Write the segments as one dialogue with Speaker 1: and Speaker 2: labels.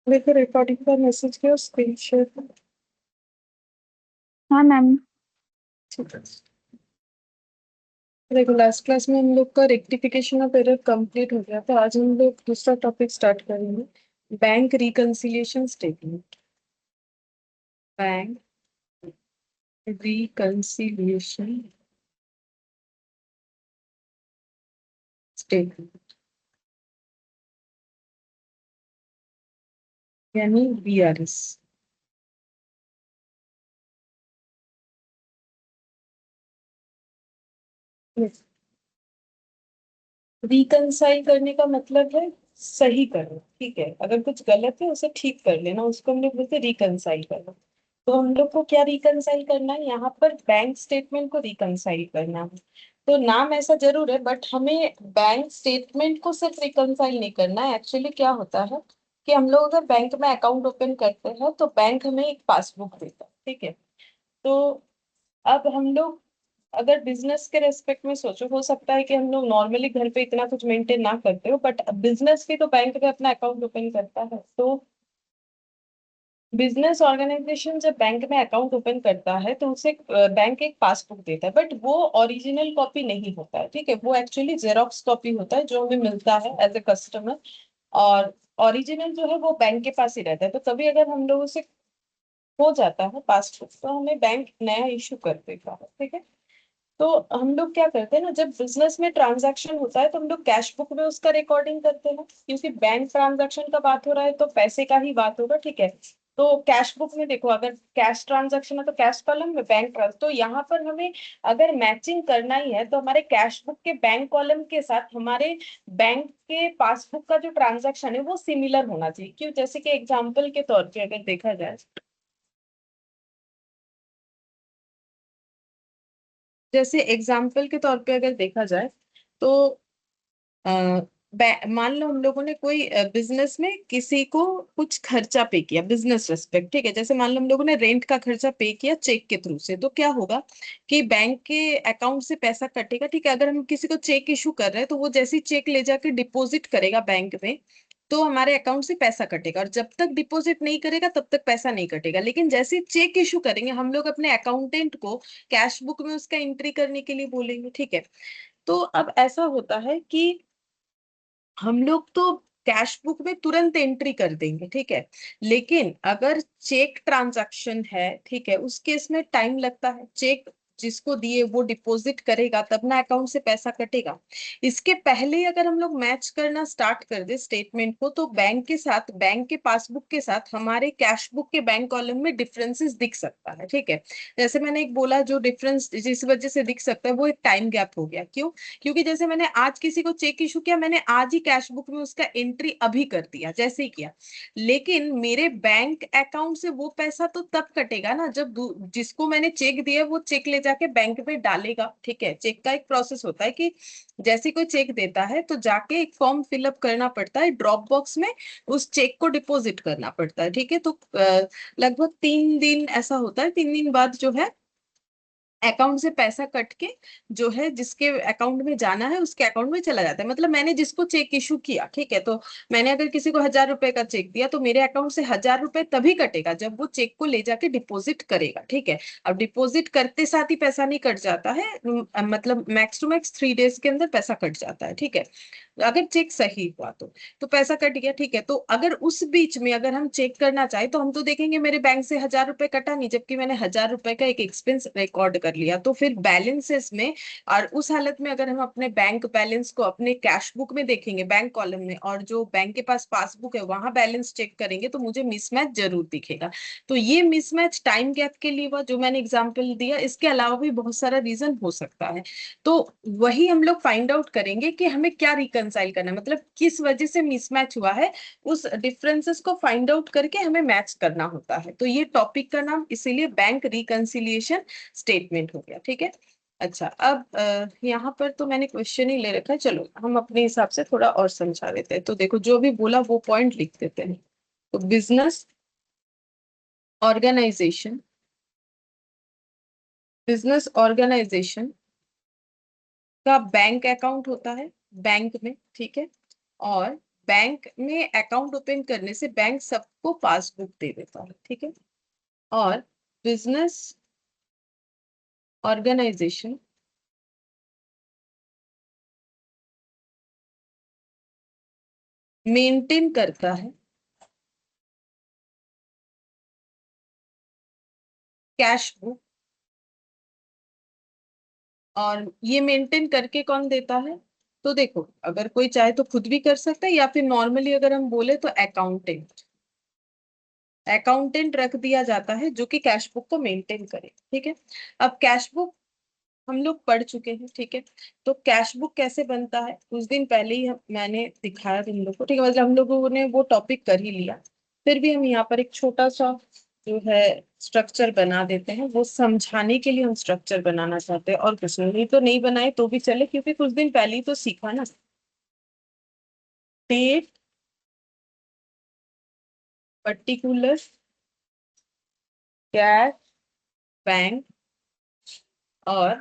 Speaker 1: देखो रिकॉर्डिंग का मैसेज किया स्क्रीन शेयर।
Speaker 2: हाँ मैम।
Speaker 1: ठीक है। देखो लास्ट क्लास में हम लोग का रेक्टिफिकेशन ऑफ एरर कंप्लीट हो गया था। आज हम लोग दूसरा टॉपिक स्टार्ट करेंगे, bank reconciliation statement. Bank reconciliation statement यानी बीआरएस। रिकंसाइल करने का मतलब है सही करना, ठीक है। अगर कुछ गलत है उसे ठीक कर लेना, उसको हम लोग बोलते हैं रिकंसाइल करना। तो हम लोग को क्या रिकंसाइल करना है, यहाँ पर बैंक स्टेटमेंट को रिकंसाइल करना है। तो नाम ऐसा जरूर है, बट हमें बैंक स्टेटमेंट को सिर्फ रिकंसाइल नहीं करना है। एक्चुअली क्या होता है कि हम लोग अगर बैंक में अकाउंट ओपन करते हैं तो बैंक हमें एक पासबुक देता है, ठीक है। तो अब हम लोग अगर बिजनेस के रेस्पेक्ट में सोचो, हो सकता है कि हम लोग नॉर्मली घर पे इतना कुछ मेंटेन ना करते हो, बट बिजनेस भी तो बैंक में अपना अकाउंट ओपन करता है। तो बिजनेस ऑर्गेनाइजेशन जब बैंक में अकाउंट ओपन करता है तो उसे बैंक एक पासबुक देता है, बट वो ओरिजिनल कॉपी नहीं होता है, ठीक है। वो एक्चुअली जेरोक्स कॉपी होता है जो हमें मिलता है एज ए कस्टमर। और ओरिजिनल जो है वो बैंक के पास ही रहता है। तो कभी अगर हम लोग उसे हो जाता है पासबुक तो हमें बैंक नया इशू कर देता है, ठीक है। तो हम लोग क्या करते हैं ना, जब बिजनेस में ट्रांजैक्शन होता है तो हम लोग कैश बुक में उसका रिकॉर्डिंग करते हैं, क्योंकि बैंक ट्रांजैक्शन का बात हो रहा है तो पैसे का ही बात होगा, ठीक है। तो कैश बुक में देखो, अगर कैश ट्रांजैक्शन है तो कैश कॉलम में बैंक ट्रांस, तो यहाँ पर हमें अगर मैचिंग करना ही है तो हमारे कैश बुक के बैंक कॉलम के साथ हमारे बैंक के पासबुक का जो ट्रांजैक्शन है वो सिमिलर होना चाहिए। क्यों, जैसे कि एग्जाम्पल के तौर पे अगर देखा जाए, जैसे एग्जाम्पल के तौर पे अगर देखा जाए तो अ, मान लो हम लोगों ने कोई बिजनेस में किसी को कुछ खर्चा पे किया, बिजनेस रेस्पेक्ट, ठीक है। जैसे मान लो हम लोगों ने रेंट का खर्चा पे किया चेक के थ्रू से, तो क्या होगा कि बैंक के अकाउंट से पैसा कटेगा, ठीक है। अगर हम किसी को चेक इशू कर रहे हैं तो वो जैसी चेक ले जाके डिपॉजिट करेगा बैंक में तो हमारे अकाउंट से पैसा कटेगा, और जब तक डिपॉजिट नहीं करेगा तब तक पैसा नहीं कटेगा। लेकिन जैसे चेक इशू करेंगे हम लोग अपने अकाउंटेंट को कैश बुक में उसका एंट्री करने के लिए बोलेंगे, ठीक है। तो अब ऐसा होता है कि हम लोग तो कैश बुक में तुरंत एंट्री कर देंगे, ठीक है। लेकिन अगर चेक ट्रांजैक्शन है, ठीक है, उस केस में टाइम लगता है। चेक जिसको दिए वो डिपॉजिट करेगा तब ना अकाउंट से पैसा कटेगा। इसके पहले ही अगर हम लोग मैच करना स्टार्ट कर दे स्टेटमेंट को, तो बैंक के साथ, बैंक के पासबुक के साथ हमारे कैश बुक के बैंक कॉलम में डिफरेंसेस दिख सकता है, ठीक है। जैसे मैंने एक बोला, जो डिफरेंस जिस वजह से दिख सकता है वो एक टाइम गैप हो गया। क्यों? क्योंकि जैसे मैंने आज किसी को चेक इशू किया, मैंने आज ही कैश बुक में उसका एंट्री अभी कर दिया, जैसे ही किया। लेकिन मेरे बैंक अकाउंट से वो पैसा तो तब कटेगा ना जब जिसको मैंने चेक दिया वो चेक ले जाके बैंक में डालेगा, ठीक है। चेक का एक प्रोसेस होता है कि जैसे कोई चेक देता है तो जाके एक फॉर्म फिलअप करना पड़ता है, ड्रॉप बॉक्स में उस चेक को डिपॉजिट करना पड़ता है, ठीक है। तो लगभग 3 दिन ऐसा होता है, 3 दिन बाद जो है अकाउंट से पैसा कट के जो है जिसके अकाउंट में जाना है उसके अकाउंट में चला जाता है। मतलब मैंने जिसको चेक इशू किया, ठीक है, तो मैंने अगर किसी को 1,000 रुपए का चेक दिया तो मेरे अकाउंट से 1,000 रुपए तभी कटेगा जब वो चेक को ले जाके डिपॉजिट करेगा, ठीक है। अब डिपॉजिट करते साथ ही पैसा नहीं कट जाता है, मतलब मैक्स टू मैक्स 3 डेज के अंदर पैसा कट जाता है, ठीक है। अगर चेक सही हुआ तो पैसा कट गया, ठीक है। तो अगर उस बीच में अगर हम चेक करना चाहे तो हम तो देखेंगे मेरे बैंक से 1,000 रुपए कटा नहीं, जबकि मैंने 1,000 रुपए का एक एक्सपेंस रिकॉर्ड कर लिया। तो फिर बैलेंसेस में, और उस हालत में अगर हम अपने बैंक बैलेंस को अपने कैश बुक में देखेंगे बैंक कॉलम में, और जो बैंक के पास पासबुक है वहां बैलेंस चेक करेंगे तो मुझे मिसमैच जरूर दिखेगा। तो ये मिसमैच टाइम गैप के लिए हुआ जो मैंने एग्जाम्पल दिया, इसके अलावा भी बहुत सारा रीजन हो सकता है। तो वही हम लोग फाइंड आउट करेंगे कि हमें क्या रिकंसाइल करना है, मतलब किस वजह से मिसमैच हुआ है। उस डिफरेंसेस को फाइंड आउट करके हमें मैच करना होता है। तो ये टॉपिक का नाम इसीलिए बैंक रिकंसिलिएशन स्टेटमेंट हो गया, ठीक है। अच्छा, अब यहाँ पर तो मैंने क्वेश्चन ही ले रखा है, चलो हम अपने हिसाब से थोड़ा और समझा देते हैं। तो देखो जो भी बोला वो पॉइंट लिख देते हैं। तो ऑर्गेनाइजेशन बिजनेस ऑर्गेनाइजेशन का बैंक अकाउंट होता है बैंक में, ठीक है। और बैंक में अकाउंट ओपन करने से बैंक सबको पासबुक दे देता है, ठीक है। और बिजनेस ऑर्गेनाइजेशन मेंटेन करता है कैश बुक। और ये मेंटेन करके कौन देता है? तो देखो, अगर कोई चाहे तो खुद भी कर सकता है, या फिर नॉर्मली अगर हम बोले तो अकाउंटेंट, अकाउंटेंट रख दिया जाता है जो कि कैश बुक को मेंटेन करे, ठीक है। अब कैश बुक हम लोग पढ़ चुके हैं, ठीक है। तो कैश बुक कैसे बनता है कुछ दिन पहले ही मैंने दिखाया तुम लोग को, ठीक है। मतलब हम लोगों ने वो टॉपिक कर ही लिया। फिर भी हम यहाँ पर एक छोटा सा जो है स्ट्रक्चर बना देते हैं, वो समझाने के लिए हम स्ट्रक्चर बनाना चाहते हैं, और कुछ नहीं। तो नहीं बनाए तो भी चले, क्योंकि कुछ दिन पहले ही तो सीखा ना। डेट, पर्टिकुलर, कैश, बैंक और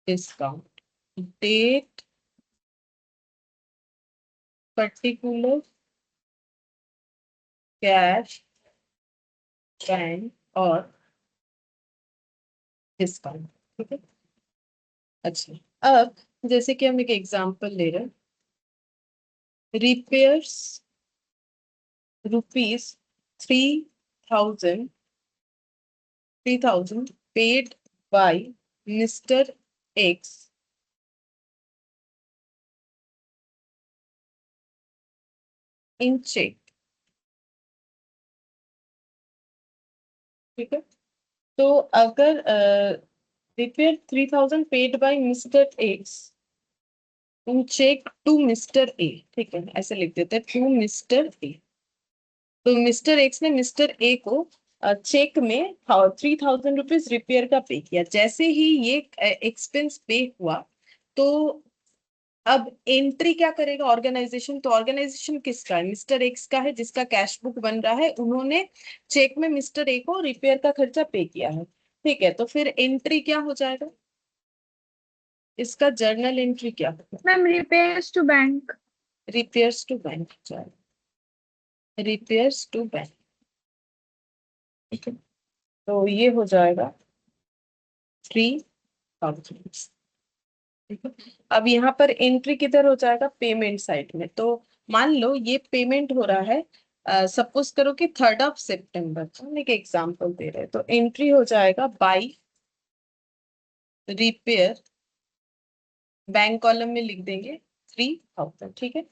Speaker 1: discount. Date, particular, cash, bank और डिस्काउंट, ठीक है। अच्छा, अब जैसे कि हम एक एग्जांपल ले रहे हैं, repairs rupees 3,000 paid by mister X in cheque, ठीक है। तो अगर repair 3,000 paid by mister X in cheque to mister A, ठीक है, ऐसे लिख देते हैं, टू मिस्टर ए। तो मिस्टर एक्स ने मिस्टर ए को चेक में 3,000 रुपीज रिपेयर का पे किया। जैसे ही ये एक्सपेंस पे हुआ, तो अब एंट्री क्या करेगा ऑर्गेनाइजेशन? तो ऑर्गेनाइजेशन किसका है? मिस्टर एक्स का है, जिसका कैश बुक बन रहा है। उन्होंने चेक में मिस्टर ए को रिपेयर का खर्चा पे किया है, ठीक है। तो फिर एंट्री क्या हो जाएगा? इसका जर्नल एंट्री क्या होगा?
Speaker 2: Ma'am repairs to bank.
Speaker 1: Repairs to bank जाएगा, रिपेयर्स टू बैंक, ठीक है। तो ये हो जाएगा 3,000, ठीक है। अब यहाँ पर एंट्री किधर हो जाएगा? पेमेंट साइड में। तो मान लो ये पेमेंट हो रहा है, सपोज करो कि 3rd ऑफ सितंबर, हम एक एग्जांपल दे रहे हैं। तो एंट्री हो जाएगा बाई रिपेयर, बैंक कॉलम में लिख देंगे 3,000, ठीक है।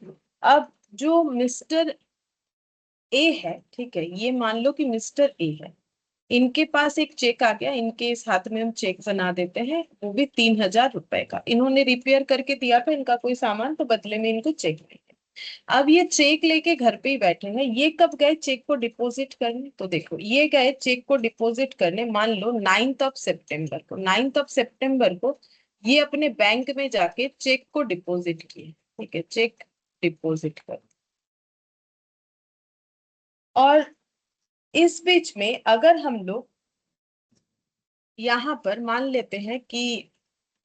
Speaker 1: अब जो मिस्टर ए है, ठीक है, ये मान लो कि मिस्टर ए है, इनके पास एक चेक आ गया, इनके इस हाथ में हम चेक बना देते हैं, वो भी 3,000 रुपए का। इन्होंने रिपेयर करके दिया था इनका कोई सामान, तो बदले में इनको चेक देंगे। अब ये चेक लेके घर पे ही बैठे हैं। ये कब गए चेक को डिपॉजिट करने? तो देखो, ये गए चेक को डिपॉजिट करने मान लो 9th ऑफ सितंबर को। 9th ऑफ सितंबर को ये अपने बैंक में जाके चेक को डिपॉजिट किए, ठीक है, चेक डिपॉजिट कर। और इस बीच में अगर हम लोग यहाँ पर मान लेते हैं कि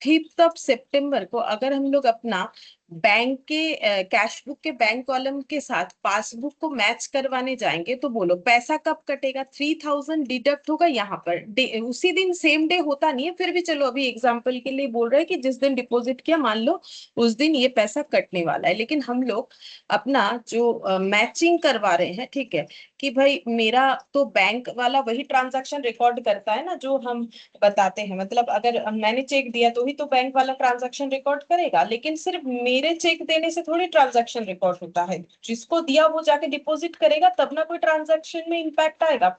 Speaker 1: 5th ऑफ सितंबर को अगर हम लोग अपना बैंक के कैश बुक के बैंक कॉलम के साथ पासबुक को मैच करवाने जाएंगे, तो बोलो पैसा कब कटेगा? 3,000 डिडक्ट होगा यहाँ पर। उसी दिन सेम डे होता नहीं है, फिर भी चलो अभी एग्जांपल के लिए बोल रहे हैं कि जिस दिन डिपॉजिट किया मान लो उस दिन ये पैसा कटने वाला है। लेकिन हम लोग अपना जो मैचिंग करवा रहे हैं, ठीक है, कि भाई मेरा तो बैंक वाला वही ट्रांजैक्शन रिकॉर्ड करता है ना जो हम बताते हैं। मतलब अगर मैंने चेक दिया तो ही तो बैंक वाला ट्रांजैक्शन रिकॉर्ड करेगा, लेकिन सिर्फ मेरे चेक देने से थोड़ी ट्रांजैक्शन रिकॉर्ड होता है। जिसको दिया वो जाके डिपॉजिट करेगा, तब ना कोई ट्रांजैक्शन में इंपैक्ट आएगा।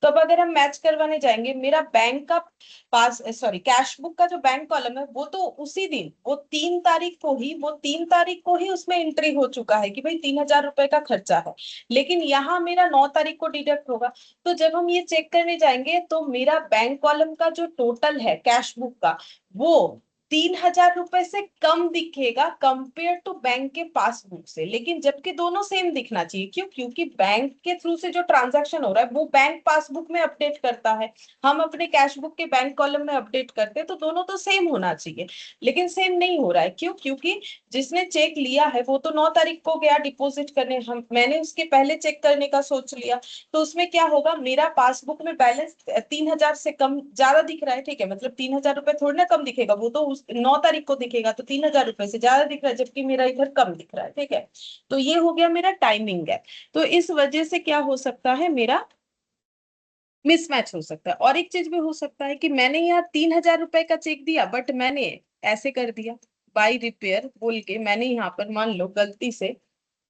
Speaker 1: तो अब अगर हम मैच करवाने जाएंगे, मेरा बैंक का पास सॉरी कैश बुक का जो बैंक कॉलम है, वो तो उसी दिन वो 3 तारीख को ही उसमें एंट्री हो चुका है कि भाई 3,000 रुपए का खर्चा है। लेकिन यहाँ मेरा 9 तारीख को डिडक्ट होगा। तो जब हम ये चेक करने जाएंगे, तो मेरा बैंक कॉलम का जो टोटल है कैश बुक का, वो ₹3000 से कम दिखेगा कंपेयर टू बैंक के पासबुक से, लेकिन जबकि दोनों सेम दिखना चाहिए। क्यों? क्योंकि बैंक के थ्रू से जो ट्रांजैक्शन हो रहा है वो बैंक पासबुक में अपडेट करता है, हम अपने कैश बुक के बैंक कॉलम में अपडेट करते हैं, तो दोनों तो सेम होना चाहिए, लेकिन सेम नहीं हो रहा है। क्यों? क्योंकि जिसने चेक लिया है वो तो 9 तारीख को गया डिपॉजिट करने, हम मैंने उसके पहले चेक करने का सोच लिया, तो उसमें क्या होगा, मेरा पासबुक में बैलेंस 3000 से कम ज्यादा दिख रहा है, ठीक है, मतलब ₹3000 थोड़ी ना कम दिखेगा, वो तो उस 9 तारीख को दिखेगा, तो ₹3000 से ज्यादा दिख रहा है, जबकि मेरा इधर कम दिख रहा है, ठीक है। तो ये हो गया मेरा टाइमिंग गैप। तो इस वजह से क्या हो सकता है, मेरा मिसमैच हो सकता है। और एक चीज भी हो सकता है कि मैंने यहाँ ₹3000 का चेक दिया, बट मैंने ऐसे कर दिया, बाई रिपेयर बोल के मैंने यहाँ पर मान लो गलती से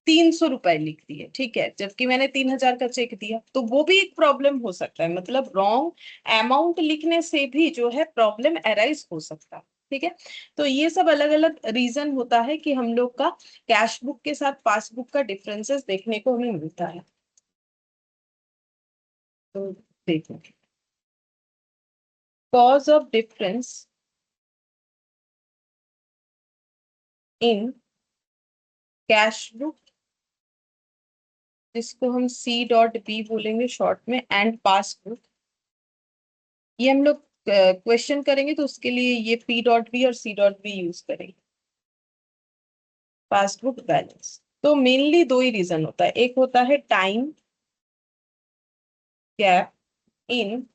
Speaker 1: ₹300 लिख दिए, ठीक है, जबकि मैंने 3000 का चेक दिया, तो वो भी एक प्रॉब्लम हो सकता है। मतलब रॉन्ग अमाउंट लिखने से भी जो है प्रॉब्लम अराइज हो सकता है, ठीक है। तो ये सब अलग अलग रीजन होता है कि हम लोग का कैश बुक के साथ पासबुक का डिफरेंसेस देखने को हमें मिलता है। तो देखो, cause of difference in cash book, जिसको हम C.B बोलेंगे शॉर्ट में, एंड पासबुक, ये हम लोग क्वेश्चन करेंगे तो उसके लिए ये P.B और C.B यूज करेंगे। पासबुक बैलेंस तो मेनली दो ही रीजन होता है, एक होता है time gap in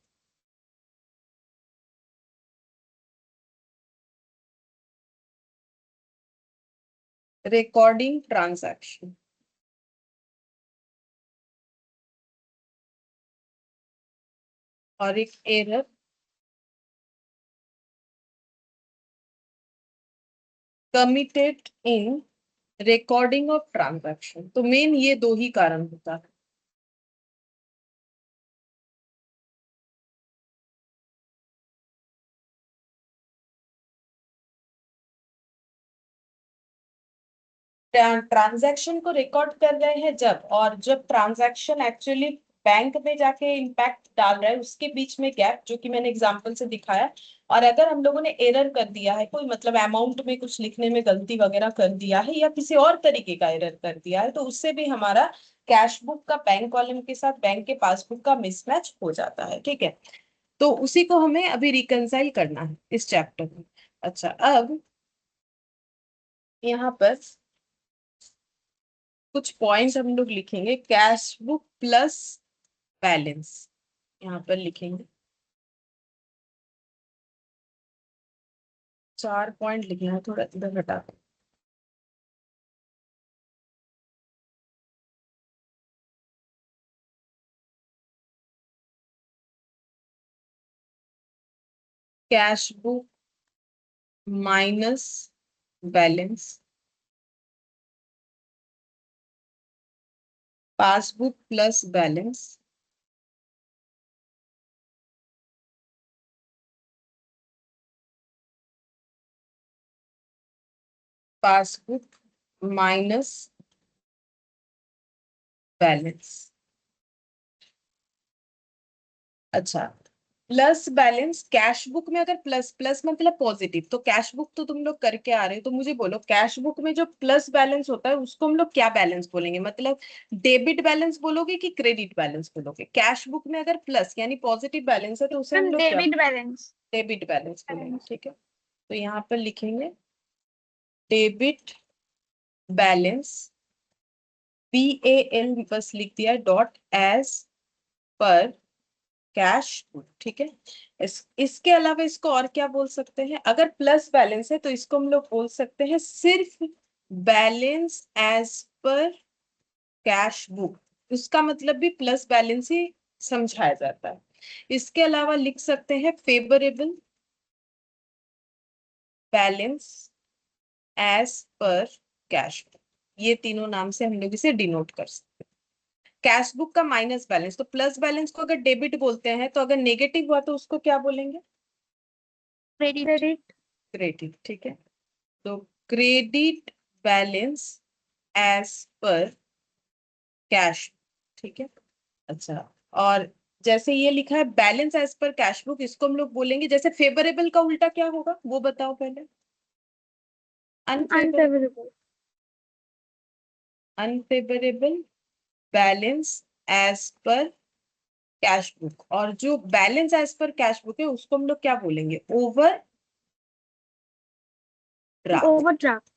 Speaker 1: recording transaction, और एक error committed in recording of transaction. तो मेन ये दो ही कारण होता है। ट्रांजैक्शन को रिकॉर्ड कर रहे हैं जब, और जब ट्रांजैक्शन एक्चुअली बैंक में जाके इम्पैक्ट डाल रहा है, उसके बीच में गैप, जो कि मैंने एग्जांपल से दिखाया। और अगर हम लोगों ने एरर कर दिया है, कोई मतलब अमाउंट में कुछ लिखने में गलती वगैरह कर दिया है, या किसी और तरीके का एरर कर दिया है, तो उससे भी हमारा कैश बुक का बैंक कॉलम के साथ बैंक के पासबुक का मिसमैच हो जाता है, ठीक है। तो उसी को हमें अभी रिकंसाइल करना है इस चैप्टर में। अच्छा, अब यहाँ पर कुछ पॉइंट्स हम लोग लिखेंगे, कैश बुक प्लस बैलेंस यहाँ पर लिखेंगे। 4 पॉइंट लिखना है, थोड़ा इधर हटा दो। Cash book minus balance, passbook plus balance, passbook minus balance. अच्छा, प्लस बैलेंस कैश बुक में, अगर प्लस प्लस मतलब पॉजिटिव, तो कैश बुक तो तुम लोग करके आ रहे हो, तो मुझे बोलो कैश बुक में जो प्लस बैलेंस होता है उसको हम लोग क्या बैलेंस बोलेंगे? मतलब डेबिट बैलेंस बोलोगे कि क्रेडिट बैलेंस बोलोगे? कैश बुक में अगर प्लस यानी पॉजिटिव बैलेंस है तो उसे हम
Speaker 2: मैम
Speaker 1: लोग क्या,
Speaker 2: डेबिट बैलेंस।
Speaker 1: डेबिट बैलेंस बोलेंगे, ठीक है। तो यहाँ पर लिखेंगे डेबिट बैलेंस, BAL बस लिख दिया, dot as per cash book, ठीक है। इसके अलावा इसको और क्या बोल सकते हैं? अगर प्लस बैलेंस है तो इसको हम लोग बोल सकते हैं सिर्फ balance as per cash book, उसका मतलब भी प्लस बैलेंस ही समझाया जाता है। इसके अलावा लिख सकते हैं favourable balance as per cash book, ये तीनों नाम से हम लोग इसे डिनोट कर सकते हैं। कैश बुक का माइनस बैलेंस, तो प्लस बैलेंस को अगर डेबिट बोलते हैं, तो अगर नेगेटिव हुआ तो उसको क्या बोलेंगे?
Speaker 2: क्रेडिट।
Speaker 1: क्रेडिट, ठीक है। तो credit balance as per cash, ठीक है। अच्छा, और जैसे ये लिखा है balance as per cash book, इसको हम लोग बोलेंगे, जैसे फेवरेबल का उल्टा क्या होगा वो बताओ पहले। Unfavourable.
Speaker 2: unfavorable,
Speaker 1: unfavourable balance as per cash book, और जो balance as per cash book है उसको हम लोग क्या बोलेंगे, overdraft.
Speaker 2: overdraft,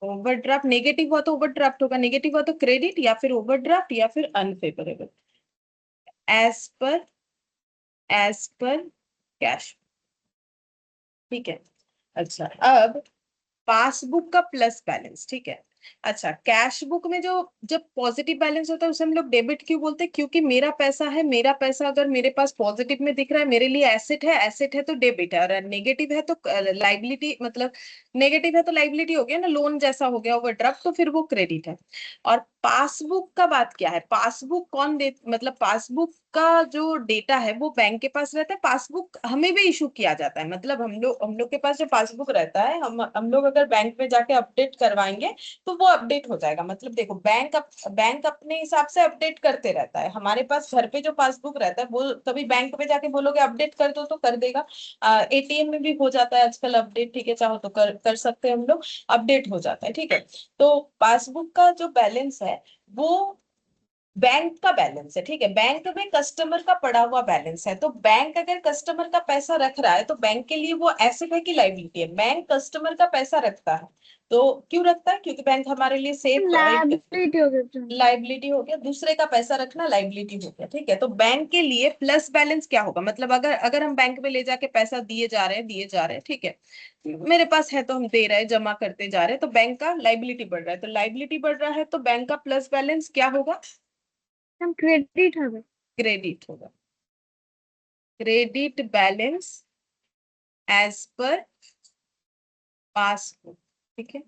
Speaker 1: overdraft negative हुआ तो ओवरड्राफ्ट होगा, नेगेटिव हुआ तो क्रेडिट या फिर ओवरड्राफ्ट या फिर अनफेवरेबल पर एज पर कैश। ठीक है। अच्छा, अब पासबुक का प्लस बैलेंस, ठीक है। अच्छा, कैश बुक में जो जब पॉजिटिव बैलेंस होता है उसे हम लोग डेबिट क्यों बोलते हैं, क्योंकि मेरा पैसा है, मेरा पैसा अगर मेरे पास पॉजिटिव में दिख रहा है मेरे लिए एसेट है, एसेट है तो डेबिट है, और नेगेटिव है तो लाइबिलिटी, मतलब नेगेटिव है तो लाइबिलिटी हो गया ना, लोन जैसा हो गया ओवरड्राफ्ट, तो फिर वो क्रेडिट है। और पासबुक का बात क्या है, पासबुक कौन दे, मतलब पासबुक का जो डेटा है वो बैंक के पास रहता है, पासबुक हमें भी इशू किया जाता है, मतलब हम लोग के पास जो पासबुक रहता है, हम लोग अगर बैंक में जाके अपडेट करवाएंगे तो वो अपडेट हो जाएगा। मतलब देखो, बैंक अपने हिसाब से अपडेट करते रहता है, हमारे पास घर पे जो पासबुक रहता है वो कभी बैंक में जाके बोलोगे अपडेट कर दो तो कर देगा। एटीएम में भी हो जाता है आजकल अपडेट, ठीक है, चाहो तो कर सकते हैं हम लोग, अपडेट हो जाता है, ठीक है। तो पासबुक का जो बैलेंस है वो बैंक का बैलेंस है, ठीक है, बैंक में कस्टमर का पड़ा हुआ बैलेंस है, तो बैंक अगर कस्टमर का पैसा रख रहा है तो बैंक के लिए वो एसेट है कि लाइबिलिटी है, बैंक कस्टमर का पैसा रखता है, तो क्यों रखता है, क्योंकि बैंक हमारे लिए सेफ एक
Speaker 2: liability हो गया।
Speaker 1: लाइबिलिटी हो गया, दूसरे का पैसा रखना लाइबिलिटी हो गया, ठीक है। तो बैंक के लिए प्लस बैलेंस क्या होगा, मतलब अगर अगर हम बैंक में ले जाके पैसा दिए जा रहे हैं, ठीक है, मेरे पास है तो हम दे रहे हैं, जमा करते जा रहे हैं, तो बैंक का लाइबिलिटी बढ़ रहा है, तो लाइबिलिटी बढ़ रहा है तो बैंक का प्लस बैलेंस क्या होगा,
Speaker 2: हम क्रेडिट হবে।
Speaker 1: क्रेडिट होगा, credit balance as per passbook, ठीक है।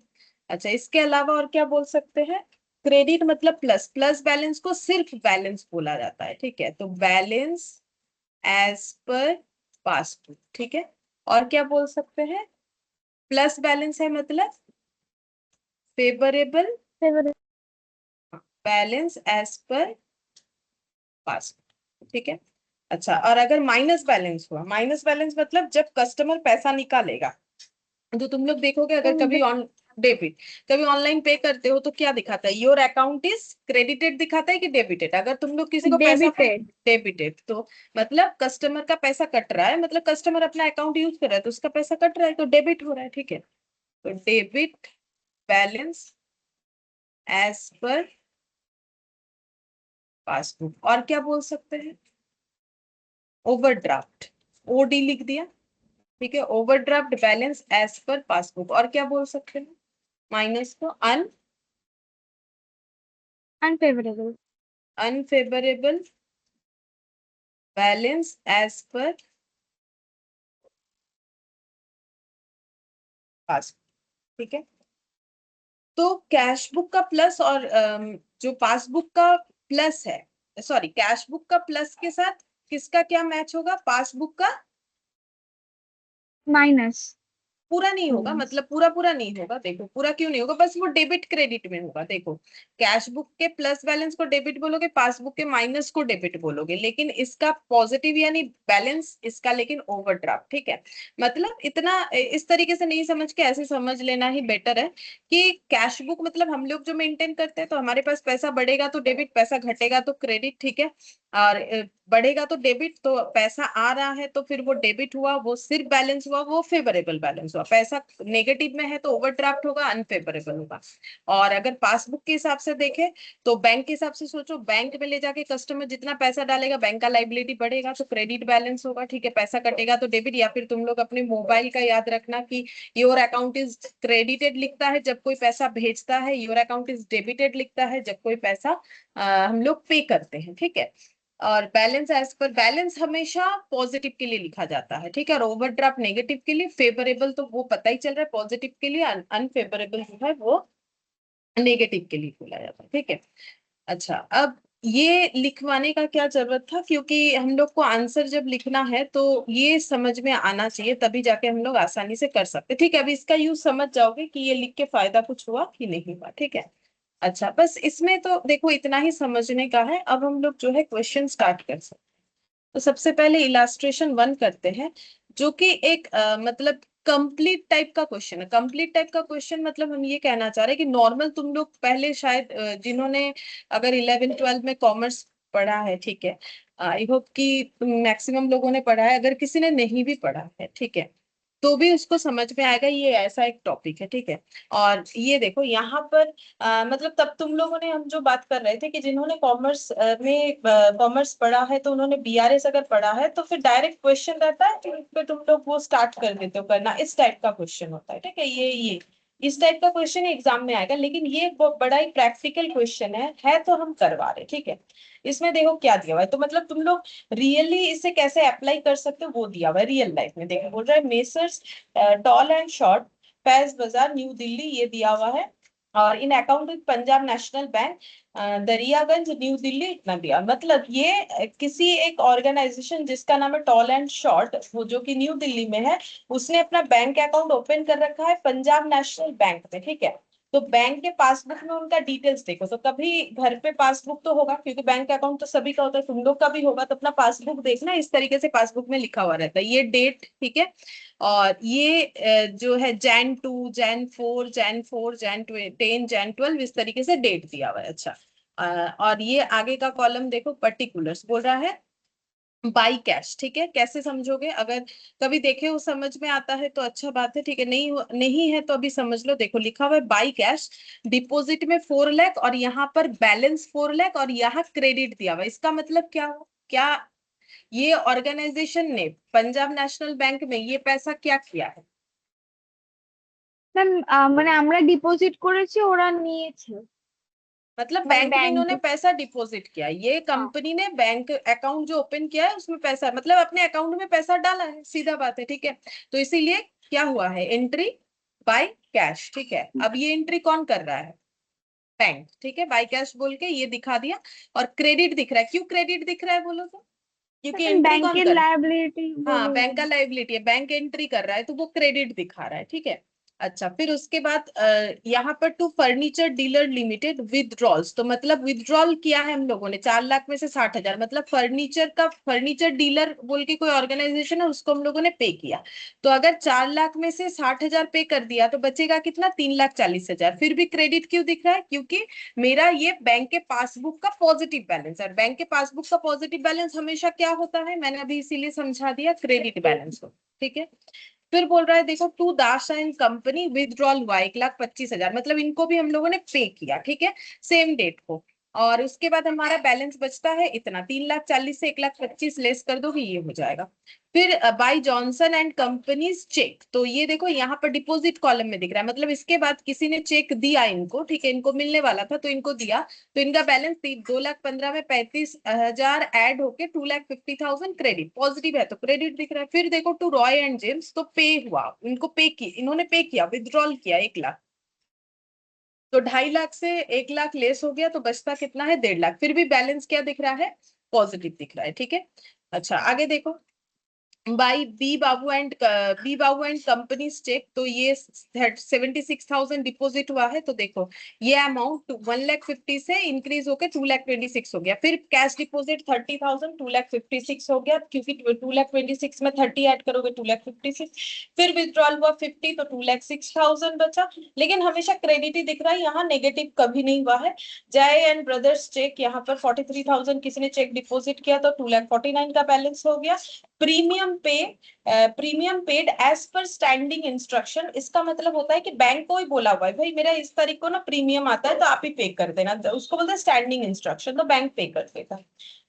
Speaker 1: अच्छा, इसके अलावा और क्या बोल सकते हैं, क्रेडिट मतलब प्लस, प्लस बैलेंस को सिर्फ बैलेंस बोला जाता है, ठीक है, तो बैलेंस एज पर पासबुक, ठीक है। और क्या बोल सकते हैं, प्लस बैलेंस है मतलब favourable
Speaker 2: favorable,
Speaker 1: balance as per passbook, ठीक है। अच्छा, और अगर माइनस बैलेंस हुआ, माइनस बैलेंस मतलब जब कस्टमर पैसा निकालेगा, तो तुम लोग देखोगे अगर
Speaker 2: हम
Speaker 1: कभी ऑन डेबिट, कभी ऑनलाइन पे करते हो तो क्या दिखाता है, योर अकाउंट इज क्रेडिटेड दिखाता है कि डेबिटेड, अगर तुम लोग किसी को पैसा पे
Speaker 2: debited,
Speaker 1: डेबिटेड, तो मतलब कस्टमर का पैसा कट रहा है, मतलब कस्टमर अपना अकाउंट यूज कर रहा है तो उसका पैसा कट रहा है तो डेबिट हो रहा है, ठीक है। तो debit balance as per passbook. और क्या बोल सकते हैं, ओवरड्राफ्ट, ओडी लिख दिया, ठीक है, overdraft balance as per passbook. और क्या बोल सकते हैं, माइनस को
Speaker 2: unfavorable,
Speaker 1: unfavourable balance as per passbook, ठीक है। तो कैश बुक का प्लस और जो पासबुक का प्लस है, सॉरी, कैश बुक का प्लस के साथ किसका क्या मैच होगा, पासबुक का
Speaker 2: minus,
Speaker 1: पूरा नहीं होगा,
Speaker 2: minus,
Speaker 1: मतलब पूरा पूरा नहीं होगा, देखो पूरा क्यों नहीं होगा, बस वो डेबिट क्रेडिट में होगा, देखो कैश बुक के प्लस बैलेंस को डेबिट बोलोगे, पासबुक के माइनस को डेबिट बोलोगे, लेकिन इसका पॉजिटिव यानी बैलेंस, इसका लेकिन ओवरड्राफ्ट, ठीक है। मतलब इतना इस तरीके से नहीं समझ के ऐसे समझ लेना ही बेटर है कि कैश बुक मतलब हम लोग जो मेंटेन करते हैं, तो हमारे पास पैसा बढ़ेगा तो डेबिट, पैसा घटेगा तो क्रेडिट, ठीक है। और बढ़ेगा तो डेबिट, तो पैसा आ रहा है तो फिर वो डेबिट हुआ, वो सिर्फ बैलेंस हुआ, वो फेवरेबल बैलेंस हुआ, पैसा नेगेटिव में है तो ओवरड्राफ्ट होगा, अनफेवरेबल होगा। और अगर पासबुक के हिसाब से देखें तो बैंक के हिसाब से सोचो, बैंक में ले जाके कस्टमर जितना पैसा डालेगा बैंक का लाइबिलिटी बढ़ेगा तो क्रेडिट बैलेंस होगा, ठीक है, पैसा कटेगा तो डेबिट, या फिर तुम लोग अपने मोबाइल का याद रखना कि योर अकाउंट इज क्रेडिटेड लिखता है जब कोई पैसा भेजता है, योर अकाउंट इज डेबिटेड लिखता है जब कोई पैसा हम लोग पे करते हैं, ठीक है। और बैलेंस एज पर, बैलेंस हमेशा पॉजिटिव के लिए लिखा जाता है, ठीक है, और ओवरड्राफ्ट नेगेटिव के लिए, फेवरेबल तो वो पता ही चल रहा है पॉजिटिव के लिए, अनफेवरेबल जो है वो नेगेटिव के लिए बोला जाता है, ठीक है। अच्छा, अब ये लिखवाने का क्या जरूरत था, क्योंकि हम लोग को आंसर जब लिखना है तो ये समझ में आना चाहिए, तभी जाके हम लोग आसानी से कर सकते हैं, ठीक है। अभी इसका यूज समझ जाओगे कि ये लिख के फायदा कुछ हुआ कि नहीं हुआ, ठीक है। अच्छा, बस इसमें तो देखो इतना ही समझने का है, अब हम लोग जो है क्वेश्चन स्टार्ट कर सकते हैं। तो सबसे पहले इलास्ट्रेशन 1 करते हैं, जो कि एक मतलब कंप्लीट टाइप का क्वेश्चन है। कंप्लीट टाइप का क्वेश्चन मतलब हम ये कहना चाह रहे हैं कि नॉर्मल तुम लोग पहले शायद जिन्होंने अगर 11 12 में कॉमर्स पढ़ा है, ठीक है, आई होप कि मैक्सिमम लोगों ने पढ़ा है। अगर किसी ने नहीं भी पढ़ा है, ठीक है, तो भी उसको समझ में आएगा ये ऐसा एक टॉपिक है, ठीक है। और ये देखो यहाँ पर मतलब तब तुम लोगों ने, हम जो बात कर रहे थे कि जिन्होंने कॉमर्स में कॉमर्स पढ़ा है, तो उन्होंने बीआरएस अगर पढ़ा है, तो फिर डायरेक्ट क्वेश्चन रहता है कि उस पे तुम लोग वो स्टार्ट कर देते हो करना, इस टाइप का क्वेश्चन होता है, ठीक है। ये इस टाइप का क्वेश्चन एग्जाम में आएगा, लेकिन ये बहुत बड़ा ही प्रैक्टिकल क्वेश्चन है तो हम करवा रहे हैं, ठीक है। इसमें देखो क्या दिया हुआ है, तो मतलब तुम लोग रियली इसे कैसे अप्लाई कर सकते हो वो दिया हुआ है रियल लाइफ में। देखो बोल रहा है messrs tall and short, Faiz Bazar, new Delhi, ये दिया हुआ है। और in account with Punjab National Bank, Daryaganj, new Delhi, इतना दिया। मतलब ये किसी एक ऑर्गेनाइजेशन जिसका नाम है टॉल एंड शॉर्ट, वो जो कि न्यू दिल्ली में है, उसने अपना बैंक अकाउंट ओपन कर रखा है पंजाब नेशनल बैंक में, ठीक है। तो बैंक के पासबुक में उनका डिटेल्स देखो, तो कभी घर पे पासबुक तो होगा, क्योंकि बैंक अकाउंट तो सभी का होता है, तुम लोग का भी होगा, तो अपना पासबुक देखना, इस तरीके से पासबुक में लिखा हुआ रहता है ये डेट, ठीक है। और ये जो है Jan 2, Jan 4, Jan 4, Jan 10, Jan 12, इस तरीके से डेट दिया हुआ है। अच्छा, और ये आगे का कॉलम देखो, पर्टिकुलर्स बोल रहा है बाई कैश, ठीक है। कैसे समझोगे, अगर कभी देखे हो समझ में आता है तो अच्छा बात है, ठीक है, नहीं है तो अभी समझ लो। देखो लिखा हुआ है बाई कैश, डिपॉजिट में 4 लाख, और यहाँ पर बैलेंस 4 लाख, और यहाँ क्रेडिट दिया हुआ है। इसका मतलब क्या हो, क्या ये ऑर्गेनाइजेशन ने पंजाब नेशनल बैंक में ये पैसा क्या किया है?
Speaker 2: ম্যাম মানে আমরা ডিপোজিট করেছি, ওরা নিয়েছে।
Speaker 1: मतलब
Speaker 2: মানে
Speaker 1: बैंक में
Speaker 2: ব্যাংকে।
Speaker 1: इन्होंने पैसा डिपॉजिट किया, ये
Speaker 2: हाँ।
Speaker 1: कंपनी ने बैंक अकाउंट जो ओपन किया है उसमें पैसा, मतलब अपने अकाउंट में पैसा डाला है, सीधा बात है, ठीक है। तो इसीलिए क्या हुआ है, एंट्री बाय कैश, ठीक है। अब ये एंट्री कौन कर रहा है, बैंक, ठीक है। बाय कैश बोल के ये दिखा दिया। और क्रेडिट दिख रहा है, क्यों क्रेडिट दिख रहा है बोलो तो, क्योंकि
Speaker 2: ম্যাম
Speaker 1: एंट्री कौन
Speaker 2: ব্যাংকের
Speaker 1: कर,
Speaker 2: লায়াবিলিটি
Speaker 1: हाँ
Speaker 2: বলে
Speaker 1: बैंक
Speaker 2: দিন।
Speaker 1: का लाइबिलिटी है, बैंक एंट्री कर रहा है तो वो क्रेडिट दिखा रहा है, ठीक है। अच्छा, फिर उसके बाद यहाँ पर टू फर्नीचर डीलर लिमिटेड विदड्रॉल्स, तो मतलब विदड्रॉल किया है हम लोगों ने 4 लाख में से 60 हजार, मतलब फर्नीचर डीलर बोल के कोई ऑर्गेनाइजेशन है, उसको हम लोगों ने पे किया। तो अगर 4 लाख में से 60 हजार पे कर दिया तो बचेगा कितना, 3,40,000। फिर भी क्रेडिट क्यों दिख रहा है, क्योंकि मेरा ये बैंक के पासबुक का पॉजिटिव बैलेंस है। बैंक के पासबुक का पॉजिटिव बैलेंस हमेशा क्या होता है, मैंने अभी इसीलिए समझा दिया, क्रेडिट बैलेंस हो, ठीक है। फिर बोल रहा है देखो to Das and company withdrawal हुआ 1,25,000, मतलब इनको भी हम लोगों ने पे किया, ठीक है, सेम डेट को। और उसके बाद हमारा बैलेंस बचता है इतना, 3,40,000 से 1,25,000 लेस कर दो कि ये हो जाएगा। फिर by Johnson and company's cheque, तो ये देखो यहाँ पर डिपॉजिट कॉलम में दिख रहा है, मतलब इसके बाद किसी ने चेक दिया इनको, ठीक है, इनको मिलने वाला था तो इनको दिया। तो इनका बैलेंस 2,15,000 में 35,000 ऐड होके 2,50,000 क्रेडिट, पॉजिटिव है तो क्रेडिट दिख रहा है। फिर देखो टू रॉय एंड जेम्स, तो पे हुआ, इनको पे किया, इन्होंने पे किया, विद्रॉल किया 1 लाख, तो 2.5 लाख से 1 लाख लेस हो गया, तो बचता कितना है, 1.5 लाख। फिर भी बैलेंस क्या दिख रहा है, पॉजिटिव दिख रहा है, ठीक है। अच्छा आगे देखो, by B Babu and company's cheque, तो ये 76,000 डिपॉजिट हुआ है, तो देखो ये अमाउंट 1,50,000 से इंक्रीज होकर 2,26,000 हो गया। फिर कैश डिपॉजिट 30,000, 2,56,000 हो गया, क्योंकि 2,26,000 में 30 ऐड करोगे 2,56,000। फिर विड्रॉल हुआ 50, तो 2,06,000 बचा। लेकिन हमेशा क्रेडिट ही दिख रहा है, यहाँ नेगेटिव कभी नहीं हुआ है। जय एंड ब्रदर्स चेक, यहाँ पर 43,000 किसी ने चेक डिपॉजिट किया, तो 2,49,000 का बैलेंस हो गया। Premium pay, premium paid as per standing instruction, इसका मतलब होता है कि बैंक को ही बोला हुआ है भाई मेरा इस तारीख को ना प्रीमियम आता है तो आप ही पे कर देना, उसको बोलते हैं स्टैंडिंग इंस्ट्रक्शन, तो बैंक पे कर देता।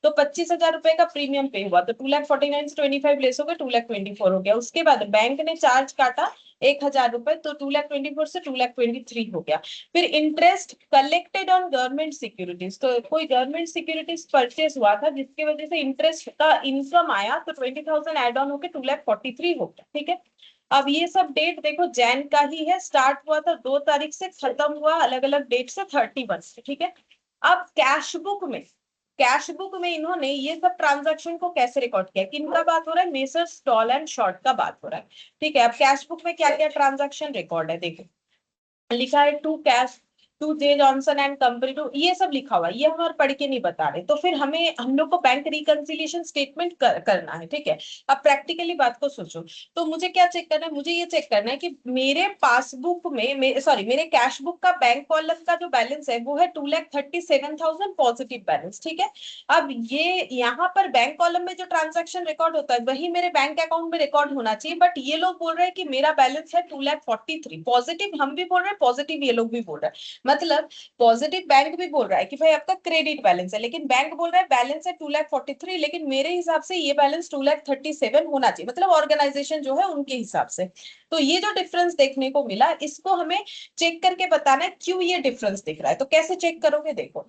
Speaker 1: तो 25,000 रुपए का प्रीमियम पे हुआ, तो 2,49,000 से 25 लेस हो गए, 2,24,000 हो गया। उसके बाद बैंक ने चार्ज काटा 1,000 रुपए, तो 2,24,000 से 2,23,000 हो गया। फिर interest collected on government securities, तो कोई गवर्नमेंट सिक्योरिटीज परचेस हुआ था जिसकी वजह से इंटरेस्ट का इनकम आया, तो 20,000 एड ऑन होकर 2,43,000 हो गया, ठीक है। अब ये सब डेट देखो जैन का ही है, स्टार्ट हुआ था 2 तारीख से, खत्म हुआ अलग अलग डेट से 31 से, ठीक है। अब कैश बुक में इन्होंने ये सब ट्रांजैक्शन को कैसे रिकॉर्ड किया, किनका बात हो रहा है, मेसर्स टॉल एंड शॉर्ट का बात हो रहा है, ठीक है। अब कैश बुक में क्या क्या ट्रांजैक्शन रिकॉर्ड है देखो, लिखा है to J Johnson and company to, ये सब लिखा हुआ है, ये हम और पढ़ के नहीं बता रहे। तो फिर हम लोग को बैंक रिकंसिलिएशन स्टेटमेंट करना है, ठीक है। अब प्रैक्टिकली बात को सोचो, तो मुझे क्या चेक करना है, मुझे ये चेक करना है कि मेरे पासबुक में, सॉरी मेरे कैश बुक का बैंक कॉलम का जो बैलेंस है वो है 2,37,000 पॉजिटिव बैलेंस, ठीक है। अब ये यहाँ पर बैंक कॉलम में जो ट्रांजैक्शन रिकॉर्ड होता है वही मेरे बैंक अकाउंट में रिकॉर्ड होना चाहिए, बट ये लोग बोल रहे हैं कि मेरा बैलेंस है 2,43,000 पॉजिटिव, हम भी बोल रहे हैं पॉजिटिव, ये लोग भी बोल रहे हैं। मतलब पॉजिटिव बैंक भी बोल रहा है कि भाई आपका क्रेडिट बैलेंस है, लेकिन बैंक बोल रहा है बैलेंस है 2,43,000, लेकिन मेरे हिसाब से ये बैलेंस 2,37,000 होना चाहिए, मतलब ऑर्गेनाइजेशन जो है उनके हिसाब से। तो ये जो डिफरेंस देखने को मिला, इसको हमें चेक करके बताना है क्यों ये डिफरेंस दिख रहा है। तो कैसे चेक करोगे, देखो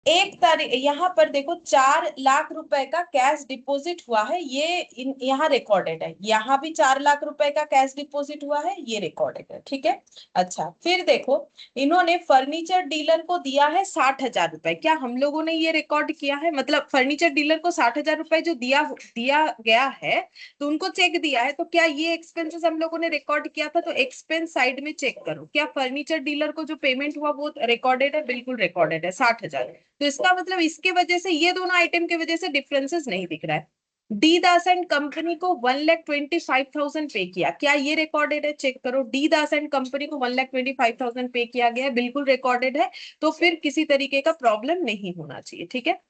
Speaker 1: 1 तारीख यहाँ पर देखो 4 लाख रुपए का कैश डिपॉजिट हुआ है, ये यहाँ रिकॉर्डेड है, यहाँ भी 4 लाख रुपए का कैश डिपॉजिट हुआ है, ये रिकॉर्डेड है, ठीक है। अच्छा फिर देखो, इन्होंने फर्नीचर डीलर को दिया है 60,000 रुपए, क्या हम लोगों ने ये रिकॉर्ड किया है? मतलब फर्नीचर डीलर को 60,000 रुपए जो दिया दिया गया है, तो उनको चेक दिया है, तो क्या ये एक्सपेंसेस हम लोगों ने रिकॉर्ड किया था? तो एक्सपेंस साइड में चेक करो, क्या फर्नीचर डीलर को जो पेमेंट हुआ वो रिकॉर्डेड है? बिल्कुल रिकॉर्डेड है, 60,000। तो इसका मतलब इसके वजह से, ये दोनों आइटम की वजह से डिफरेंसेस नहीं दिख रहा है। डी दास एंड कंपनी को 1,25,000 पे किया, क्या ये रिकॉर्डेड है? चेक करो, डी दास एंड कंपनी को 1,25,000 पे किया गया है, बिल्कुल रिकॉर्डेड है। तो फिर किसी तरीके का प्रॉब्लम नहीं होना चाहिए, ठीक है।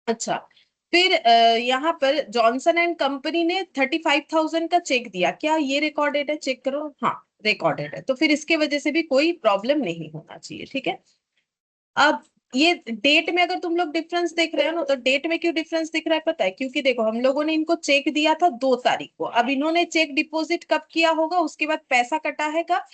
Speaker 1: अच्छा फिर यहाँ पर जॉनसन एंड कंपनी ने 35,000 का चेक दिया, क्या ये रिकॉर्डेड है? चेक करो, हाँ रिकॉर्डेड है। तो फिर इसके वजह से भी कोई प्रॉब्लम नहीं होना चाहिए, ठीक है। अब ये डेट में अगर तुम लोग डिफरेंस देख रहे हो ना, तो डेट में क्यों डिफरेंस दिख रहा है पता है? क्योंकि देखो हम लोगों ने इनको चेक दिया था 2 तारीख को, अब इन्होंने चेक डिपॉजिट कब किया होगा, उसके बाद पैसा कटा है कब,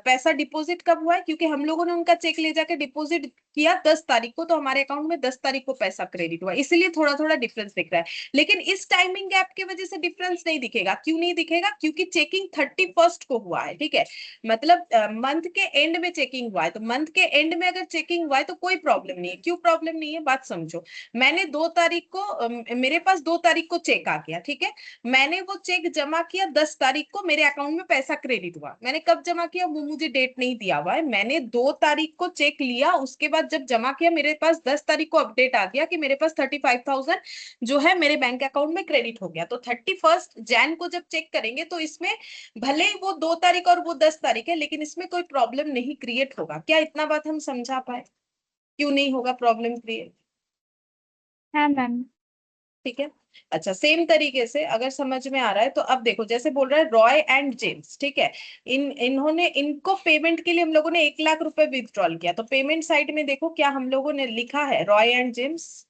Speaker 1: पैसा डिपॉजिट कब हुआ है? क्योंकि हम लोगों ने उनका चेक ले जाके डिपॉजिट किया 10 तारीख को, तो हमारे अकाउंट में 10 तारीख को पैसा क्रेडिट हुआ, इसलिए थोड़ा थोड़ा डिफरेंस दिख रहा है। लेकिन इस टाइमिंग गैप की वजह से डिफरेंस नहीं दिखेगा, क्यों नहीं दिखेगा? क्योंकि चेकिंग 31st को हुआ है, ठीक है। मतलब मंथ के एंड में चेकिंग हुआ है, तो मंथ के एंड में अगर चेकिंग हुआ है तो कोई प्रॉब्लम नहीं है। क्यों प्रॉब्लम नहीं है, बात समझो। मैंने 2 तारीख को मेरे पास 2 तारीख को चेक आ गया, ठीक है। मैंने वो चेक जमा किया 10 तारीख को, मेरे अकाउंट में पैसा क्रेडिट हुआ। मैंने कब जमा किया वो मुझे डेट नहीं दिया हुआ है, मैंने 2 तारीख को चेक लिया, उसके बाद जब जमा किया मेरे पास 10 तारीख को अपडेट आ गया कि मेरे पास 35,000 जो है मेरे बैंक अकाउंट में क्रेडिट हो गया। तो 31 जैन को जब चेक करेंगे तो इसमें भले ही वो 2 तारीख और वो 10 तारीख है, लेकिन इसमें कोई प्रॉब्लम नहीं क्रिएट होगा। क्या इतना बात हम समझा पाए? क्यों नहीं होगा प्रॉब्लम क्रिएट?
Speaker 2: हाँ मैम।
Speaker 1: ठीक है। अच्छा सेम तरीके से अगर समझ में आ रहा है तो अब देखो, जैसे बोल रहा है रॉय एंड जेम्स, ठीक है। इन्होंने इनको पेमेंट के लिए हम लोगों ने 1 लाख रुपए विथड्रॉल किया, तो पेमेंट साइड में देखो क्या हम लोगों ने लिखा है रॉय एंड जेम्स?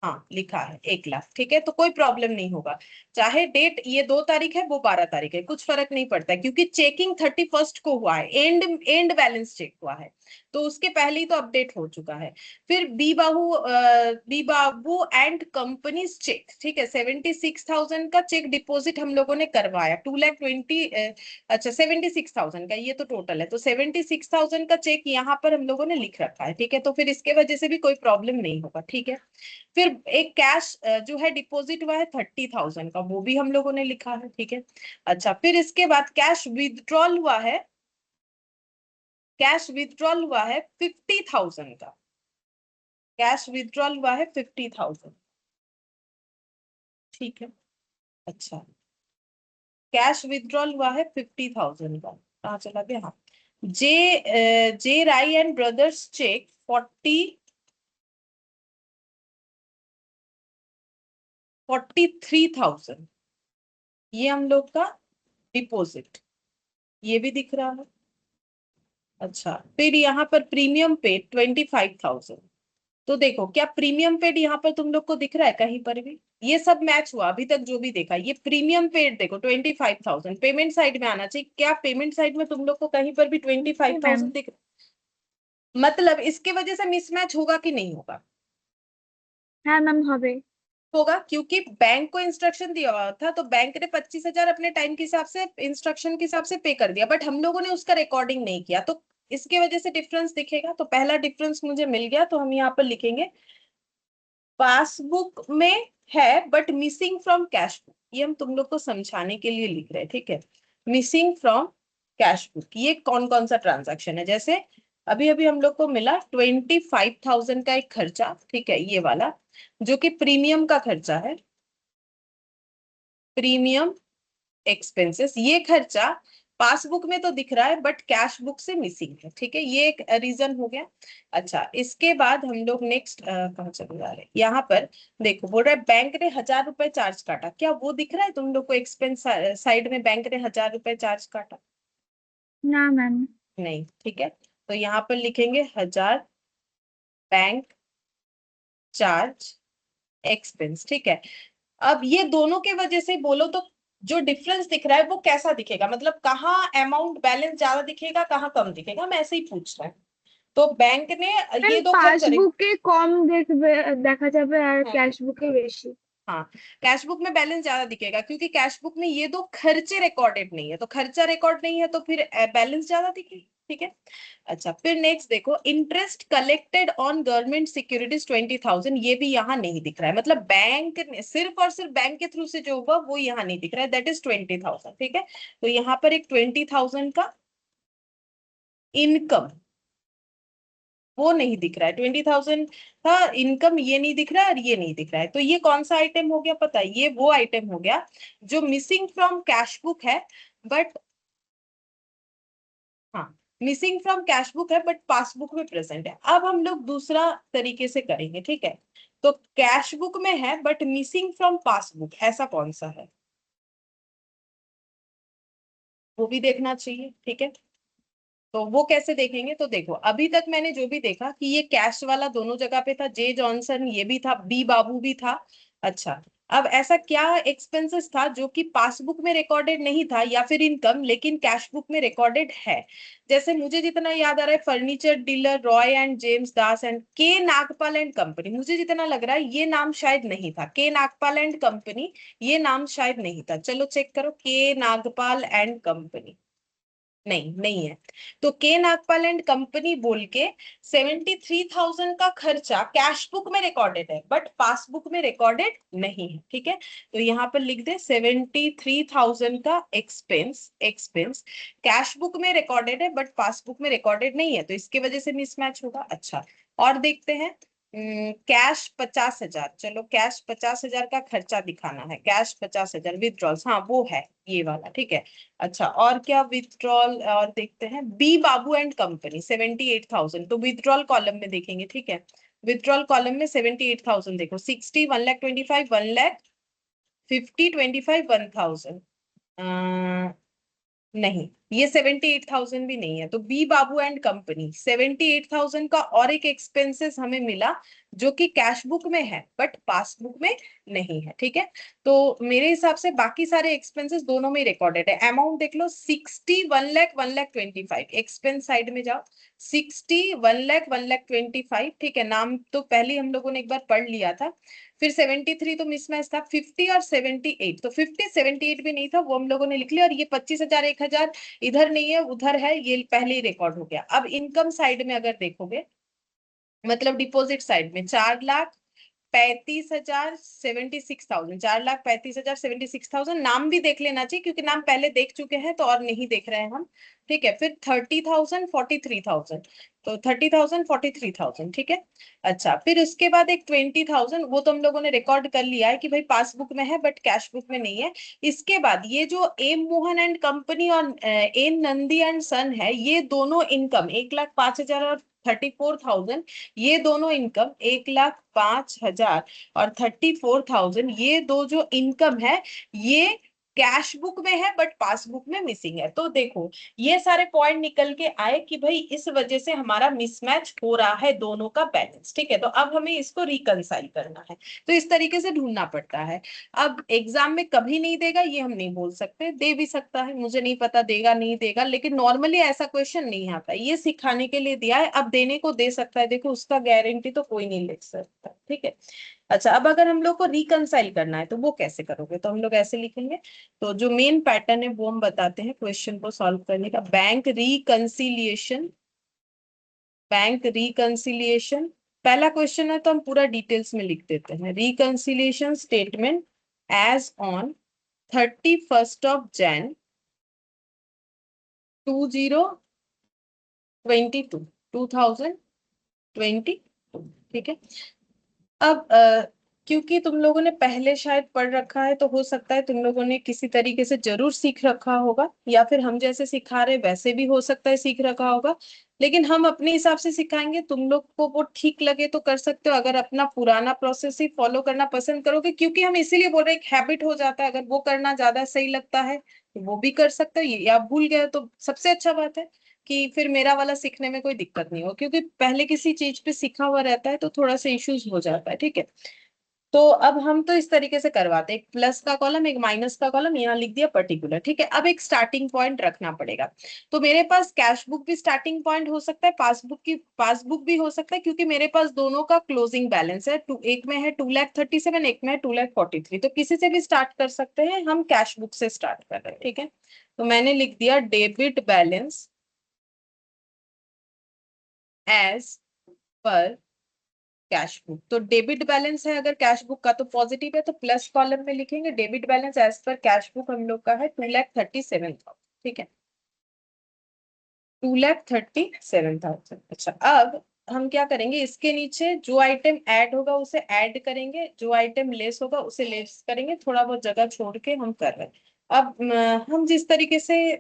Speaker 1: हाँ लिखा है 1 लाख, ठीक है। तो कोई प्रॉब्लम नहीं होगा, चाहे डेट ये 2 तारीख है वो 12 तारीख है, कुछ फर्क नहीं पड़ता है, क्योंकि चेकिंग 31st को हुआ है, एंड एंड बैलेंस चेक हुआ है, तो उसके पहले ही तो अपडेट हो चुका है। फिर B Babu and company's cheque, ठीक है, 76,000 का चेक डिपॉजिट हम लोगों ने करवाया, 2,20,000, अच्छा 76,000 का ये तो टोटल है, तो 76,000 का चेक यहाँ पर हम लोगों ने लिख रखा है, ठीक है। तो फिर इसके वजह से भी कोई प्रॉब्लम नहीं होगा, ठीक है। फिर एक कैश जो है डिपॉजिट हुआ है 30,000 का, वो भी हम लोगों ने लिखा है, ठीक है। अच्छा फिर इसके बाद कैश विथड्रॉल हुआ है, कैश विथड्रॉल हुआ है 50,000 का, कैश विथड्रॉल हुआ है 50,000, ठीक है। अच्छा कैश विथड्रॉल हुआ है 50,000 का, कहाँ चला गया? हाँ, जे राय एंड ब्रदर्स चेक 43,000, ये हम लोग का डिपॉजिट, ये भी दिख रहा है। अच्छा फिर यहाँ पर प्रीमियम पेड 25,000, तो देखो क्या प्रीमियम पेड यहाँ पर तुम लोग को दिख रहा है कहीं पर भी? ये सब मैच हुआ अभी तक जो भी देखा, ये प्रीमियम पेड देखो 25,000 पेमेंट साइड में आना चाहिए, क्या पेमेंट साइड में तुम लोग को कहीं पर भी ट्वेंटी फाइव
Speaker 2: मैम।
Speaker 1: थाउजेंड दिख? मतलब इसके वजह से मिसमैच होगा कि नहीं होगा?
Speaker 2: हाँ मैम হবে।
Speaker 1: होगा, क्योंकि बैंक को इंस्ट्रक्शन दिया हुआ था, तो बैंक ने 25,000 अपने टाइम के हिसाब से इंस्ट्रक्शन के हिसाब से पे कर दिया, बट हम लोगों ने उसका रिकॉर्डिंग नहीं किया, तो इसके वजह से डिफरेंस दिखेगा। तो पहला डिफरेंस मुझे मिल गया, तो हम यहाँ पर लिखेंगे पासबुक में है but missing from cash book, ये हम तुम लोग को समझाने के लिए लिख रहे हैं, ठीक है। मिसिंग फ्रॉम कैश बुक, ये कौन कौन सा ट्रांजैक्शन है? जैसे अभी अभी हम लोग को मिला 25,000 का एक खर्चा, ठीक है, ये वाला जो कि प्रीमियम का खर्चा है, प्रीमियम एक्सपेंसेस। ये खर्चा पासबुक में तो दिख रहा है बट कैश बुक से मिसिंग है, ठीक है, ये एक रीजन हो गया। अच्छा, इसके बाद हम लोग नेक्स्ट कहाँ चले जा रहे हैं, यहाँ पर देखो बोल रहा है बैंक ने 1,000 रुपए चार्ज काटा, क्या वो दिख रहा है तुम लोग को? एक्सपेंस साइड में बैंक ने 1,000 रुपए चार्ज काटा?
Speaker 2: ना मैम।
Speaker 1: नहीं, ठीक है, तो यहाँ पर लिखेंगे 1,000 बैंक चार्ज एक्सपेंस, ठीक है। अब ये दोनों के वजह से बोलो तो जो डिफरेंस दिख रहा है वो कैसा दिखेगा, मतलब कहाँ अमाउंट बैलेंस ज्यादा दिखेगा, कहाँ कम दिखेगा, मैं ऐसे ही पूछ रहा हूँ। तो बैंक ने
Speaker 2: ম্যাম
Speaker 1: ये दो खर्च करे।
Speaker 2: পাসবুকে কম দেখবে, দেখা যাবে আর
Speaker 1: हाँ,
Speaker 2: ক্যাশ বুকে বেশি।
Speaker 1: हाँ, कैश बुक में बैलेंस ज्यादा दिखेगा क्योंकि कैश बुक में ये दो खर्चे रिकॉर्डेड नहीं है, तो खर्चा रिकॉर्ड नहीं है तो फिर बैलेंस ज्यादा दिखेगा, ठीक है। अच्छा, फिर नेक्स्ट देखो, interest collected on government securities 20,000, ये भी यहाँ नहीं दिख रहा है, मतलब बैंक सिर्फ और सिर्फ बैंक के थ्रू से जो हुआ वो यहाँ नहीं दिख रहा है, दैट इज 20,000, ठीक है। तो यहाँ पर एक 20,000 का इनकम वो नहीं दिख रहा है, 20,000 का इनकम ये नहीं दिख रहा है और ये नहीं दिख रहा है, तो ये कौन सा आइटम हो गया पता है? ये वो आइटम हो गया जो मिसिंग फ्रॉम कैश बुक है, बट हाँ, मिसिंग फ्रॉम कैश बुक है बट पासबुक में प्रेजेंट है। अब हम लोग दूसरा तरीके से करेंगे, ठीक है। तो कैश बुक में है बट मिसिंग फ्रॉम पासबुक, ऐसा कौन सा है वो भी देखना चाहिए, ठीक है। तो वो कैसे देखेंगे? तो देखो, अभी तक मैंने जो भी देखा कि ये कैश वाला दोनों जगह पे था, जे जॉनसन ये भी था, बी बाबू भी था। अच्छा, अब ऐसा क्या एक्सपेंसेस था जो कि पासबुक में रिकॉर्डेड नहीं था या फिर इनकम लेकिन कैश बुक में रिकॉर्डेड है? जैसे मुझे जितना याद आ रहा है, furniture dealer Roy and James Das and के नागपाल एंड कंपनी, मुझे जितना लग रहा है ये नाम शायद नहीं था, के नागपाल एंड कंपनी, ये नाम शायद नहीं था। चलो चेक करो, के नागपाल एंड कंपनी, नहीं, नहीं है। तो के नागपाल एंड कंपनी बोल के 73,000 का खर्चा कैश बुक में रिकॉर्डेड है बट पासबुक में रिकॉर्डेड नहीं है, ठीक है। तो यहाँ पर लिख दे 73,000 का एक्सपेंस, एक्सपेंस कैश बुक में रिकॉर्डेड है बट पासबुक में रिकॉर्डेड नहीं है, तो इसके वजह से मिसमैच होगा। अच्छा, और देखते हैं, कैश 50,000, चलो कैश 50,000 का खर्चा दिखाना है, कैश 50,000 विथड्रॉल्स, हाँ वो है ये वाला, ठीक है। अच्छा, और क्या विथड्रॉल और देखते हैं, बी बाबू एंड कंपनी 78,000, तो विथड्रॉल कॉलम में देखेंगे, ठीक है। विथड्रॉल कॉलम में 78,000 देखो, 60, 1,25,000, 1,50,000, 25, 1,000, नहीं, ये 78,000 भी नहीं है, तो बी बाबू एंड कंपनी 78,000 का और एक एक्सपेंसेस हमें मिला जो कि कैश बुक में है बट पासबुक में नहीं है, ठीक है। तो मेरे हिसाब से बाकी सारे एक्सपेंसेस दोनों में रिकॉर्डेड है। अमाउंट देख लो, 60, 1,00,000, 1,25,000, एक्सपेंस साइड में जाओ, 60, 1,00,000, 1,25,000, ठीक है, नाम तो पहले हम लोगों ने एक बार पढ़ लिया था। फिर 73 तो मिसमैच था, 50 और 78, तो 50, 78 भी नहीं था, वो हम लोगों ने लिख लिया, और ये 25,000, 1,000 इधर नहीं है उधर है, ये पहले ही रिकॉर्ड हो गया। अब इनकम साइड में अगर देखोगे, मतलब डिपॉजिट साइड में, 4,35,76,000, 4,35,76,000, नाम भी देख लेना चाहिए क्योंकि नाम पहले देख चुके हैं तो और नहीं देख रहे हैं हम, ठीक है। फिर 30,000, 43,000, तो 30,000, 43,000, ठीक है। अच्छा, फिर उसके बाद एक 20,000, वो तो हम लोगों ने रिकॉर्ड कर लिया है कि भाई पासबुक में है बट कैश बुक में नहीं है। इसके बाद ये जो एम मोहन एंड कंपनी और एन नंदी एंड सन है, ये दोनों इनकम 1,05,000 और 34,000, ये दोनों इनकम 1,05,000 और 34,000, ये दो जो इनकम है ये कैश बुक में है बट पासबुक में मिसिंग है। तो देखो, ये सारे पॉइंट निकल के आए कि भाई इस वजह से हमारा मिसमैच हो रहा है दोनों का बैलेंस, ठीक है। तो अब हमें इसको रिकंसाइल करना है, तो इस तरीके से ढूंढना पड़ता है। अब एग्जाम में कभी नहीं देगा ये हम नहीं बोल सकते, दे भी सकता है, मुझे नहीं पता देगा नहीं देगा, लेकिन नॉर्मली ऐसा क्वेश्चन नहीं आता, ये सिखाने के लिए दिया है, अब देने को दे सकता है, देखो उसका गारंटी तो कोई नहीं ले सकता, ठीक है। अच्छा, अब अगर हम लोग को रिकंसाइल करना है तो वो कैसे करोगे? तो हम लोग ऐसे लिखेंगे, तो जो मेन पैटर्न है वो हम बताते हैं क्वेश्चन को सॉल्व करने का, बैंक रिकंसिलिएशन, बैंक रिकंसिलिएशन। पहला क्वेश्चन है तो हम पूरा डिटेल्स में लिख देते हैं, reconciliation statement as on 31st of Jan 2022, 2022, ठीक है। अब क्योंकि तुम लोगों ने पहले शायद पढ़ रखा है, तो हो सकता है तुम लोगों ने किसी तरीके से जरूर सीख रखा होगा, या फिर हम जैसे सिखा रहे वैसे भी हो सकता है सीख रखा होगा। लेकिन हम अपने हिसाब से सिखाएंगे, तुम लोग को वो ठीक लगे तो कर सकते हो, अगर अपना पुराना प्रोसेस ही फॉलो करना पसंद करोगे, क्योंकि हम इसीलिए बोल रहे हैं, एक हैबिट हो जाता है, अगर वो करना ज्यादा सही लगता है तो वो भी कर सकते हो, या आप भूल गए तो सबसे अच्छा बात है कि फिर मेरा वाला सीखने में कोई दिक्कत नहीं हो, क्योंकि पहले किसी चीज पे सीखा हुआ रहता है तो थोड़ा सा इश्यूज हो जाता है, ठीक है। तो अब हम तो इस तरीके से करवाते हैं, एक प्लस का कॉलम, एक माइनस का कॉलम, यहाँ लिख दिया पर्टिकुलर, ठीक है। अब एक स्टार्टिंग पॉइंट रखना पड़ेगा। तो मेरे पास कैश बुक भी स्टार्टिंग पॉइंट हो सकता है, पासबुक भी हो सकता है, क्योंकि मेरे पास दोनों का क्लोजिंग बैलेंस है, एक में है 2,37,000, एक में है 2,43,000, तो किसी से भी स्टार्ट कर सकते हैं, हम कैश बुक से स्टार्ट कर रहे हैं, ठीक है। तो मैंने लिख दिया debit balance as per cash book. तो डेबिट बैलेंस है अगर कैश बुक का तो पॉजिटिव है, तो प्लस कॉलम में लिखेंगे debit balance as per cash book हम लोग का है 2,37,000, ठीक है, 2,37,000। अच्छा, अब हम क्या करेंगे, इसके नीचे जो आइटम ऐड होगा उसे ऐड करेंगे, जो आइटम लेस होगा उसे लेस करेंगे, थोड़ा बहुत जगह छोड़ के हम कर रहे हैं। अब हम जिस तरीके से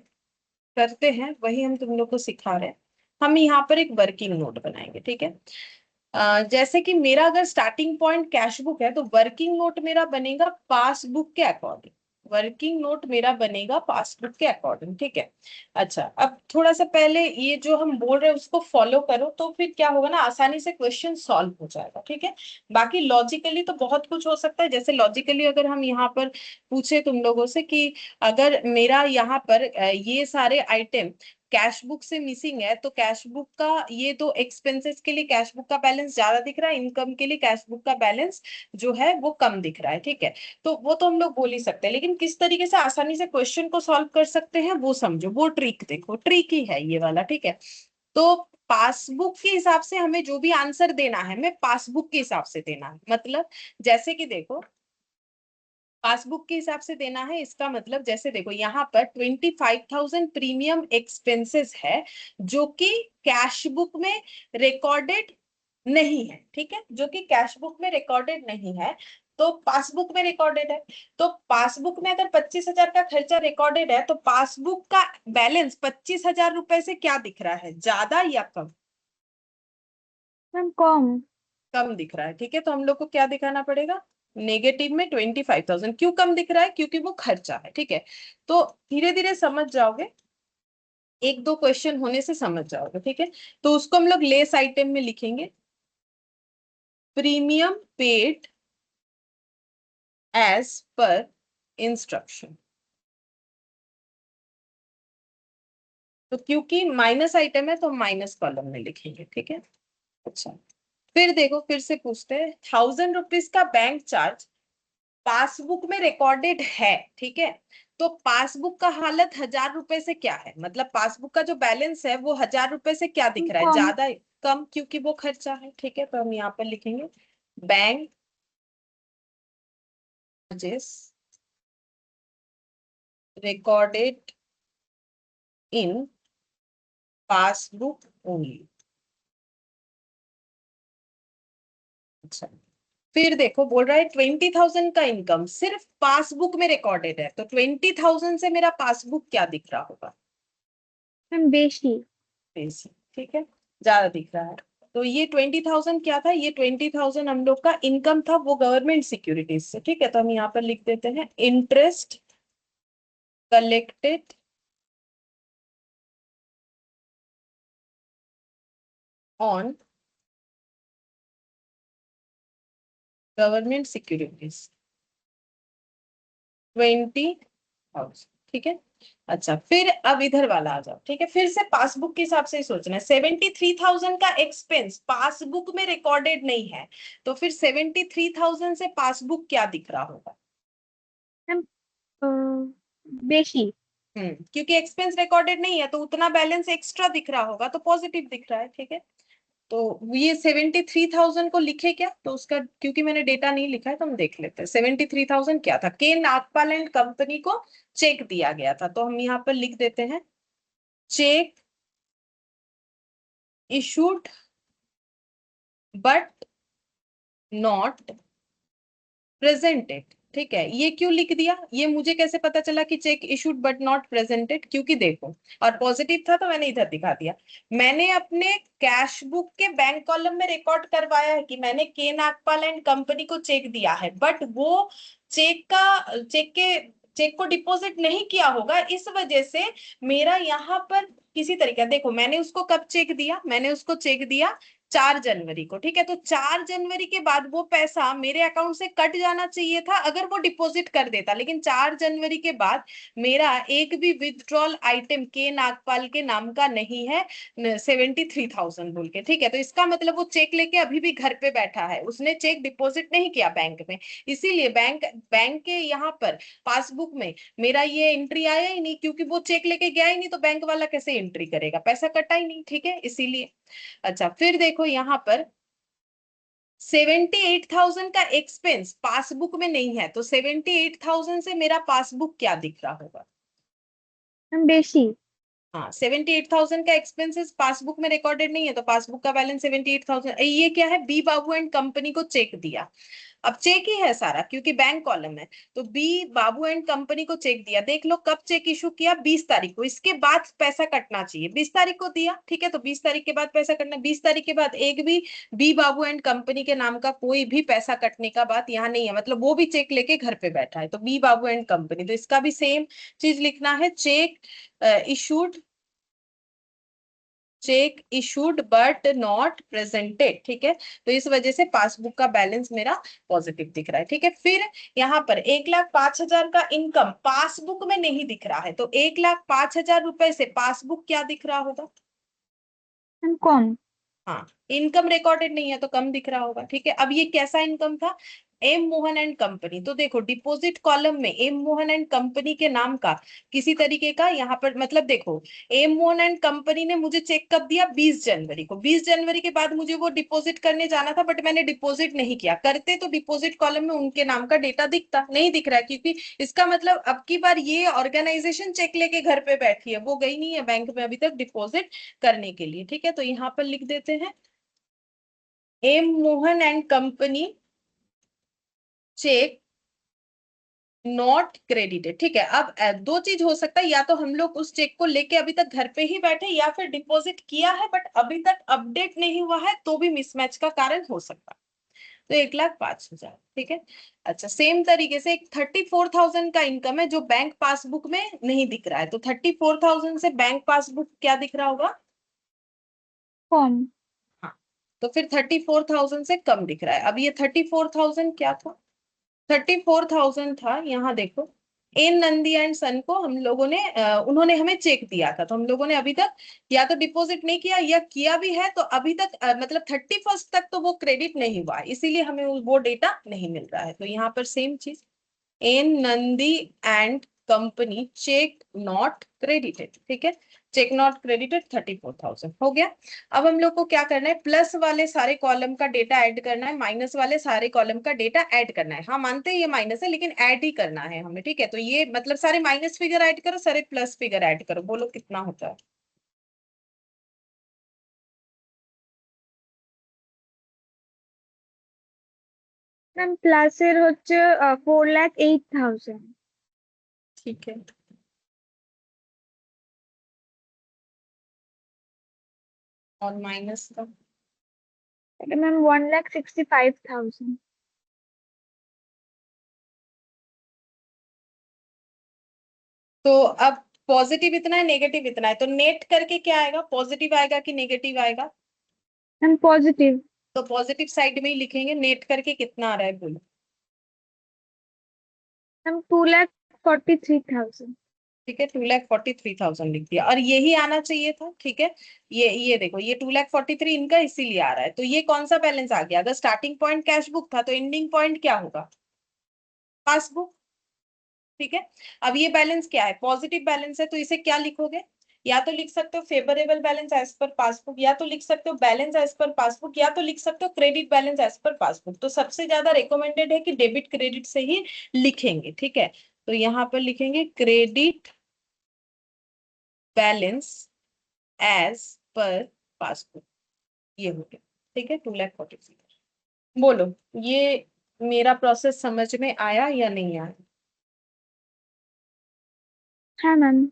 Speaker 1: करते हैं वही हम तुम लोग को सिखा रहे हैं। हम यहाँ पर एक वर्किंग नोट बनाएंगे, ठीक है। जैसे कि मेरा अगर स्टार्टिंग पॉइंट कैश बुक है, तो वर्किंग नोट मेरा बनेगा पासबुक के अकॉर्डिंग, वर्किंग नोट मेरा बनेगा पासबुक के अकॉर्डिंग, ठीक है। अच्छा, अब थोड़ा सा पहले ये जो हम बोल रहे हैं उसको फॉलो करो, तो फिर क्या होगा ना, आसानी से क्वेश्चन सॉल्व हो जाएगा, ठीक है। बाकी लॉजिकली तो बहुत कुछ हो सकता है, जैसे लॉजिकली अगर हम यहाँ पर पूछे तुम लोगों से कि अगर मेरा यहाँ पर ये सारे आइटम कैश बुक से मिसिंग है, तो कैश बुक का ये तो एक्सपेंसेस के लिए कैश बुक का बैलेंस ज्यादा दिख रहा है, इनकम के लिए कैश बुक का बैलेंस जो है वो कम दिख रहा है, ठीक है। तो वो तो हम लोग बोल ही सकते हैं, लेकिन किस तरीके से आसानी से क्वेश्चन को सॉल्व कर सकते हैं वो समझो, वो ट्रिक देखो, ट्रिक ही है ये वाला, ठीक है। तो पासबुक के हिसाब से हमें जो भी आंसर देना है, हमें पासबुक के हिसाब से देना है, मतलब जैसे कि देखो, पासबुक के हिसाब से देना है, इसका मतलब जैसे देखो यहाँ पर 25,000 प्रीमियम एक्सपेंसेस है, जो कि कैश बुक में रिकॉर्डेड नहीं है, ठीक है, जो कि कैश बुक में रिकॉर्डेड नहीं है, तो पासबुक में रिकॉर्डेड है। तो पासबुक में अगर 25,000 का खर्चा रिकॉर्डेड है, तो पासबुक का बैलेंस 25,000 रुपए से क्या दिख रहा है, ज्यादा या कम?
Speaker 2: मैम कम।
Speaker 1: कम दिख रहा है, ठीक है। तो हम लोग को क्या दिखाना पड़ेगा, नेगेटिव में 25,000। क्यों कम दिख रहा है, क्योंकि वो खर्चा है, ठीक है। तो धीरे धीरे समझ जाओगे, एक दो क्वेश्चन होने से समझ जाओगे, ठीक है। तो उसको हम लोग लेस आइटम में लिखेंगे, premium paid as per instruction. तो क्योंकि माइनस आइटम है तो माइनस कॉलम में लिखेंगे, ठीक है। अच्छा, फिर देखो, फिर से पूछते हैं, 1,000 रुपीज का बैंक चार्ज पासबुक में रिकॉर्डेड है, ठीक है। तो पासबुक का हालत 1,000 रुपए से क्या है, मतलब पासबुक का जो बैलेंस है वो 1,000 रुपए से क्या दिख रहा है,
Speaker 2: कम।
Speaker 1: ज्यादा कम, क्योंकि वो खर्चा है, ठीक है। तो हम यहाँ पर लिखेंगे bank charges recorded in passbook only. अच्छा, फिर देखो बोल रहा है 20,000 का इनकम सिर्फ पासबुक में रिकॉर्डेड है, तो 20,000 से मेरा पासबुक क्या दिख रहा होगा,
Speaker 2: मैम बेशी।
Speaker 1: बेसी, ठीक है, ज्यादा दिख रहा है। तो ये 20,000 क्या था, ये 20,000 हम लोग का इनकम था, वो गवर्नमेंट सिक्योरिटीज से, ठीक है। तो हम यहाँ पर लिख देते हैं interest collected on government securities 20,000, ठीक है। अच्छा, फिर अब इधर वाला आ जाओ, ठीक है, फिर से पासबुक के हिसाब से ही सोचना है। 73,000 का एक्सपेंस पासबुक में रिकॉर्डेड नहीं है, तो फिर 73,000 से पासबुक क्या दिख रहा होगा?
Speaker 2: मैम बेशी।
Speaker 1: क्योंकि एक्सपेंस रिकॉर्डेड नहीं है, तो उतना बैलेंस एक्स्ट्रा दिख रहा होगा, तो पॉजिटिव दिख रहा है, ठीक है। तो ये 73,000 को लिखे क्या, तो उसका क्योंकि मैंने डेटा नहीं लिखा है तो हम देख लेते हैं। 73,000 क्या था, के नागपाल एंड कंपनी को चेक दिया गया था, तो हम यहाँ पर लिख देते हैं check issued but not presented. ठीक है, ये क्यों लिख दिया, ये मुझे कैसे पता चला कि check issued but not presented? क्योंकि देखो, और पॉजिटिव था तो मैंने इधर दिखा दिया। मैंने अपने कैश बुक के बैंक कॉलम में रिकॉर्ड करवाया है कि मैंने के नागपाल एंड कंपनी को चेक दिया है, बट वो चेक को डिपॉजिट नहीं किया होगा, इस वजह से मेरा यहाँ पर किसी तरीके, देखो मैंने उसको कब चेक दिया, मैंने उसको चेक दिया 4 जनवरी को। ठीक है, तो 4 जनवरी के बाद वो पैसा मेरे अकाउंट से कट जाना चाहिए था अगर वो डिपॉजिट कर देता, लेकिन 4 जनवरी के बाद मेरा एक भी विथड्रॉल आइटम के नागपाल के नाम का नहीं है 73,000 बोल के। ठीक है, तो इसका मतलब वो चेक लेके अभी भी घर पे बैठा है, उसने चेक डिपॉजिट नहीं किया बैंक में। इसीलिए बैंक बैंक के यहाँ पर पासबुक में मेरा ये एंट्री आया ही नहीं, क्योंकि वो चेक लेके गया ही नहीं, तो बैंक वाला कैसे एंट्री करेगा, पैसा कटा ही नहीं। ठीक है, इसीलिए। अच्छा, फिर देखो यहाँ पर 78,000 का एक्सपेंस पासबुक में नहीं है, तो 78,000 से मेरा पासबुक क्या दिख रहा होगा?
Speaker 2: मैम बेशी।
Speaker 1: हाँ, 78,000 का एक्सपेंसेस पासबुक में रिकॉर्डेड नहीं है, तो पासबुक का बैलेंस 78,000। ये क्या है, बी बाबू एंड कंपनी को चेक दिया। अब चेक ही है सारा, क्योंकि बैंक कॉलम है, तो बी बाबू एंड कंपनी को चेक दिया। देख लो कब चेक इशू किया, 20 तारीख को, इसके बाद पैसा कटना चाहिए। 20 तारीख को दिया, ठीक है, तो 20 तारीख के बाद पैसा कटना। 20 तारीख के बाद एक भी बी बाबू एंड कंपनी के नाम का कोई भी पैसा कटने का बात यहाँ नहीं है, मतलब वो भी चेक लेके घर पे बैठा है, तो बी बाबू एंड कंपनी, तो इसका भी सेम चीज लिखना है, check issued, check issued but not presented. ठीक है, तो इस वजह से पासबुक का बैलेंस मेरा पॉजिटिव दिख रहा है। ठीक है, फिर यहाँ पर 1,05,000 का इनकम पासबुक में नहीं दिख रहा है, तो 1,05,000 रुपए से पासबुक क्या दिख रहा होगा?
Speaker 2: मैम कौन?
Speaker 1: हाँ, इनकम रिकॉर्डेड नहीं है तो कम दिख रहा होगा। ठीक है, अब ये कैसा इनकम था? एम मोहन एंड कंपनी, तो देखो डिपॉजिट कॉलम में एम मोहन एंड कंपनी के नाम का किसी तरीके का यहाँ पर, मतलब देखो एम मोहन एंड कंपनी ने मुझे चेक कब दिया, 20 जनवरी को। 20 जनवरी के बाद मुझे वो डिपॉजिट करने जाना था, बट मैंने डिपॉजिट नहीं किया, करते तो डिपॉजिट कॉलम में उनके नाम का डेटा दिखता, नहीं दिख रहा है, क्योंकि इसका मतलब अब की बार ये ऑर्गेनाइजेशन चेक लेके घर पे बैठी है, वो गई नहीं है बैंक में अभी तक डिपॉजिट करने के लिए। ठीक है, तो यहाँ पर लिख देते हैं M Mohan and company cheque not credited. ठीक है, अब दो चीज हो सकता है, या तो हम लोग उस चेक को लेके अभी तक घर पे ही बैठे, या फिर डिपॉजिट किया है बट अभी तक अपडेट नहीं हुआ है, तो भी मिसमैच का कारण हो सकता है। तो 1,05,000। ठीक है, अच्छा सेम तरीके से एक 34,000 का इनकम है जो बैंक पासबुक में नहीं दिख रहा है, तो 34,000 से बैंक पासबुक क्या दिख रहा होगा?
Speaker 2: कौन?
Speaker 1: हाँ, तो फिर 34,000 से कम दिख रहा है। अब ये 34,000 क्या था? 34,000 था, यहाँ देखो, एन नंदी एंड सन को हम लोगों ने उन्होंने हमें चेक दिया था, तो हम लोगों ने अभी तक या तो डिपॉजिट नहीं किया, या किया भी है तो अभी तक मतलब 31 तक तो वो क्रेडिट नहीं हुआ है, इसीलिए हमें वो डेटा नहीं मिल रहा है। तो यहाँ पर सेम चीज, N Nandi and company cheque not credited. ठीक है, चेक नॉट क्रेडिटेड 34,000 हो गया। अब हम लोग को क्या करना है, प्लस वाले सारे कॉलम का डेटा ऐड करना है, माइनस वाले सारे कॉलम का डेटा ऐड करना है। हाँ मानते हैं ये माइनस है, लेकिन ऐड ही करना है हमें। ठीक है, तो ये मतलब सारे माइनस फिगर ऐड करो, सारे प्लस फिगर ऐड करो, बोलो कितना होता है?
Speaker 2: ম্যাম প্লাসের হচ্ছে 4,08,000।
Speaker 1: ठीक है, और माइनस का?
Speaker 2: এটা ম্যাম 1,65,000।
Speaker 1: तो अब पॉजिटिव इतना है, नेगेटिव इतना है, तो नेट करके क्या आएगा, पॉजिटिव आएगा कि नेगेटिव आएगा?
Speaker 2: Ma'am positive.
Speaker 1: तो पॉजिटिव साइड में ही लिखेंगे, नेट करके कितना आ रहा है बोलो?
Speaker 2: ম্যাম 2,43,000।
Speaker 1: ठीक है, 2,43,000 लिख दिया, और यही आना चाहिए था। ठीक है, ये देखो, ये 2,43,000 इनका इसीलिए आ रहा है, तो ये कौन सा बैलेंस आ गया? अगर स्टार्टिंग पॉइंट कैश बुक था तो एंडिंग पॉइंट क्या होगा? पासबुक। ठीक है, अब ये बैलेंस क्या है, पॉजिटिव बैलेंस है, तो इसे क्या लिखोगे? या तो लिख सकते हो favourable balance as per passbook, या तो लिख सकते हो बैलेंस एज पर पासबुक, या तो लिख सकते हो credit balance as per passbook. तो सबसे ज्यादा रिकमेंडेड है कि डेबिट क्रेडिट से ही लिखेंगे। ठीक है, तो यहाँ पर लिखेंगे credit balance as per passbook, ये हो गया। ठीक है, 2,40,000। बोलो, ये मेरा प्रोसेस समझ में आया या नहीं आया?
Speaker 2: हाँ मैम।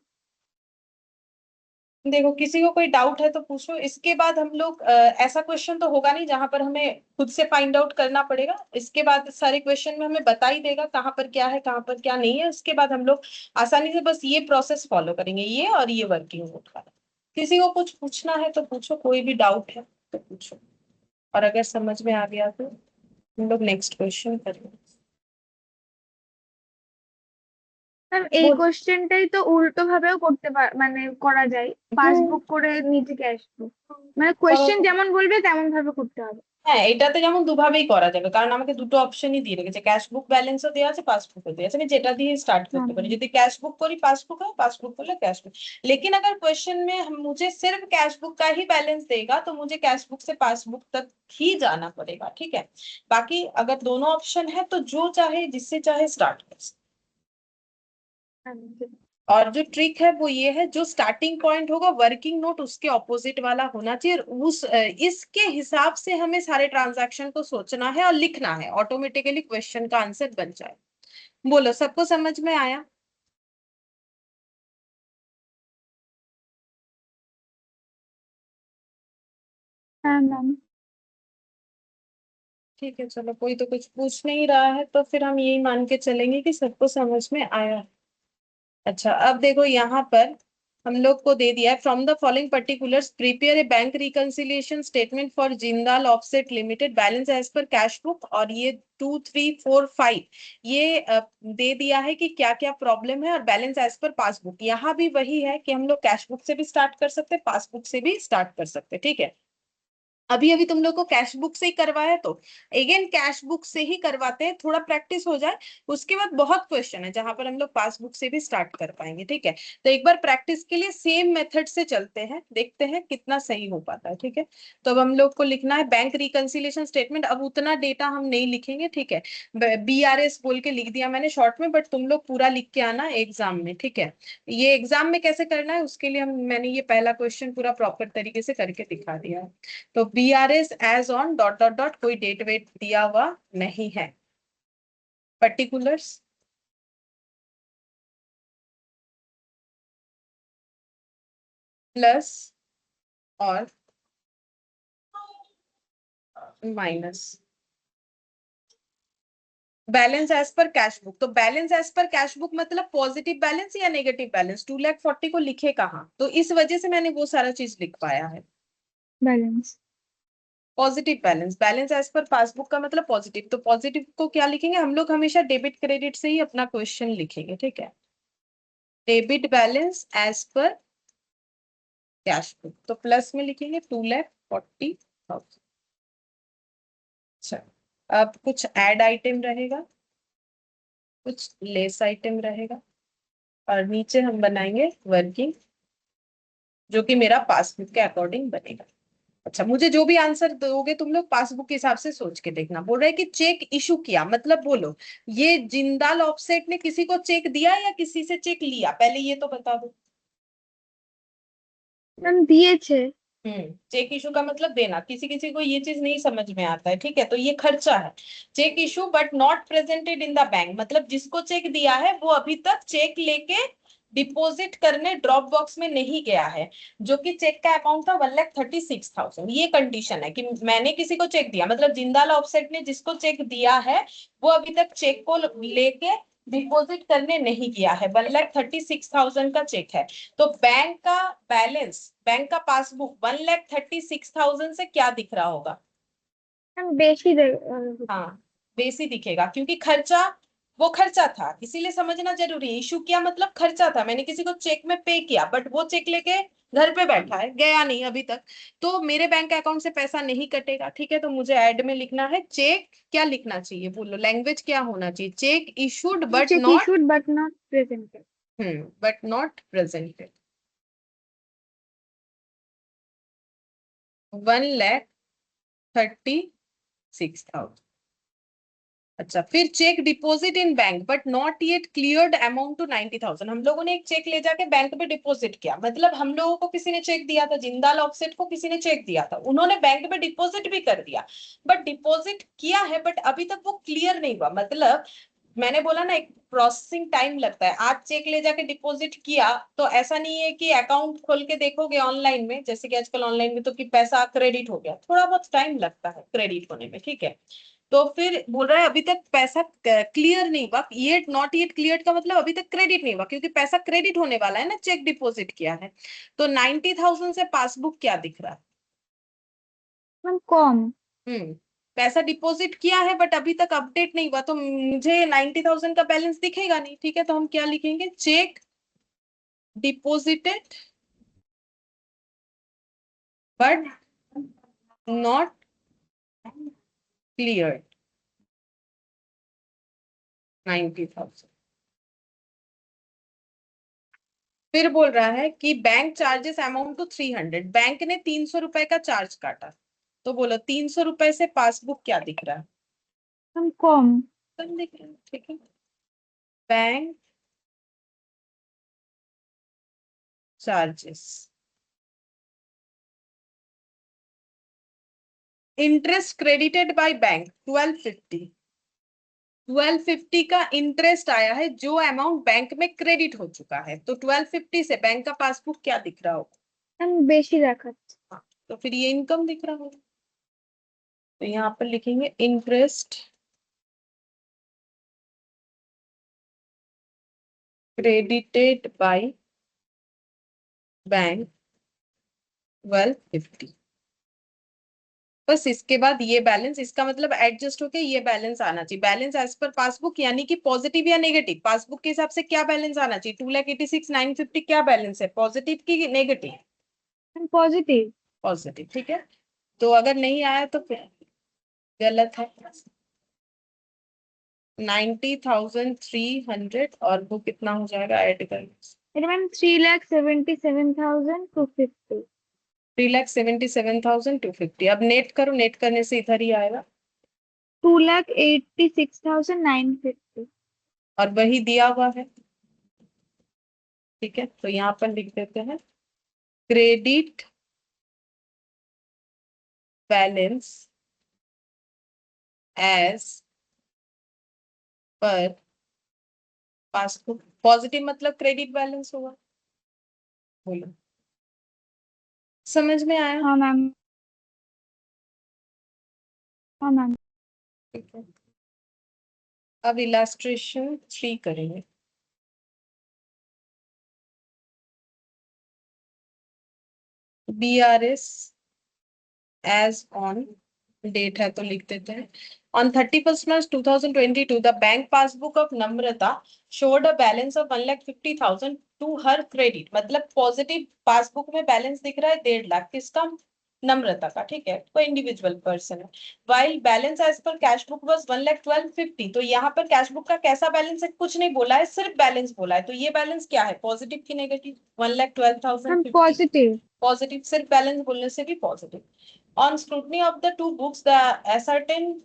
Speaker 1: देखो, किसी को कोई डाउट है तो पूछो। इसके बाद हम लोग ऐसा क्वेश्चन तो होगा नहीं जहां पर हमें खुद से फाइंड आउट करना पड़ेगा। इसके बाद सारे क्वेश्चन में हमें बता ही देगा कहाँ पर क्या है, कहाँ पर क्या नहीं है। उसके बाद हम लोग आसानी से बस ये प्रोसेस फॉलो करेंगे, ये और ये वर्किंग नोट का। किसी को कुछ पूछना है तो पूछो, कोई भी डाउट है तो पूछो। और अगर समझ में आ गया तो हम लोग नेक्स्ट क्वेश्चन करेंगे।
Speaker 2: ম্যাম এই
Speaker 1: बोल।
Speaker 2: কোশ্চেনটাই তো উল্টো ভাবেও করতে মানে করা যায়, পাসবুক করে নিচে ক্যাশ বুক, মানে কোশ্চেন
Speaker 1: करो।
Speaker 2: যেমন বলবে তেমন ভাবে করতে হবে।
Speaker 1: হ্যাঁ, এটাতে যেমন দুভাবেই করা যাবে, কারণ আমাকে দুটো অপশনই দিয়ে রেখেছে, ক্যাশ বুক ব্যালেন্সও দেওয়া আছে, পাসবুকও দেওয়া আছে। আমি যেটা দিয়ে স্টাर्ट
Speaker 2: হ্যাঁ
Speaker 1: करते
Speaker 2: ম্যাম।
Speaker 1: পারি, যদি कैश बुक करी पासबुक है, पासबुक करले कैश बुक। लेकिन अगर क्वेश्चन में मुझे सिर्फ कैश बुक का ही बैलेंस देगा तो मुझे कैश बुक से पासबुक तक ही जाना पड़ेगा। ठीक है, बाकी अगर दोनों ऑप्शन है तो जो चाहे जिससे चाहे स्टार्ट कर सकते।
Speaker 2: হ্যাঁ ma'am।
Speaker 1: और जो ट्रिक है वो ये है, जो स्टार्टिंग पॉइंट होगा वर्किंग नोट उसके ऑपोजिट वाला होना चाहिए। और इसके हिसाब से हमें सारे ट्रांजैक्शन को सोचना है और लिखना है, ऑटोमेटिकली क्वेश्चन का आंसर बन जाए। बोलो, सबको समझ में आया?
Speaker 2: হ্যাঁ ম্যাম।
Speaker 1: ठीक है, चलो, कोई तो कुछ पूछ नहीं रहा है तो फिर हम यही मान के चलेंगे कि सबको समझ में आया है। अच्छा, अब देखो यहाँ पर हम लोग को दे दिया है, from the following particulars prepare a bank reconciliation statement for Jindal offset limited, balance as per cash book. और ये 2, 3, 4, 5 ये दे दिया है कि क्या क्या प्रॉब्लम है, और बैलेंस एज पर पासबुक। यहाँ भी वही है कि हम लोग कैश बुक से भी स्टार्ट कर सकते हैं, पासबुक से भी स्टार्ट कर सकते हैं। ठीक है, अभी अभी तुम लोग को कैश बुक से ही करवाया तो अगेन कैश बुक से ही करवाते हैं, थोड़ा प्रैक्टिस हो जाए। उसके बाद बहुत क्वेश्चन है जहां पर हम लोग पासबुक से भी स्टार्ट कर पाएंगे। ठीक है, तो एक बार प्रैक्टिस के लिए सेम मेथड से चलते हैं, देखते हैं कितना सही हो पाता है। ठीक है, तो अब हम लोग को लिखना है बैंक रिकंसिलिएशन स्टेटमेंट। अब उतना डेटा हम नहीं लिखेंगे, ठीक है, BRS बोल के लिख दिया मैंने शॉर्ट में, बट तुम लोग पूरा लिख के आना एग्जाम में। ठीक है, ये एग्जाम में कैसे करना है उसके लिए मैंने ये पहला क्वेश्चन पूरा प्रॉपर तरीके से करके दिखा दिया है। तो BRS as on dot dot dot, कोई डेट वेट दिया हुआ नहीं है, पर्टिकुलर्स प्लस और minus, balance as per cash book. तो balance as per cash book मतलब पॉजिटिव बैलेंस या नेगेटिव बैलेंस, 2,40,000 को लिखे कहाँ, तो इस वजह से मैंने वो सारा चीज लिख पाया है।
Speaker 2: Balance.
Speaker 1: Positive balance, balance as per passbook का मतलब पॉजिटिव, तो पॉजिटिव को क्या लिखेंगे हम लोग, हमेशा डेबिट क्रेडिट से ही अपना क्वेश्चन लिखेंगे। ठीक है, debit balance as per cash book, तो प्लस में लिखेंगे 2,40,000। अच्छा, अब कुछ ऐड आइटम रहेगा, कुछ लेस आइटम रहेगा, और नीचे हम बनाएंगे वर्किंग, जो कि मेरा पासबुक के अकॉर्डिंग बनेगा। अच्छा, मुझे जो भी आंसर दोगे तुम लोग पासबुक के हिसाब से सोच के देखना। बोल रहे हैं कि चेक इशू किया, मतलब बोलो ये जिंदाल ऑफसेट ने किसी को चेक दिया या किसी से चेक लिया, पहले ये तो बता दो।
Speaker 2: ম্যাম দিয়েছে।
Speaker 1: चेक इशू का मतलब देना, किसी किसी को ये चीज नहीं समझ में आता है। ठीक है, तो ये खर्चा है। Cheque issue but not presented in the bank, मतलब जिसको चेक दिया है वो अभी तक चेक लेके डिपॉजिट करने ड्रॉप बॉक्स में नहीं गया है, जो कि चेक का अमाउंट था 1,36,000। ये कंडीशन है कि मैंने किसी को चेक दिया, मतलब जिंदाल ऑफसेट ने जिसको चेक दिया है वो अभी तक चेक को लेके डिपॉजिट करने नहीं गया है। 1,36,000 का चेक है। तो बैंक का बैलेंस, बैंक का पासबुक 1,36,000 से क्या दिख रहा होगा?
Speaker 2: ম্যাম বেশি
Speaker 1: हाँ, बेसी दिखेगा, क्योंकि खर्चा, वो खर्चा था, इसीलिए समझना जरूरी है। इशू किया मतलब खर्चा था, मैंने किसी को चेक में पे किया, बट वो चेक लेके घर पे बैठा है, गया नहीं अभी तक, तो मेरे बैंक अकाउंट से पैसा नहीं कटेगा। ठीक है, तो मुझे ऐड में लिखना है चेक, क्या लिखना चाहिए बोलो, लैंग्वेज क्या होना चाहिए, cheque issued but
Speaker 2: cheque
Speaker 1: not,
Speaker 2: issued but not presented.
Speaker 1: But not presented, 1,36,000। अच्छा, फिर cheque deposit in bank but not yet cleared amount to 90,000। हम लोगों ने एक चेक ले जाके बैंक में डिपॉजिट किया, मतलब हम लोगों को किसी ने चेक दिया था, जिंदाल ऑफसेट को किसी ने चेक दिया था, उन्होंने बैंक में डिपॉजिट भी कर दिया, बट डिपॉजिट किया है बट अभी तक वो क्लियर नहीं हुआ। मतलब मैंने बोला ना, एक प्रोसेसिंग टाइम लगता है। आज चेक ले जाके डिपॉजिट किया तो ऐसा नहीं है कि अकाउंट खोल के देखोगे ऑनलाइन में, जैसे कि आजकल ऑनलाइन में, तो कि पैसा क्रेडिट हो गया, थोड़ा बहुत टाइम लगता है क्रेडिट होने में, ठीक है। तो फिर बोल रहा है अभी तक पैसा क्लियर नहीं हुआ, ये नॉट येट क्लियर का मतलब अभी तक क्रेडिट नहीं हुआ, क्योंकि पैसा क्रेडिट होने वाला है ना, चेक डिपॉजिट किया है। तो 90,000 से पासबुक क्या दिख रहा है?
Speaker 2: Ma'am com.
Speaker 1: हम्म, पैसा डिपॉजिट किया है बट अभी तक अपडेट नहीं हुआ, तो मुझे 90,000 का बैलेंस दिखेगा नहीं, ठीक है। तो हम क्या लिखेंगे? Cheque deposited but not clear 90,000। फिर बोल रहा है कि bank charges amount to 300, bank ने 300 रुपए का चार्ज काटा। तो बोलो 300 रुपए से पासबुक क्या दिख रहा है?
Speaker 2: Ma'am com.
Speaker 1: कम दिख रहा है, ठीक है। Bank charges, interest credited by bank 1250, 1250 का इंटरेस्ट आया है जो अमाउंट बैंक में क्रेडिट हो चुका है, तो 1250 से बैंक का पासबुक क्या दिख रहा होगा?
Speaker 2: मैम बेशी रखा।
Speaker 1: हाँ, तो फिर ये इनकम दिख रहा होगा। तो यहाँ पर लिखेंगे इंटरेस्ट क्रेडिटेड बाय बैंक 1250। बस इसके बाद ये बैलेंस, इसका मतलब एडजस्ट होके ये बैलेंस आना चाहिए, बैलेंस एज पर पासबुक, यानी कि पॉजिटिव या नेगेटिव। पासबुक के हिसाब से क्या बैलेंस आना चाहिए? 2,86,950 क्या बैलेंस है, पॉजिटिव की नेगेटिव?
Speaker 2: Ma'am positive.
Speaker 1: पॉजिटिव, ठीक है। तो अगर नहीं आया तो फिर गलत है। 90,300 और वो कितना हो जाएगा ऐड कर?
Speaker 2: मेरे मैम 3,77,250।
Speaker 1: 3,77,250। अब नेट करो, नेट करने से इधर ही आएगा।
Speaker 2: 2,86,950।
Speaker 1: और वही दिया हुआ है, ठीक है। तो यहाँ पर लिख देते हैं credit balance as per passbook. Positive मतलब क्रेडिट बैलेंस होगा। बोलो, समझ में आया?
Speaker 2: हाँ मैम। हाँ मैम।
Speaker 1: ठीक है। अब इलास्ट्रेशन 3 करेंगे। BRS एज ऑन डेट है तो लिख देते हैं on 31st March 2022 the bank passbook of Namrata showed a balance of 1,50,000 to her credit. मतलब पॉजिटिव पासबुक में बैलेंस दिख रहा है 1.5 लाख, किसका? नम्रता का, ठीक है, कोई इंडिविजुअल पर्सन है। While balance as per cash book was 1,12,50। तो यहाँ पर कैश बुक का कैसा बैलेंस है कुछ नहीं बोला है, सिर्फ बैलेंस बोला है। तो ये बैलेंस क्या है, पॉजिटिव की नेगेटिव?
Speaker 2: Ma'am
Speaker 1: 1,12,050
Speaker 2: positive.
Speaker 1: पॉजिटिव, सिर्फ बैलेंस बोलने से भी positive. On scrutiny of the two books, the ascertain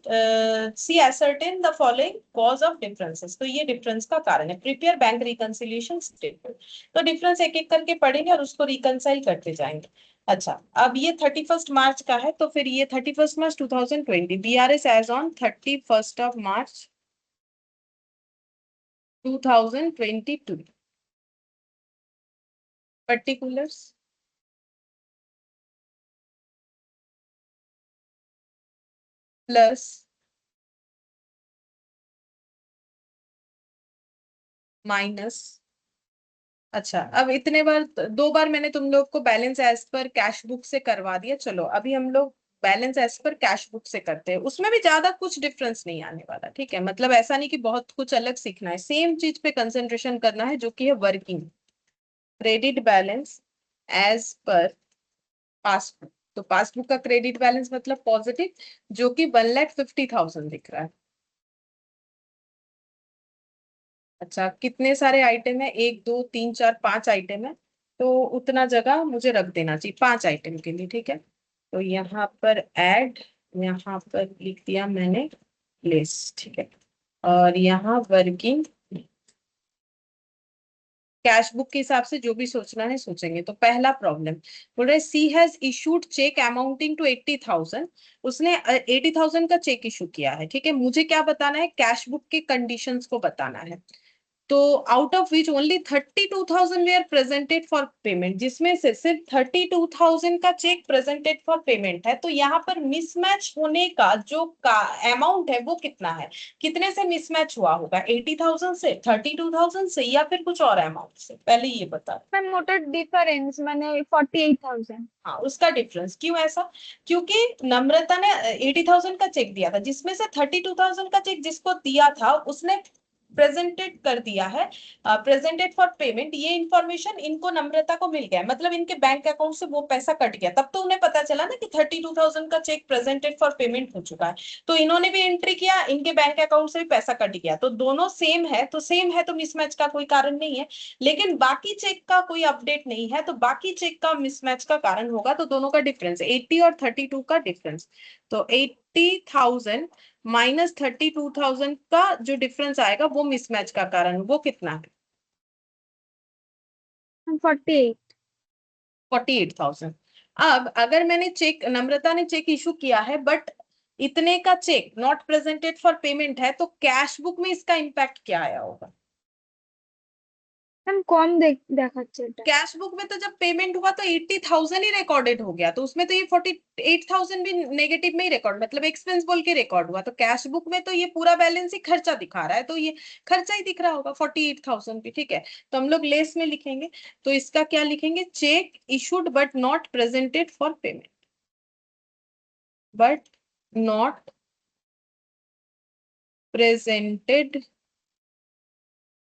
Speaker 1: the following cause of differences। तो ये डिफरेंस का कारण है। Prepare bank reconciliation statement. तो डिफरेंस एक एक करके पढ़ेंगे और उसको रिकंसाइल करते जाएंगे। अच्छा, अब ये 31 मार्च का है, तो फिर ये 31 March 2020 BRS as on 31 March 2022 particulars plus minus. अच्छा, अब इतने बार, 2 बार मैंने तुम लोग को balance as per cash book से करवा दिया। चलो अभी हम लोग balance as per cash book से करते हैं, उसमें भी ज्यादा कुछ डिफरेंस नहीं आने वाला, ठीक है। मतलब ऐसा नहीं कि बहुत कुछ अलग सीखना है, सेम चीज पे कंसेंट्रेशन करना है जो कि है working. Credit balance as per passbook, तो पासबुक का क्रेडिट बैलेंस मतलब पॉजिटिव, जो कि 1,50,000 दिख रहा है। अच्छा, कितने सारे आइटम है? 1 2 3 4 5 आइटम है, तो उतना जगह मुझे रख देना चाहिए 5 आइटम के लिए, ठीक है। तो यहाँ पर ऐड, यहाँ पर लिख दिया मैंने लेस, ठीक है। और यहाँ वर्किंग कैश बुक के हिसाब से जो भी सोचना है सोचेंगे। तो पहला प्रॉब्लम बोल रहे she has issued cheque amounting to 80,000। उसने 80,000 का चेक इशू किया है, ठीक है। मुझे क्या बताना है, कैश बुक के कंडीशंस को बताना है। तो out of which only 32,000 were presented for payment, जिसमें से सिर्फ 32,000 का चेक प्रेजेंटेड फॉर पेमेंट है। तो यहाँ पर मिसमैच होने का जो अमाउंट है वो कितना है, कितने से मिसमैच हुआ होगा, 80,000 से, 32,000 से, या फिर कुछ और अमाउंट से, पहले ये बता।
Speaker 2: मैम मोटा डिफरेंस मैंने 48,000।
Speaker 1: हाँ, उसका डिफरेंस क्यों ऐसा, क्योंकि नम्रता ने 80,000 का चेक दिया था, जिसमें से 32,000 का चेक जिसको दिया था उसने प्रेजेंटेड कर दिया है, प्रेजेंटेड फॉर पेमेंट। ये इंफॉर्मेशन इनको नम्रता को मिल गया, मतलब इनके बैंक अकाउंट से वो पैसा कट गया। तब तो उन्हें पता चला ना कि 32,000 का चेक प्रेजेंटेड फॉर पेमेंट हो चुका है। तो इन्होंने भी एंट्री किया, इनके बैंक अकाउंट से भी पैसा कट गया, तो दोनों सेम है, तो सेम है तो मिसमैच का कोई कारण नहीं है। लेकिन बाकी चेक का कोई अपडेट नहीं है, तो बाकी चेक का मिसमैच का कारण होगा। तो दोनों का डिफरेंस 80 और 32 का डिफरेंस, तो 80,000 माइनस 32,000 का जो डिफरेंस आएगा वो मिसमैच का कारण, वो कितना है,
Speaker 2: 48।
Speaker 1: 48,000। अब अगर मैंने चेक, नम्रता ने चेक इशू किया है बट इतने का cheque not presented for payment है, तो कैश बुक में इसका इम्पैक्ट क्या आया होगा।
Speaker 2: मैम कम দেখাচ্ছে এটা।
Speaker 1: कैश बुक में तो जब पेमेंट हुआ तो 80,000 ही रिकॉर्डेड हो गया, तो उसमें तो ये 48,000 भी नेगेटिव में ही रिकॉर्ड, मतलब एक्सपेंस बोल के रिकॉर्ड हुआ। तो कैश बुक में तो ये पूरा बैलेंस ही खर्चा दिखा रहा है, तो ये खर्चा ही दिख रहा होगा 48,000 भी, ठीक है। तो हम लोग लेस में लिखेंगे, तो इसका क्या लिखेंगे, check issued but not presented for payment, but not presented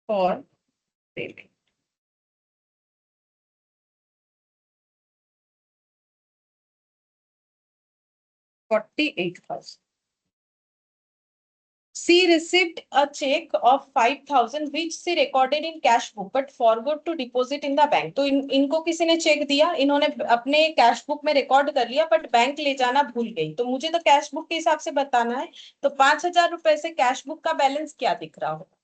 Speaker 1: for payment. 48,000। She received a check of 5,000 which she recorded in cash book but forgot to deposit in the bank। तो इनको किसी ने चेक दिया, इन्होंने अपने cash book में record कर लिया बट बैंक ले जाना भूल गई। तो मुझे तो कैश बुक के हिसाब से बताना है। तो 5,000 रुपए से कैश बुक का बैलेंस क्या दिख रहा होगा,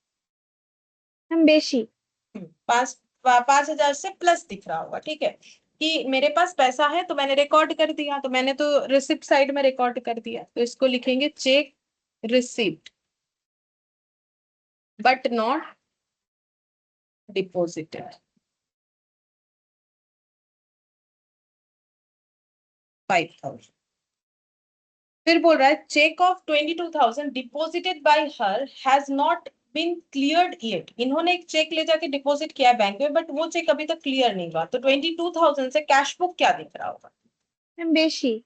Speaker 2: मैम বেশি।
Speaker 1: पांच 5,000 से प्लस दिख रहा होगा, ठीक है। कि मेरे पास पैसा है तो मैंने रिकॉर्ड कर दिया, तो मैंने तो रिसिप्ट साइड में रिकॉर्ड कर दिया, तो इसको लिखेंगे cheque receipt but not deposited, 5,000। फिर बोल रहा है cheque of 22,000 deposited by her has not been cleared yet. इन्होंने एक चेक ले जाके डिपॉजिट किया बैंक में बट वो चेक अभी तक क्लियर नहीं हुआ। तो 22,000 से कैश बुक क्या दिख रहा होगा।
Speaker 2: मैम বেশি।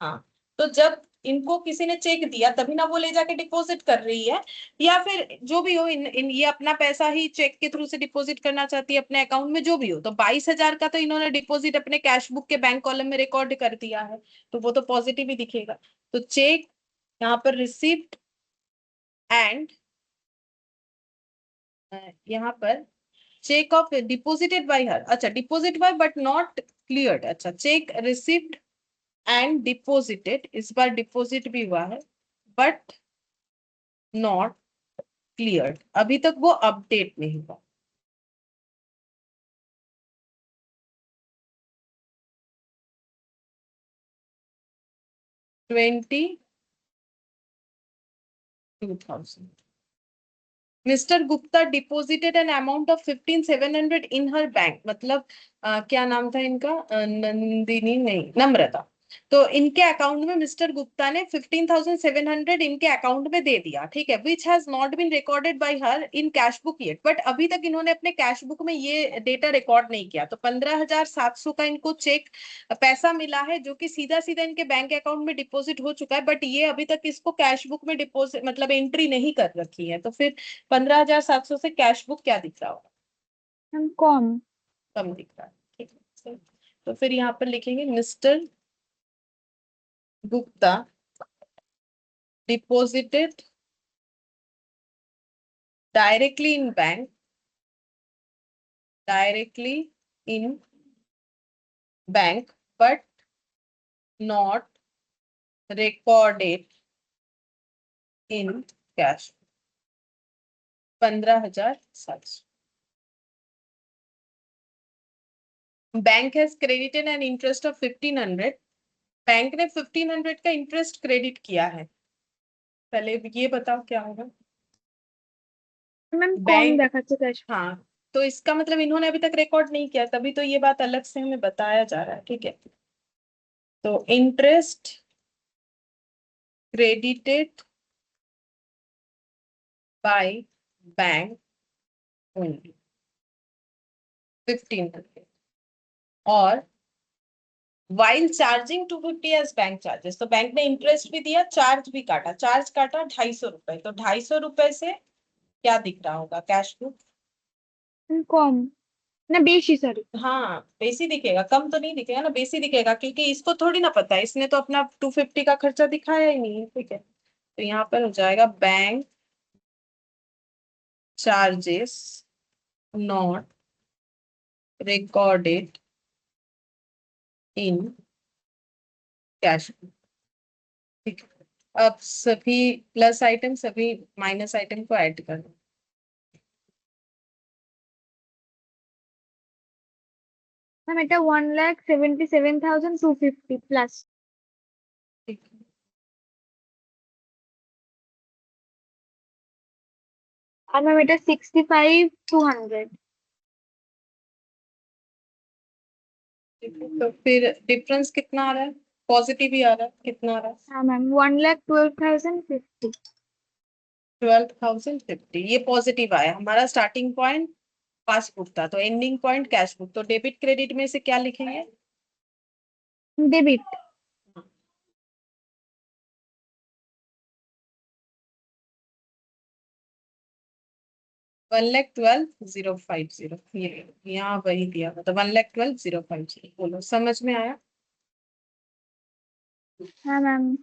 Speaker 1: हाँ, तो जब इनको किसी ने चेक दिया तभी ना वो ले जाके डिपॉजिट कर रही है, या फिर जो भी हो, ये अपना पैसा ही चेक के थ्रू से डिपॉजिट करना चाहती है अपने अकाउंट में, जो भी हो। तो 22,000 का तो इन्होंने डिपॉजिट अपने कैश बुक के बैंक कॉलम में रिकॉर्ड कर दिया है, तो वो तो पॉजिटिव ही दिखेगा। तो चेक यहाँ पर रिसिप्ट एंड यहाँ पर cheque of deposited by her, अच्छा deposit by but not cleared, अच्छा चेक रिसिप्ट एंड डिपॉजिटेड, इस बार डिपॉजिट भी हुआ है बट नॉट क्लियर्ड, अभी तक वो अपडेट नहीं हुआ। $22,000। Mister Gupta deposited an amount of 15,700 in her bank, मतलब क्या नाम था इनका, नंदिनी नहीं, नम्रता। तो इनके अकाउंट में मिस्टर गुप्ता ने 15,700 इनके अकाउंट में दे दिया, ठीक है, which has not been recorded by her in cash book yet. But अभी तक इन्होंने अपने कैश बुक में ये डेटा रिकॉर्ड नहीं किया। तो 15,700 का इनको चेक पैसा मिला है जो कि सीधा सीधा इनके बैंक अकाउंट में डिपॉजिट हो चुका है, बट ये अभी तक इसको कैश बुक में डिपॉजिट मतलब एंट्री नहीं कर रखी है। तो फिर 15,700 से कैश बुक क्या दिख रहा होगा,
Speaker 2: मैम कम।
Speaker 1: कम दिख रहा है, ठीक है। तो फिर यहाँ पर लिखेंगे mister Gupta deposited directly in bank, directly in bank but not recorded in cash। 15,700। Bank has credited an interest of 1,500। Bank ने 1,500 का इंटरेस्ट क्रेडिट किया है। पहले ये बताओ क्या होगा।
Speaker 2: मैम कम
Speaker 1: बैंक,
Speaker 2: দেখাচ্ছে कैश।
Speaker 1: हाँ, तो इसका मतलब इन्होंने अभी तक रिकॉर्ड नहीं किया, तभी तो ये बात अलग से हमें बताया जा रहा है, ठीक है। तो interest credited by bank only 1,500, और while charging 250 as bank charges, तो बैंक ने इंटरेस्ट भी दिया, चार्ज भी काटा। चार्ज काटा 250 रुपए, तो 250 रुपए से क्या दिख रहा होगा कैश बुक।
Speaker 2: কম না বেশি सॉरी।
Speaker 1: हाँ, बेसी दिखेगा, कम तो नहीं दिखेगा ना, बेसी दिखेगा, क्योंकि इसको थोड़ी ना पता है, इसने तो अपना 250 का खर्चा दिखाया ही नहीं है, ठीक है। तो यहाँ पर हो जाएगा bank charges not recorded in cash, ठीक है। अब सभी प्लस आइटम सभी माइनस आइटम को ऐड कर दो।
Speaker 2: मैम এটা 1,77,250 প্লাস।
Speaker 1: ठीक है।
Speaker 2: আর ম্যাম এটা 65,200।
Speaker 1: ठीक है, तो फिर डिफरेंस कितना आ रहा है, पॉजिटिव ही आ रहा है, कितना आ रहा है।
Speaker 2: हाँ मैम 1,12,050।
Speaker 1: 12,050, ये पॉजिटिव आया। हमारा स्टार्टिंग पॉइंट पासबुक था, तो एंडिंग पॉइंट कैश बुक, तो डेबिट क्रेडिट में से क्या लिखेंगे।
Speaker 2: डेबिट।
Speaker 1: 1,12,050, ये यहाँ वही दिया था, तो 1,12,050। बोलो समझ में आया।
Speaker 2: हाँ मैम।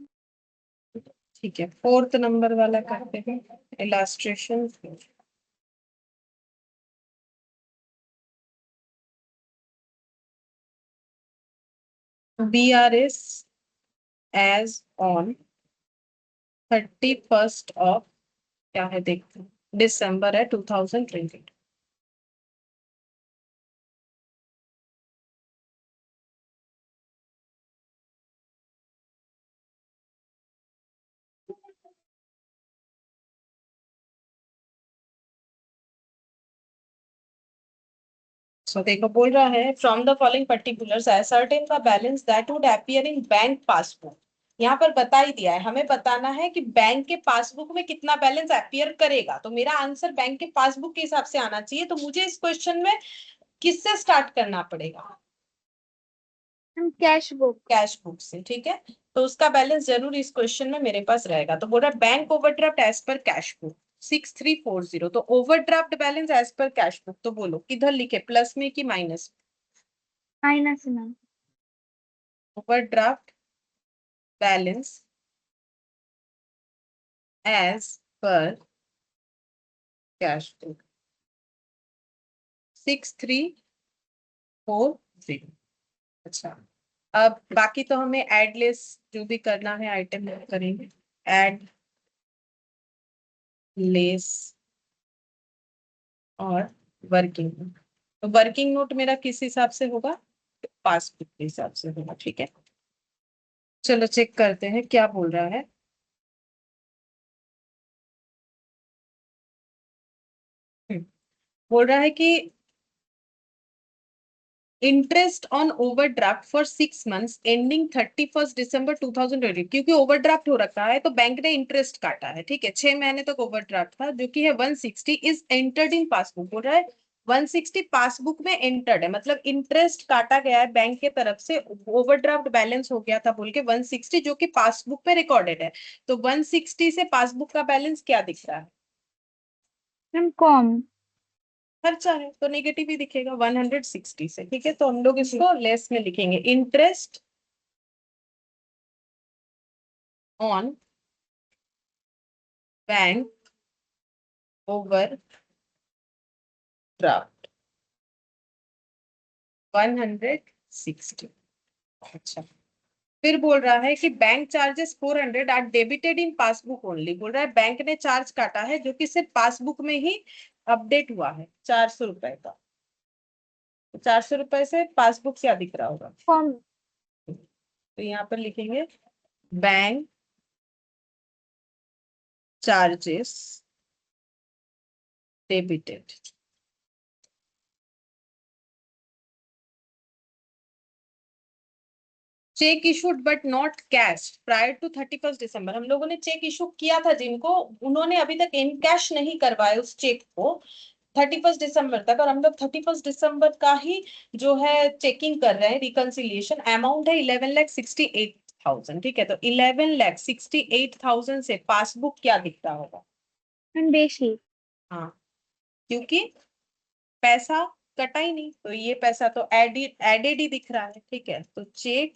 Speaker 1: ठीक है, फोर्थ नंबर वाला करते हैं illustration. BRS as on 31st of, क्या है देखते हैं, दिसंबर है 2020। सो देखो बोल रहा है from the following particulars ascertain the balance that would appear in bank passbook. यहाँ पर बता ही दिया है, हमें बताना है कि बैंक के पासबुक में कितना बैलेंस अपीयर करेगा, तो मेरा आंसर बैंक के पासबुक के हिसाब से आना चाहिए। तो मुझे इस क्वेश्चन में किससे स्टार्ट करना पड़ेगा,
Speaker 2: ma'am cash book.
Speaker 1: Cash book से, ठीक है। तो उसका बैलेंस जरूर इस क्वेश्चन में मेरे पास रहेगा। तो बोल रहा है bank overdraft as per cash book 6,340, तो overdraft balance as per cash book, तो बोलो किधर लिखे, प्लस में कि minus.
Speaker 2: Minus ma'am.
Speaker 1: Overdraft balance as per cash book 6,340। अच्छा, अब बाकी तो हमें एड लेस जो भी करना है आइटम करेंगे। एड लेस और वर्किंग नोट, तो वर्किंग नोट मेरा किस हिसाब से होगा, पासबुक के हिसाब से होगा, ठीक है। चलो चेक करते हैं क्या बोल रहा है। बोल रहा है कि interest on overdraft for 6 months ending 31st December 2020, क्योंकि ओवरड्राफ्ट हो रखा है तो बैंक ने इंटरेस्ट काटा है, ठीक है। 6 महीने तक ओवरड्राफ्ट था, जो कि है 160 इज एंटर्ड इन पासबुक। बोल रहा है 160 पासबुक में एंटर्ड है, मतलब इंटरेस्ट काटा गया है बैंक के तरफ से, ओवरड्राफ्ट बैलेंस हो गया था बोल के 160, जो कि पासबुक पे रिकॉर्डेड है। तो 160 से पासबुक का बैलेंस क्या दिख रहा है,
Speaker 2: मैम कम।
Speaker 1: खर्चा है, तो नेगेटिव ही दिखेगा 160 से, ठीक है। तो हम लोग इसको लेस में लिखेंगे, इंटरेस्ट ऑन बैंक ओवरड्राफ्ट 160। अच्छा, फिर बोल रहा है कि bank charges 400 are debited in passbook only. बोल रहा है बैंक ने चार्ज काटा है जो कि सिर्फ पासबुक में ही अपडेट हुआ है 400 रुपए का। 400 रुपए से पासबुक क्या दिख रहा होगा?
Speaker 2: कॉम।
Speaker 1: तो यहाँ पर लिखेंगे bank charges debited. Cheque issued but not cash prior to 31 December. हम लोगों ने चेक इशू किया था जिनको, उन्होंने अभी तक इन कैश नहीं करवाए उस चेक को 31 दिसंबर तक, और हम लोग 31 दिसंबर का ही जो है चेकिंग कर रहे हैं रिकंसिलिएशन। अमाउंट है 11,68,000। ठीक है, तो 11,68,000 से पासबुक क्या दिखता होगा?
Speaker 2: बेशी।
Speaker 1: हाँ, क्योंकि पैसा कटा ही नहीं, तो ये पैसा तो एडेड एडेड ही दिख रहा है। ठीक है, तो cheque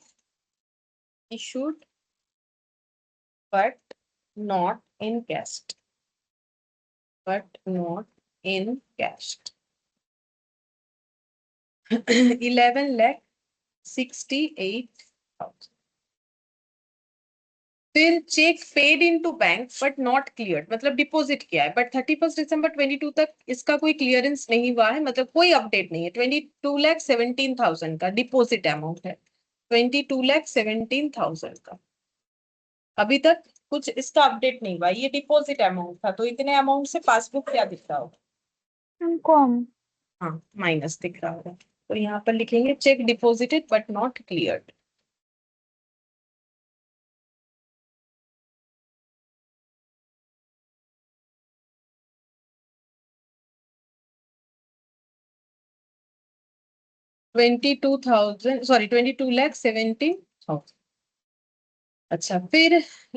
Speaker 1: issued but not in cash, but not in cash 11,68,000। फिर cheque paid into bank but not clear, मतलब डिपॉजिट किया है बट 31 दिसंबर 22 तक इसका कोई क्लियरेंस नहीं हुआ है, मतलब कोई अपडेट नहीं है। 22,17,000 का डिपॉजिट अमाउंट है, 22,17,000 का। अभी तक कुछ इसका अपडेट नहीं हुआ, ये डिपॉजिट अमाउंट था, तो इतने अमाउंट से पासबुक क्या दिख रहा होगा?
Speaker 2: कॉम।
Speaker 1: हाँ, माइनस दिख रहा होगा। तो यहाँ पर लिखेंगे cheque deposited but not cleared. $22,000 अच्छा, फिर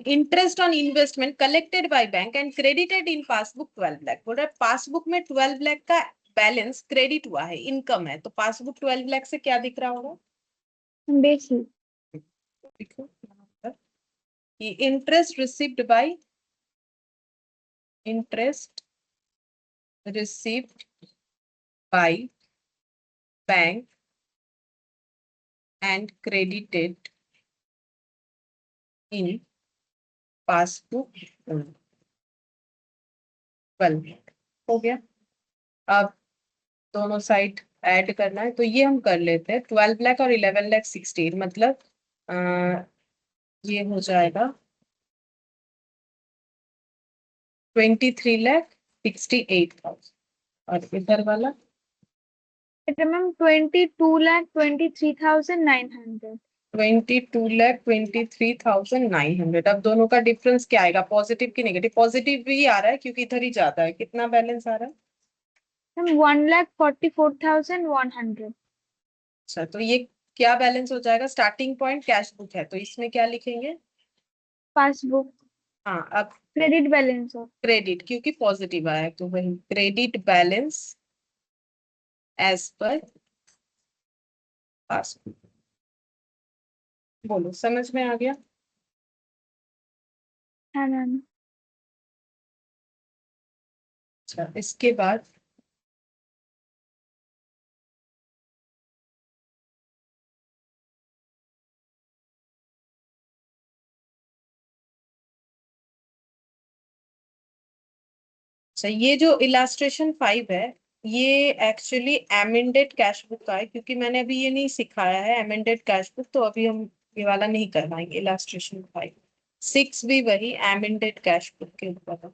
Speaker 1: interest on investment collected by bank and credited in passbook 12 lakh. बोल रहा है पासबुक में 12 लाख का बैलेंस क्रेडिट हुआ है, इनकम है, तो पासबुक 12 लाख से क्या दिख रहा होगा?
Speaker 2: बेशी।
Speaker 1: देखो यहाँ पर कि interest received by, interest received by bank and credited in passbook 12 हो गया। अब दोनों साइड ऐड करना है, तो ये हम कर लेते हैं। 12 लाख और 11,16,000, मतलब ये हो जाएगा 23,68,000। और इधर वाला
Speaker 2: এটা ম্যাম 22,23,900।
Speaker 1: 22,23,900। अब दोनों का डिफरेंस क्या आएगा, पॉजिटिव की नेगेटिव? पॉजिटिव भी आ रहा है क्योंकि इधर ही ज्यादा है। कितना बैलेंस आ रहा है?
Speaker 2: ম্যাম 1,44,100।
Speaker 1: अच्छा, तो ये क्या बैलेंस हो जाएगा? स्टार्टिंग पॉइंट कैश बुक है, तो इसमें क्या लिखेंगे?
Speaker 2: पासबुक
Speaker 1: हाँ, अब
Speaker 2: क्रेडिट बैलेंस हो।
Speaker 1: क्रेडिट, क्योंकि पॉजिटिव आया है, तो वही credit balance as per passbook. बोलो, समझ में आ गया?
Speaker 2: হ্যাঁ ম্যাম।
Speaker 1: अच्छा, इसके बाद अच्छा, ये जो इलास्ट्रेशन 5 है, ये एक्चुअली एमेंडेड कैश बुक का है, क्योंकि मैंने अभी ये नहीं सिखाया है एमेंडेड कैश बुक, तो अभी हम ये वाला नहीं करवाएंगे। इलास्ट्रेशन 5, 6 भी वही एमेंडेड कैश बुक के ऊपर है।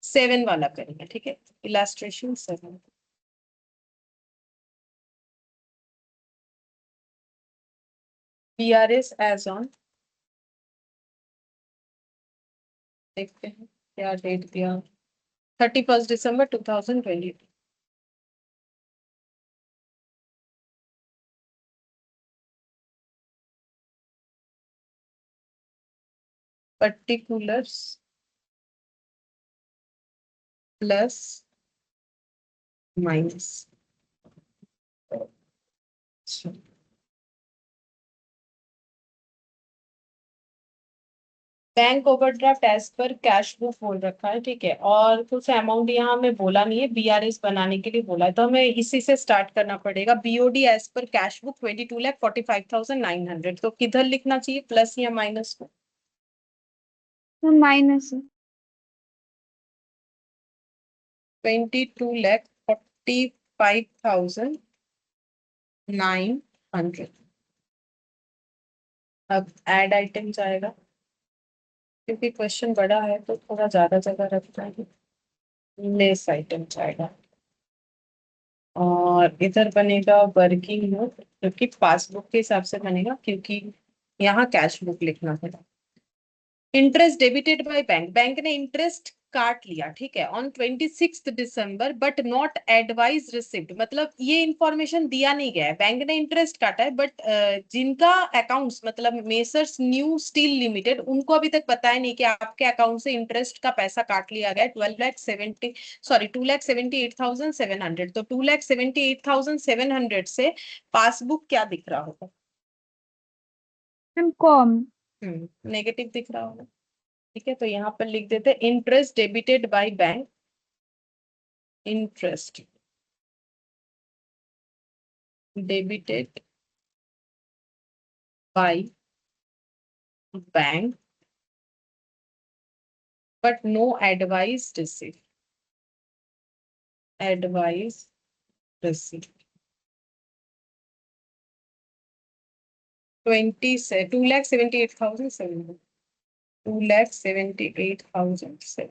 Speaker 1: 7 वाला करेंगे, ठीक है, इलास्ट्रेशन 7। BRS एज ऑन, देखते हैं क्या डेट दिया, 31 दिसंबर 2020। Particulars plus minus. अच्छा, bank overdraft as per cash book बोल रखा है, ठीक है, और कुछ अमाउंट यहाँ हमें बोला नहीं है, बीआरएस बनाने के लिए बोला है, तो हमें इसी से स्टार्ट करना पड़ेगा। BOD as per cash book 22,45,900, तो किधर लिखना चाहिए, प्लस या माइनस को?
Speaker 2: माइनस है।
Speaker 1: 22,45,900। अब एड आइटम जाएगा, क्योंकि क्वेश्चन बड़ा है तो थोड़ा ज्यादा जगह रखना है, लेस आइटम जाएगा, और इधर बनेगा वर्किंग नोट, क्योंकि पासबुक के हिसाब से बनेगा, क्योंकि यहाँ कैश बुक लिखना है। Interest debited by bank, bank ने इंटरेस्ट काट लिया, ठीक है, on 26 December, but not advise received, मतलब ये इंफॉर्मेशन दिया नहीं गया है, बैंक ने इंटरेस्ट काटा है, बट जिनका अकाउंट्स मतलब मेसर्स न्यू स्टील लिमिटेड, उनको अभी तक पता है नहीं कि आपके अकाउंट से इंटरेस्ट का पैसा काट लिया गया है 2,78,700, तो 2,78,700 से पासबुक क्या दिख रहा होगा?
Speaker 2: Ma'am com.
Speaker 1: नेगेटिव दिख रहा होगा, ठीक है, तो यहाँ पर लिख देते interest debited by bank, interest debited by bank, but no advice receive, advice receive 2,78,700, 2,78,700।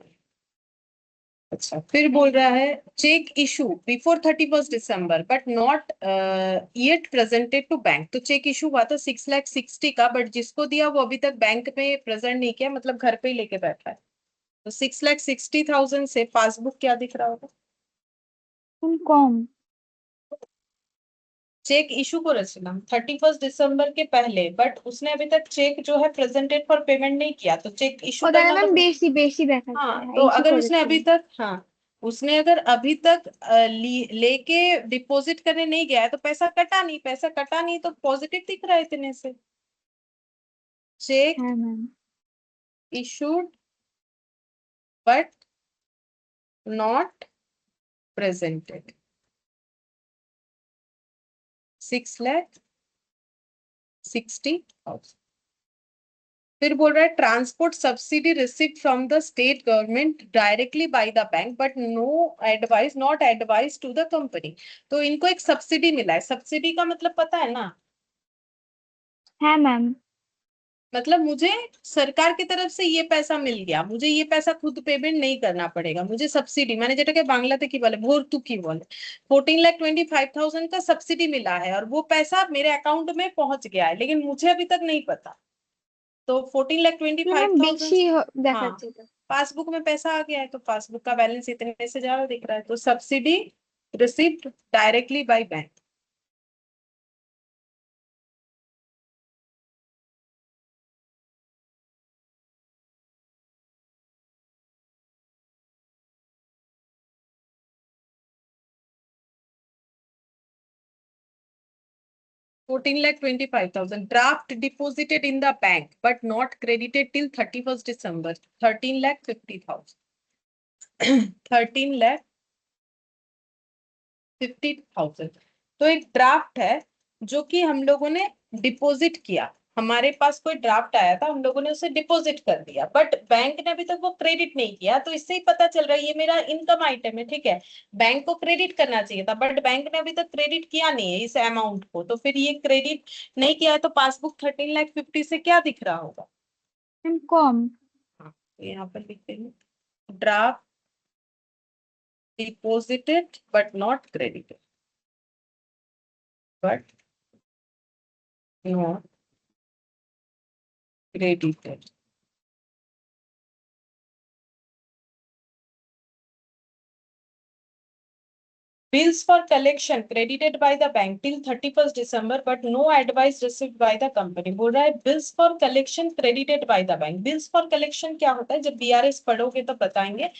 Speaker 1: अच्छा, फिर बोल रहा है cheque issue before 31 December but not yet presented to bank, तो चेक इशू हुआ था 6,60,000 का, बट जिसको दिया वो अभी तक बैंक में प्रेजेंट नहीं किया, मतलब घर पे ही लेके बैठा है, तो 6,60,000 से पासबुक क्या दिख रहा होगा?
Speaker 2: Ma'am com.
Speaker 1: चेक इशू को रचना 31 दिसंबर के पहले, बट उसने अभी तक चेक जो है प्रेजेंटेड फॉर पेमेंट नहीं किया, तो चेक इशू
Speaker 2: ওটা
Speaker 1: करना
Speaker 2: ম্যাম
Speaker 1: मतलब,
Speaker 2: বেশি বেশি দেখাচ্ছে,
Speaker 1: हाँ,
Speaker 2: হ্যাঁ
Speaker 1: तो
Speaker 2: ইস্যু
Speaker 1: अगर उसने
Speaker 2: করেছিল।
Speaker 1: अभी तक, हाँ, उसने अगर अभी तक लेके डिपॉजिट करने नहीं गया है तो पैसा कटा नहीं, पैसा कटा नहीं तो पॉजिटिव दिख रहा है इतने से। चेक
Speaker 2: হ্যাঁ ma'am.
Speaker 1: Issued but not presented 6,60,000। फिर बोल रहा है transport subsidy receive from the state government directly by the bank but no advice, not advice to the company, तो इनको एक सब्सिडी मिला है, सब्सिडी का मतलब पता है ना,
Speaker 2: হ্যাঁ ম্যাম।
Speaker 1: मतलब मुझे सरकार की तरफ से ये पैसा मिल गया, मुझे ये पैसा खुद पेमेंट नहीं करना पड़ेगा, मुझे सब्सिडी, मैंने যেটাকে বাংলাতে কি বলে ভর্তুকি বলে, 14,25,000 का सब्सिडी मिला है, और वो पैसा मेरे अकाउंट में पहुंच गया है, लेकिन मुझे अभी तक नहीं पता, तो फोर्टीन लाख ट्वेंटी
Speaker 2: না
Speaker 1: फाइव
Speaker 2: ম্যাম
Speaker 1: थाउजेंड
Speaker 2: বেশি
Speaker 1: हाँ,
Speaker 2: দেখাচ্ছে তো।
Speaker 1: पासबुक में पैसा आ गया है, तो पासबुक का बैलेंस इतने से ज्यादा दिख रहा है, तो subsidy received directly by bank. 14,25,000 draft deposited in the bank but not credited till 31 December, 13,50,000, 13,50,000, तो एक ड्राफ्ट है जो कि हम लोगों ने डिपॉजिट किया, हमारे पास कोई ड्राफ्ट आया था, हम लोगों ने उसे डिपॉजिट कर दिया, बट बैंक ने अभी तक वो क्रेडिट नहीं किया, तो इससे ही पता चल रहा है ये मेरा इनकम आइटम है, ठीक है, बैंक को क्रेडिट करना चाहिए था, बट बैंक ने अभी तक क्रेडिट किया नहीं है इस अमाउंट को, तो फिर ये क्रेडिट नहीं किया है, तो पासबुक 13,50,000 से क्या दिख रहा होगा?
Speaker 2: ম্যাম কম।
Speaker 1: हाँ, तो यहाँ पर लिखते हैं draft deposited but not credited, but not credited. Bills for collection credited by the bank till 31st December, but no advice received by the company. बोल रहा है bills for collection credited by the bank. Bills for collection क्या होता है? जब BRS पढ़ोगे तो बताएंगे.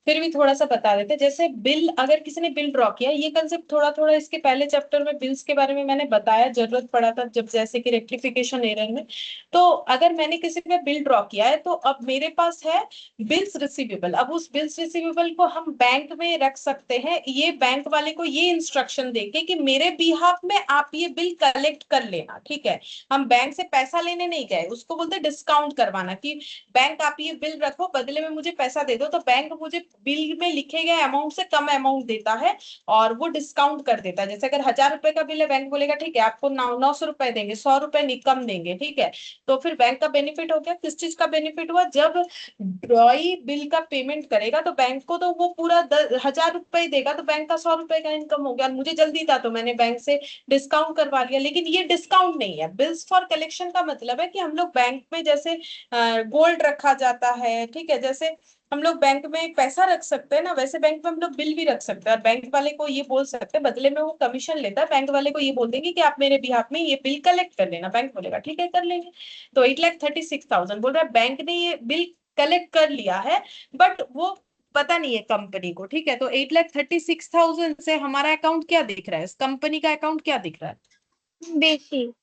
Speaker 1: फिर भी थोड़ा सा बता देते, जैसे बिल, अगर किसी ने बिल ड्रॉ किया, ये कंसेप्ट थोड़ा थोड़ा इसके पहले चैप्टर में बिल्स के बारे में मैंने बताया, जरूरत पड़ा था जब, जैसे कि रेक्टिफिकेशन एरर में। तो अगर मैंने किसी पे बिल ड्रॉ किया है, तो अब मेरे पास है बिल्स रिसीवेबल। अब उस बिल्स रिसीवेबल को हम बैंक में रख सकते हैं, ये बैंक वाले को ये इंस्ट्रक्शन देके कि मेरे बिहाफ में आप ये बिल कलेक्ट कर लेना, ठीक है। हम बैंक से पैसा लेने नहीं गए, उसको बोलते डिस्काउंट करवाना, कि बैंक आप ये बिल रखो, बदले में मुझे पैसा दे दो, तो बैंक मुझे बिल में लिखे गए अमाउंट से कम अमाउंट देता है, और वो डिस्काउंट कर देता है। जैसे अगर 1000 रुपए का बिल है, बैंक बोलेगा ठीक है आपको 900 रुपए देंगे, 100 रुपए कम देंगे, ठीक है। तो फिर बैंक का बेनिफिट हो गया। किस चीज का बेनिफिट हुआ, जब ड्रॉई बिल का पेमेंट करेगा तो बैंक को तो वो पूरा 1000 रुपए देगा, तो बैंक का 100 रुपए का इनकम हो गया। और मुझे जल्दी था तो मैंने बैंक से डिस्काउंट करवा लिया। लेकिन ये डिस्काउंट नहीं है, बिल्स फॉर कलेक्शन का मतलब है कि हम लोग बैंक में जैसे गोल्ड रखा जाता है, ठीक है, जैसे हम लोग बैंक में पैसा रख सकते हैं ना, वैसे बैंक में हम लोग बिल भी रख सकते हैं, और बैंक वाले को ये बोल सकते हैं, बदले में वो कमीशन लेता है, बैंक वाले को ये बोल देंगे कि आप मेरे बिहाफ में ये बिल कलेक्ट कर लेना, बैंक बोलेगा ठीक है कर लेंगे। तो 8,36,000 बोल रहा है, बैंक ने ये बिल कलेक्ट कर लिया है, बट वो पता नहीं है कंपनी को, ठीक है। तो 8,36,000 से हमारा अकाउंट क्या दिख रहा है, इस कंपनी का अकाउंट क्या दिख रहा है।
Speaker 2: बेशी।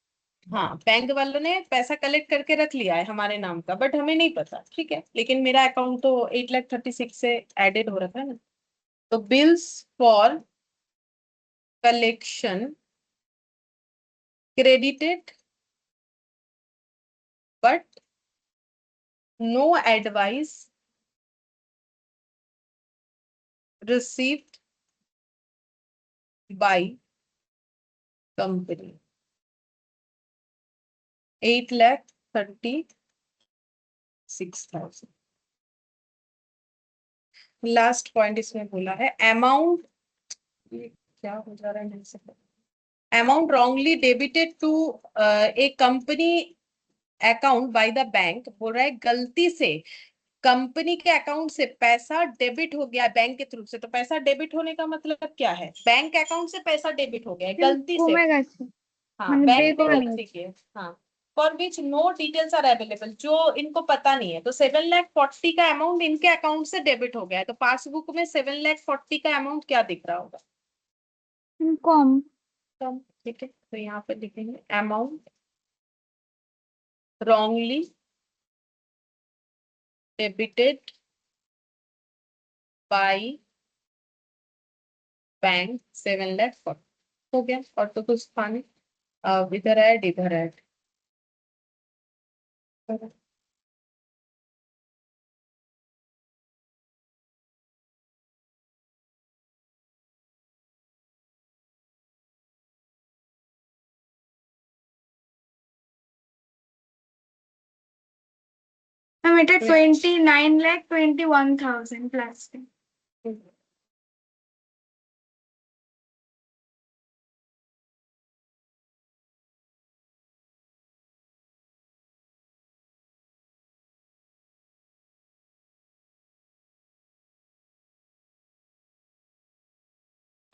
Speaker 1: हाँ, बैंक वालों ने पैसा कलेक्ट करके रख लिया है हमारे नाम का, बट हमें नहीं पता, ठीक है। लेकिन मेरा अकाउंट तो 8,36,000 से एडेड हो रखा है ना। तो bills for collection credited, but no advice received by company. 8,36,000। Last point इसमें बोला है अमाउंट, ये क्या हो जा रहा है मेरे से, amount wrongly debited to a company account by the bank, बोल रहा है गलती से कंपनी के अकाउंट से पैसा डेबिट हो गया बैंक के थ्रू से। तो पैसा डेबिट होने का मतलब क्या है, बैंक अकाउंट से पैसा डेबिट हो गया है गलती से।
Speaker 2: কমে গেছে
Speaker 1: हाँ,
Speaker 2: মানে
Speaker 1: बैंक
Speaker 2: বের
Speaker 1: ने
Speaker 2: করে
Speaker 1: गलती
Speaker 2: নিয়েছে।
Speaker 1: की है। हाँ, for which no details are available, जो इनको पता नहीं है। तो 7,40,000 का अमाउंट इनके अकाउंट से डेबिट हो गया है, तो पासबुक में 7,40,000 का अमाउंट क्या दिख रहा होगा,
Speaker 2: কম।
Speaker 1: कम, ठीक है। तो यहाँ पे लिखेंगे amount wrongly debited by bank 7,40,000 हो गया, और तो कुछ था नहीं। अब इधर ऐड, इधर ऐड।
Speaker 2: এটা 29,21,000 প্লাস।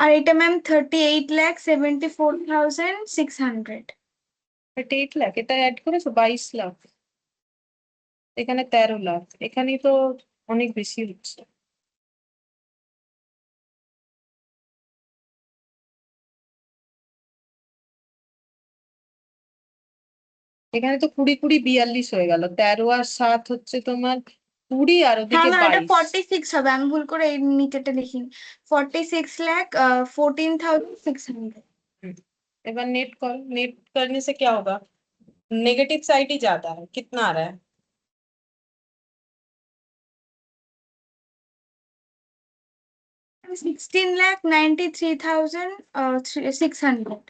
Speaker 2: আর এটা ম্যাম 38,74,600।
Speaker 1: 38 লাখ, এটা অ্যাড করেছো 22 লাখ, এখানে 13 লাখ, এখানেই তো অনেক বেশি হচ্ছে। এখানে তো 20, 20, 42 হয়ে গেল, 13 আর 7 হচ্ছে তোমার 20, আর
Speaker 2: হ্যাঁ
Speaker 1: ওদিকে
Speaker 2: ম্যাম এটা
Speaker 1: 22।
Speaker 2: 46 হবে, আমি ভুল করে এই নিচেটা লিখিনি। 46,14,600।
Speaker 1: एक बार नेट कॉल, नेट करने से क्या होगा, नेगेटिव साइड ही ज्यादा है, कितना आ रहा है।
Speaker 2: 16,93,600।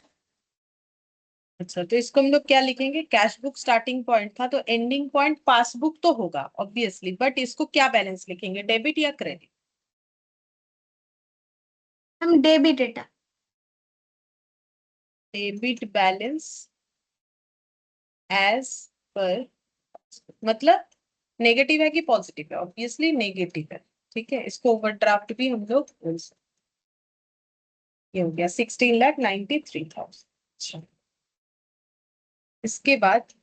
Speaker 1: अच्छा, तो इसको हम लोग क्या लिखेंगे, कैश बुक स्टार्टिंग पॉइंट था, तो एंडिंग पॉइंट पासबुक तो होगा ऑब्वियसली, बट इसको क्या बैलेंस लिखेंगे, डेबिट या क्रेडिट।
Speaker 2: ম্যাম ডেবিট এটা।
Speaker 1: डेबिट बैलेंस एज पर, मतलब नेगेटिव है कि पॉजिटिव है, ऑब्वियसली नेगेटिव है, ठीक है। इसको ओवरड्राफ्ट भी हम लोग बोल सकते हैं। ये हो गया 16,93,000। अच्छा, इसके बाद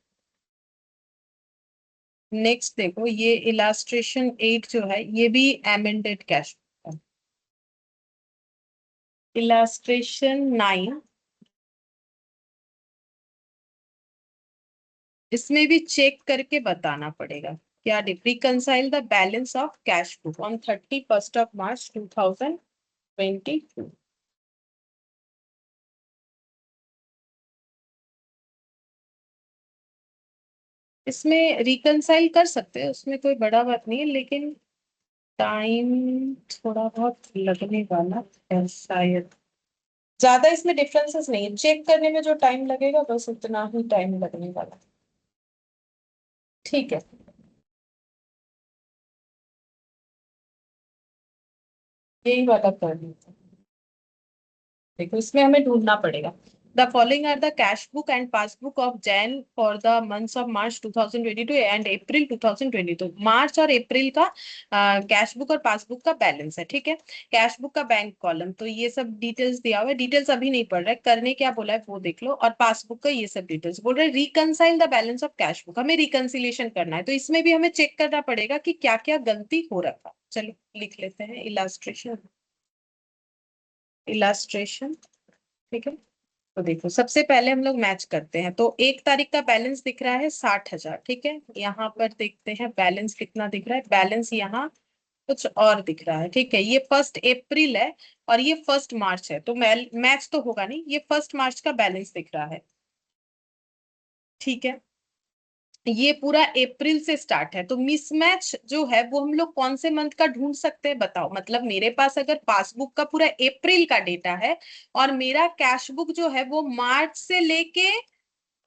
Speaker 1: नेक्स्ट देखो, ये इलास्ट्रेशन 8 जो है ये भी एमेंडेड कैश बुक है। इलास्ट्रेशन 9, इसमें भी चेक करके बताना पड़ेगा क्या। Reconcile the balance of cash book on 31 मार्च 2022। इसमें रिकंसाइल कर सकते हैं, उसमें कोई बड़ा बात नहीं है, लेकिन टाइम थोड़ा बहुत लगने वाला है शायद। ज्यादा इसमें डिफरेंसेस नहीं है, चेक करने में जो टाइम लगेगा बस उतना ही टाइम लगने वाला है। ठीक है, यही वाला कर लेते हैं। देखो इसमें हमें ढूंढना पड़ेगा। The following are the cash book and passbook of Jain for the months of March 2022 and April 2022। मार्च और अप्रैल का कैश बुक और पासबुक का बैलेंस है, ठीक है। कैश बुक का बैंक कॉलम, तो ये सब डिटेल्स दिया हुआ है, डिटेल्स अभी नहीं पढ़ रहा है, करने क्या बोला है वो देख लो। और पासबुक का ये सब डिटेल्स बोल रहे हैं। Reconcile the balance of cash book, हमें रिकंसिलेशन करना है, तो इसमें भी हमें चेक करना पड़ेगा कि क्या क्या गलती हो रखा। चलो लिख लेते हैं इलास्ट्रेशन। इलास्ट्रेशन, ठीक है। तो देखो सबसे पहले हम लोग मैच करते हैं। तो 1 तारीख का बैलेंस दिख रहा है 60,000, ठीक है। यहाँ पर देखते हैं बैलेंस कितना दिख रहा है। बैलेंस यहाँ कुछ और दिख रहा है, ठीक है। ये 1 अप्रैल है और ये 1 मार्च है, तो मैच तो होगा नहीं। ये 1 मार्च का बैलेंस दिख रहा है, ठीक है। ये पूरा अप्रैल से स्टार्ट है, तो मिसमैच जो है वो हम लोग कौन से मंथ का ढूंढ सकते हैं बताओ। मतलब मेरे पास अगर पासबुक का पूरा अप्रैल का डेटा है और मेरा कैश बुक जो है वो मार्च से लेके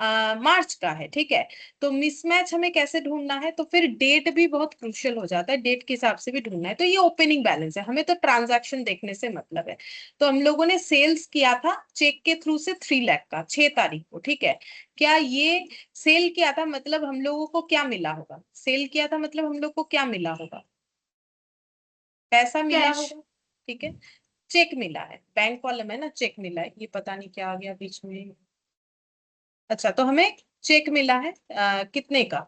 Speaker 1: मार्च का है, ठीक है। तो मिसमैच हमें कैसे ढूंढना है, तो फिर डेट भी बहुत क्रूशियल हो जाता है, डेट के हिसाब से भी ढूंढना है। तो ये ओपनिंग बैलेंस है, हमें तो ट्रांजैक्शन देखने से मतलब है। तो हम लोगों ने सेल्स किया था चेक के थ्रू से 3 लाख का 6 तारीख को, ठीक है। क्या ये सेल किया था मतलब हम लोगों को क्या मिला होगा, सेल किया था मतलब हम लोग को क्या मिला होगा, पैसा मिला
Speaker 2: कैश।
Speaker 1: होगा, ठीक है। चेक मिला है, बैंक कॉलम है ना, चेक मिला है। ये पता नहीं क्या आ गया बीच में। अच्छा, तो हमें चेक मिला है कितने का,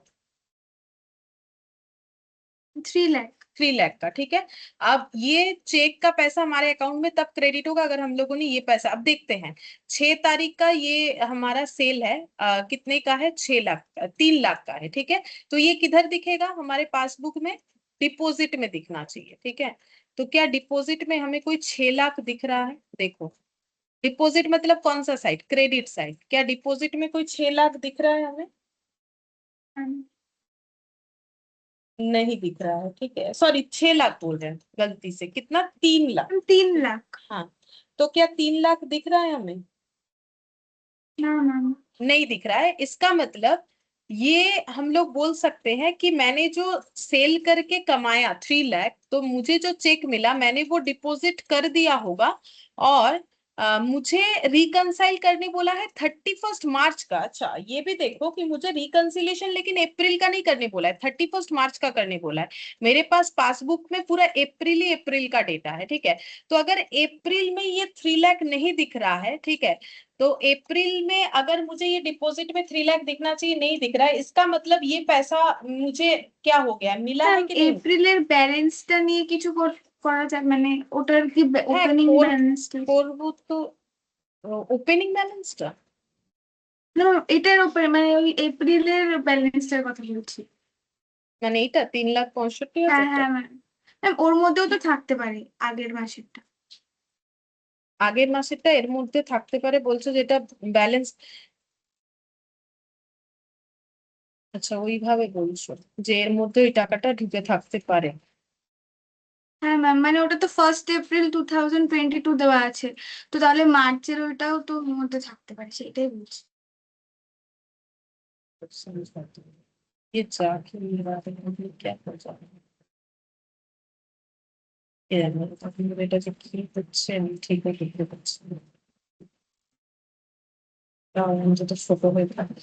Speaker 2: 3 लाख।
Speaker 1: 3 लाख का, ठीक है। अब ये चेक का पैसा हमारे अकाउंट में तब क्रेडिट होगा अगर हम लोगों ने ये पैसा, अब देखते हैं। 6 तारीख का ये हमारा सेल है, कितने का है, 6 लाख, 3 लाख का है, ठीक है। तो ये किधर दिखेगा हमारे पासबुक में, डिपॉजिट में दिखना चाहिए, ठीक है। तो क्या डिपॉजिट में हमें कोई 6 लाख दिख रहा है, देखो। डिपॉजिट मतलब कौन सा साइड, क्रेडिट साइड। क्या डिपॉजिट में कोई 6 लाख दिख रहा है हमें, नहीं दिख रहा है, ठीक है। सॉरी 6 लाख बोल रहे हैं गलती से, कितना, 3 लाख।
Speaker 2: 3 लाख।
Speaker 1: हाँ, तो क्या 3 लाख दिख रहा है हमें,
Speaker 2: ना ना ना।
Speaker 1: नहीं दिख रहा है। इसका मतलब ये हम लोग बोल सकते हैं कि मैंने जो सेल करके कमाया 3 लाख, तो मुझे जो चेक मिला मैंने वो डिपॉजिट कर दिया होगा। और मुझे रिकंसाइल करने बोला है 31 मार्च का। अच्छा, ये भी देखो कि मुझे रिकंसिलेशन लेकिन अप्रैल का नहीं करने बोला है, 31 मार्च का करने बोला है। मेरे पास पासबुक में पूरा अप्रैल ही अप्रैल का डेटा है, ठीक है। तो अगर अप्रैल में ये 3 लाख नहीं दिख रहा है, ठीक है, तो अप्रैल में अगर मुझे ये डिपॉजिट में 3 लाख दिखना चाहिए, नहीं दिख रहा है, इसका मतलब ये पैसा मुझे क्या हो गया, मिला है
Speaker 2: ম্যাম
Speaker 1: कि नहीं।
Speaker 2: এপ্রিলের ব্যালেন্সটা নিয়ে কিছু করা যায়, মানে ওটার কি
Speaker 1: হ্যাঁ,
Speaker 2: ওপেনিং ব্যালেন্সটা?
Speaker 1: করবো তো। ওপেনিং ব্যালেন্সটা,
Speaker 2: না, এটার উপরে মানে ওই এপ্রিলের ব্যালেন্সটার কথা বলছি।
Speaker 1: মানে এইটা 3,65,000
Speaker 2: হ্যাঁ
Speaker 1: টাকা।
Speaker 2: হ্যাঁ ম্যাম। ম্যাম ওর মধ্যেও তো থাকতে পারে আগের মাসেরটা।
Speaker 1: আগের মাসেরটা এর মধ্যে থাকতে পারে বলছো, যেটা ব্যালেন্স। আচ্ছা, ওইভাবে বলছো যে এর মধ্যে ওই টাকাটা ঢুকে থাকতে পারে।
Speaker 2: হ্যাঁ ম্যাম, মানে ওটা তো 1 এপ্রিল 2022 দেওয়া আছে, তো তাহলে মার্চের ওইটাও তো ওর মধ্যে থাকতে পারে, সেটাই বলছি।
Speaker 1: ये जाके मेरा क्या हो जाएगा, এটা যে কি হচ্ছে আমি ঠিক দেখতে পাচ্ছি না। যত ছোট হয়ে থাকে।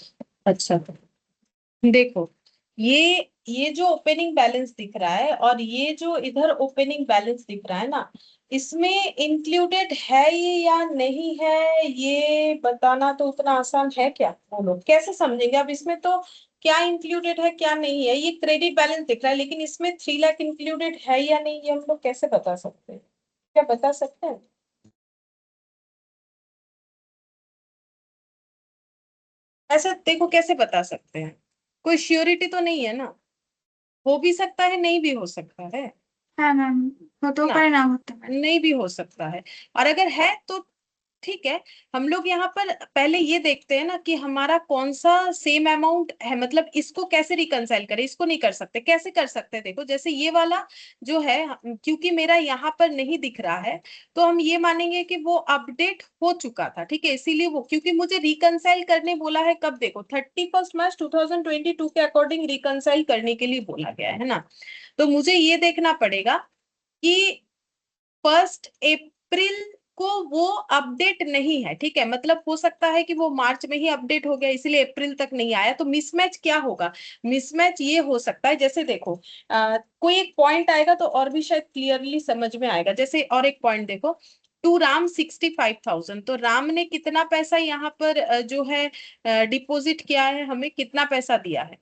Speaker 1: अच्छा, तो देखो, ये जो ओपनिंग बैलेंस दिख रहा है और ये जो इधर ओपनिंग बैलेंस दिख रहा है ना, इसमें इंक्लूडेड है ये या नहीं है, ये बताना तो उतना आसान है क्या, बोलो कैसे समझेंगे अब इसमें तो। क्या इंक्लूडेड है क्या नहीं है, ये क्रेडिट बैलेंस दिख रहा है, लेकिन इसमें 3 लाख इंक्लूडेड है या नहीं, ये हम लोग कैसे बता सकते हैं? क्या बता सकते हैं? ऐसे देखो कैसे बता सकते हैं, कोई श्योरिटी तो नहीं है ना, हो भी सकता है नहीं भी हो सकता है
Speaker 2: হ্যাঁ ম্যাম, হতেও
Speaker 1: ना,
Speaker 2: পারে নাও হতে পারে।
Speaker 1: नहीं भी हो सकता है। और अगर है तो ठीक है, हम लोग यहाँ पर पहले ये देखते हैं ना कि हमारा कौन सा सेम अमाउंट है, मतलब इसको कैसे रिकंसाइल करें, इसको नहीं कर सकते, कैसे कर सकते हैं, देखो जैसे ये वाला जो है, क्योंकि मेरा यहाँ पर नहीं दिख रहा है, तो हम ये मानेंगे कि वो अपडेट हो चुका था, ठीक है, इसीलिए वो, क्योंकि मुझे रिकंसाइल करने बोला है कब, देखो 31 मार्च 2022 के अकॉर्डिंग रिकंसाइल करने के लिए बोला गया है ना, तो मुझे ये देखना पड़ेगा कि 1 अप्रैल को वो अपडेट नहीं है, ठीक है, मतलब हो सकता है कि वो मार्च में ही अपडेट हो गया इसलिए अप्रैल तक नहीं आया, तो मिसमैच क्या होगा, मिसमैच ये हो सकता है, जैसे देखो कोई एक पॉइंट आएगा तो और भी शायद क्लियरली समझ में आएगा, जैसे और एक पॉइंट देखो, टू राम 65,000, तो राम ने कितना पैसा यहाँ पर जो है डिपॉजिट किया है, हमें कितना पैसा दिया है,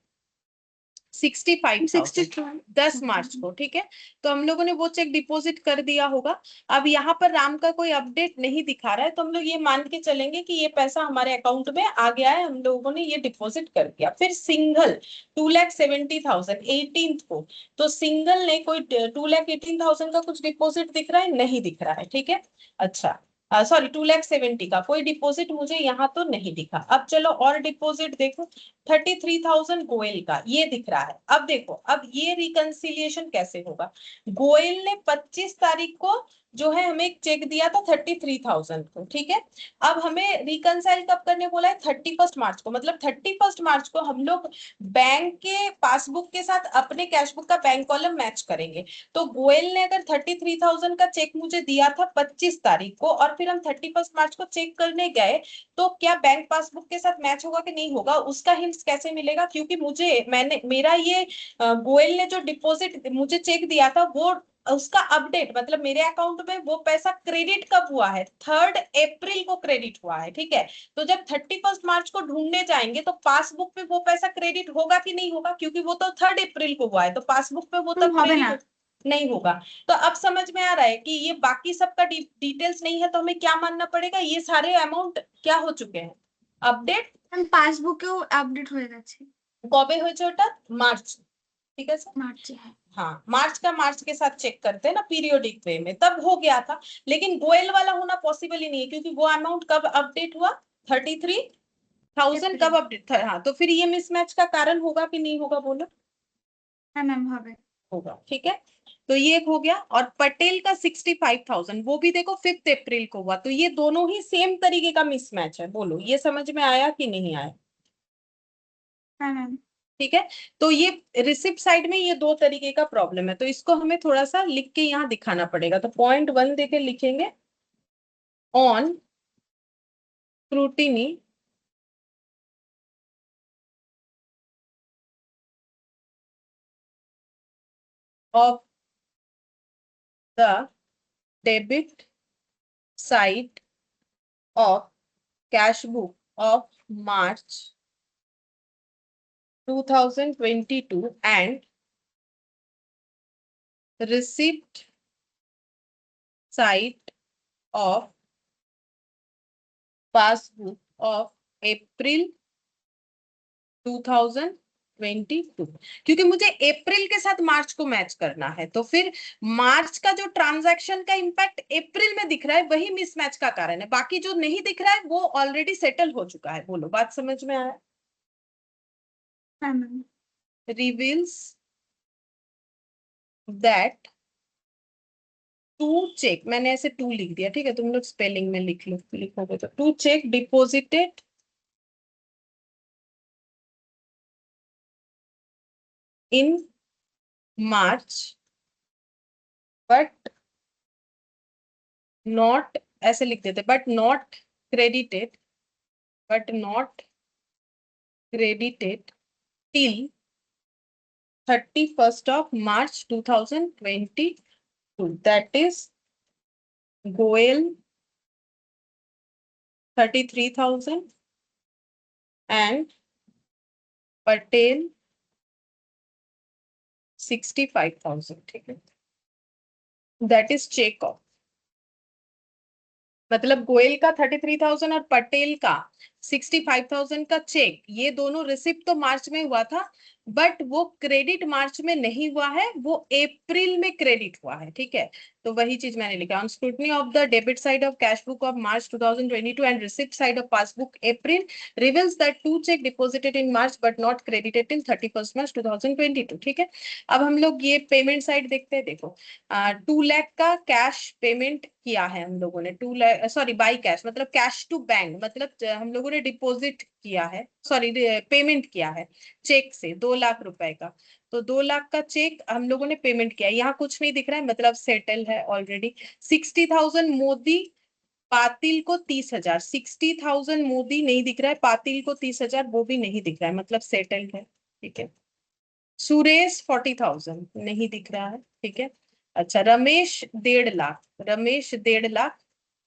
Speaker 1: 65,000,
Speaker 2: 62।
Speaker 1: 10 मार्च को, ठीक है, तो हम लोगों ने वो चेक डिपॉजिट कर दिया होगा। अब यहाँ पर राम का कोई अपडेट नहीं दिखा रहा है, तो हम लोग ये मान के चलेंगे कि ये पैसा हमारे अकाउंट में आ गया है, हम लोगों ने ये डिपॉजिट कर दिया। फिर सिंगल 2,70,000 18th को, तो सिंगल ने कोई 2,18,000 का कुछ डिपॉजिट दिख रहा है, नहीं दिख रहा है, ठीक है, अच्छा सॉरी 2,70,000 का कोई डिपॉजिट मुझे यहाँ तो नहीं दिखा। अब चलो और डिपॉजिट देखो, 33,000 गोयल का ये दिख रहा है। अब देखो अब ये रिकंसिलिएशन कैसे होगा, गोयल ने 25 तारीख को जो है हमें एक चेक दिया था 33,000 को, ठीक है, अब हमें रिकंसाइल कब करने बोला है, 31 मार्च को, मतलब 31 मार्च को हम लोग बैंक के पासबुक के साथ अपने कैशबुक का बैंक कॉलम मैच करेंगे। तो गोयल ने अगर 33,000 का चेक मुझे दिया था 25 तारीख को, और फिर हम 31 मार्च को चेक करने गए, तो क्या बैंक पासबुक के साथ मैच होगा कि नहीं होगा, उसका हिंट्स कैसे मिलेगा, क्योंकि मैंने मेरा ये गोयल ने जो डिपॉजिट मुझे चेक दिया था वो उसका अपडेट, मतलब मेरे अकाउंट में वो पैसा क्रेडिट कब हुआ है, 3 अप्रैल को क्रेडिट हुआ है, ठीक है, तो जब 31 मार्च को ढूंढने जाएंगे तो पासबुक पे वो पैसा क्रेडिट होगा कि नहीं होगा, क्योंकि वो तो 3 अप्रैल को हुआ है, तो पासबुक पे वो तब
Speaker 2: হবে
Speaker 1: क्रेडिट
Speaker 2: না।
Speaker 1: नहीं होगा। तो अब समझ में आ रहा है कि ये बाकी सबका डिटेल्स नहीं है, तो हमें क्या मानना पड़ेगा, ये सारे अमाउंट क्या हो चुके हैं, अपडेट।
Speaker 2: ম্যাম পাসবুকেও আপডেট হয়ে গেছে
Speaker 1: কবে হয়েছে ওটা, মার্চ, ঠিক আছে,
Speaker 2: মার্চে। হ্যাঁ
Speaker 1: हाँ मार्च का मार्च के साथ चेक करते हैं ना पीरियोडिक वे में, तब हो गया था, लेकिन गोयल वाला होना पॉसिबल ही नहीं है, क्योंकि वो अमाउंट कब अपडेट हुआ, 33,000
Speaker 2: এপ্রিল।
Speaker 1: कब अपडेट था, हाँ, तो फिर ये मिसमैच का कारण होगा कि नहीं होगा, बोलो।
Speaker 2: হ্যাঁ ম্যাম হবে।
Speaker 1: होगा, ठीक है, तो ये एक हो गया, और पटेल का 65,000 वो भी देखो 5 अप्रैल को हुआ, तो ये दोनों ही सेम तरीके का मिसमैच है, बोलो ये समझ में आया कि नहीं आया?
Speaker 2: হ্যাঁ ম্যাম।
Speaker 1: ठीक है, तो ये रिसिप्ट साइड में ये दो तरीके का प्रॉब्लम है, तो इसको हमें थोड़ा सा लिख के यहाँ दिखाना पड़ेगा, तो पॉइंट 1 देके लिखेंगे, on scrutiny of the debit side of cash book of March 2022 and receipt side of passbook of April 2022, क्योंकि मुझे अप्रैल के साथ मार्च को मैच करना है, तो फिर मार्च का जो ट्रांजैक्शन का इम्पैक्ट अप्रैल में दिख रहा है वही मिसमैच का कारण है, बाकी जो नहीं दिख रहा है वो ऑलरेडी सेटल हो चुका है, बोलो बात समझ में आया?
Speaker 2: হ্যাঁ ma'am.
Speaker 1: Reveals that two cheque, मैंने ऐसे टू लिख दिया, ठीक है, तुम लोग स्पेलिंग में लिख लो, लिखोगे तो two cheque deposited in March but not, ऐसे लिख देते, but not credited, but not credited till 31 March 2022, that is Goel 33,000 and Patel 65,000, ठीक है, दैट इज चेक ऑफ, मतलब गोयल का 33,000 और पटेल का 65,000 का चेक, ये दोनों रिसिप्ट तो मार्च में हुआ था, बट वो क्रेडिट मार्च में नहीं हुआ है, वो अप्रैल में क्रेडिट हुआ है, ठीक है। तो वही चीज मैंने लिखा, on scrutiny of the debit side of cash book of March 2022 and receipt side of passbook April reveals that two cheque deposited in March but not credited till 31 मार्च 2022, ठीक है। अब हम लोग ये पेमेंट साइड देखते हैं, देखो 2 लाख का कैश पेमेंट किया है हम लोगों ने, 2 लाख, सॉरी बाई कैश मतलब कैश टू बैंक, मतलब हम लोगों ने डिपॉजिट किया है, सॉरी पेमेंट किया है चेक से 2 लाख रुपए का। तो 2 लाख का चेक हम लोगों ने पेमेंट किया, यहाँ कुछ नहीं दिख रहा है, मतलब सेटल है ऑलरेडी। 60,000 मोदी, पातिल को 30,000, 60,000 मोदी नहीं दिख रहा है, पातिल को 30,000 वो भी नहीं दिख रहा है, मतलब सेटल्ड है, ठीक है। सुरेश 40,000 नहीं दिख रहा है, ठीक है। अच्छा, रमेश 1.5 लाख, रमेश 1.5 लाख,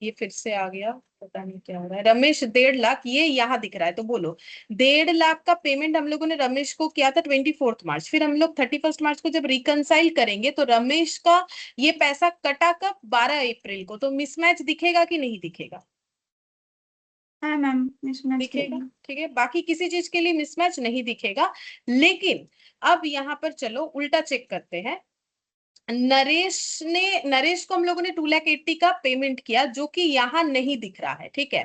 Speaker 1: ये फिर से आ गया, पता नहीं क्या हो रहा है, रमेश 1.5 लाख ये यहाँ दिख रहा है, तो बोलो 1.5 लाख का पेमेंट हम लोगों ने रमेश को किया था 24 मार्च, फिर हम लोग 31 मार्च को जब रिकनसाइल करेंगे तो रमेश का ये पैसा कटा कब, 12 अप्रैल को, तो मिसमैच दिखेगा कि नहीं दिखेगा?
Speaker 2: हाँ मैम, मिसमैच
Speaker 1: दिखेगा,
Speaker 2: लगेगा।
Speaker 1: ठीक है, बाकी किसी चीज के लिए मिसमैच नहीं दिखेगा। लेकिन अब यहाँ पर चलो उल्टा चेक करते हैं। नरेश को हम लोगों ने 2,80,000 का पेमेंट किया, जो कि यहाँ नहीं दिख रहा है, ठीक है।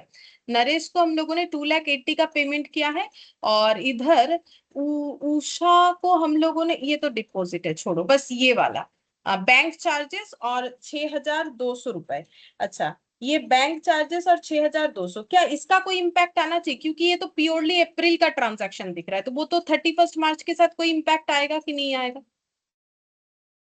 Speaker 1: नरेश को हम लोगों ने 2,80,000 का पेमेंट किया है, और इधर उषा को हम लोगों ने, ये तो डिपॉजिट है, छोड़ो बस ये वाला, बैंक चार्जेस और 6,200 रुपए। अच्छा, ये बैंक चार्जेस और 6,200, क्या इसका कोई इम्पैक्ट आना चाहिए? क्योंकि ये तो प्योरली अप्रैल का ट्रांजैक्शन दिख रहा है, तो वो तो 31 मार्च के साथ कोई इम्पैक्ट आएगा कि नहीं आएगा?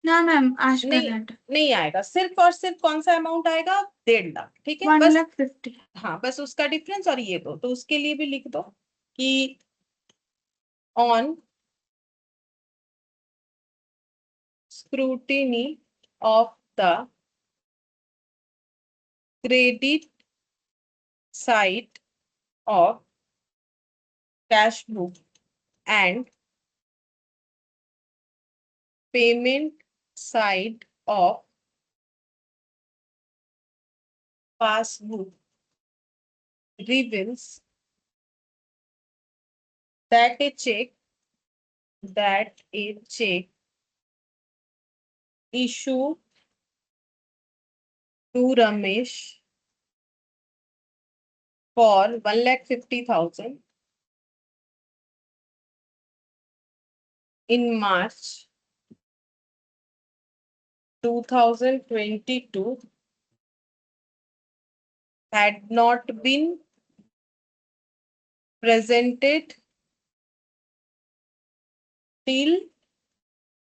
Speaker 2: ना मैम, आज पर
Speaker 1: नहीं,
Speaker 2: रेट
Speaker 1: नहीं आएगा, सिर्फ और सिर्फ कौन सा अमाउंट आएगा, 1.5 लाख, ठीक है,
Speaker 2: वन
Speaker 1: बस।
Speaker 2: लाख फिफ्टी
Speaker 1: हाँ, बस उसका डिफरेंस, और ये दो, तो उसके लिए भी लिख दो कि on scrutiny of the credit side of cash book and payment side of passbook reveals that a check issued to Ramesh for 1,50,000 in March 2022 had not been presented till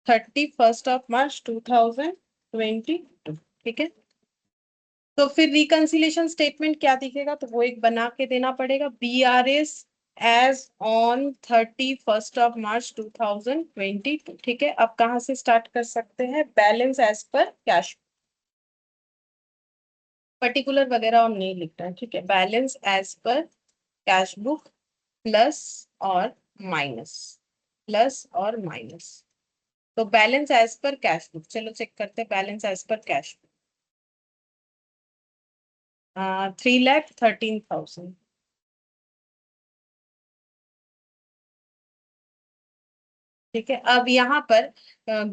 Speaker 1: 31st of March 2022, ठीक है। तो फिर reconciliation statement क्या दिखेगा, तो वो एक बना के देना पड़ेगा, BRS as on 31st of March 2022, ठीक है। अब कहाँ से स्टार्ट कर सकते हैं, balance as per cash, particular वगैरह और नहीं लिखना है, ठीक है, balance as per cash book plus और माइनस, प्लस और माइनस। तो balance as per cash book, चलो चेक करते हैं, balance as per cash book 3,13,000, ठीक है। अब यहाँ पर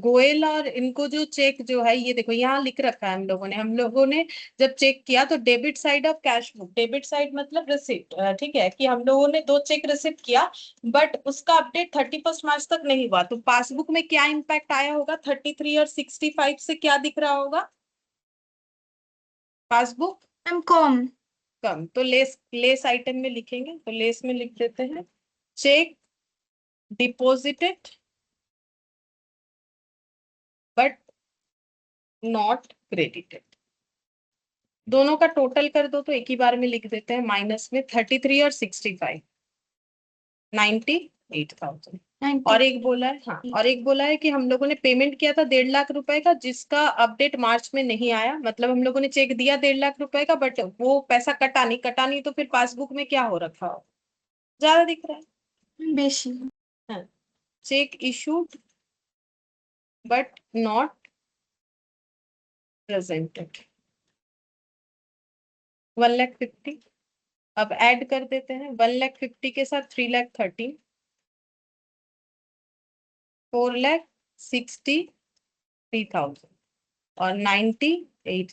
Speaker 1: गोयल और इनको जो चेक जो है, ये देखो यहाँ लिख रखा है हम लोगों ने जब चेक किया तो debit side of cash book, debit side मतलब रिसिप्ट, ठीक है, कि हम लोगों ने 2 चेक रिसिप्ट किया, बट उसका अपडेट 31 मार्च तक नहीं हुआ, तो पासबुक में क्या इम्पैक्ट आया होगा, 33 और 65 से क्या दिख रहा होगा पासबुक,
Speaker 2: मैम कॉम।
Speaker 1: कम, तो लेस, लेस आइटम में लिखेंगे, तो लेस में लिख देते हैं, check deposited but not credited, दोनों का टोटल कर दो तो एक ही बार में लिख देते हैं, माइनस में 33 और 65, 98,000।
Speaker 2: 90।
Speaker 1: और एक बोला है, हाँ, और एक बोला है कि हम लोगों ने पेमेंट किया था 1.5 लाख रुपए का, जिसका अपडेट मार्च में नहीं आया, मतलब हम लोगों ने चेक दिया 1.5 लाख रुपए का, बट वो पैसा कटा नहीं, तो फिर पासबुक में क्या हो रखा हो, ज्यादा दिख रहा है।
Speaker 2: बेशी।
Speaker 1: हाँ, check issued but not presented 1,50,000। अब ऐड कर देते हैं 1,50,000 के साथ 3,13,000, 4,63,000 और 98,000।
Speaker 2: And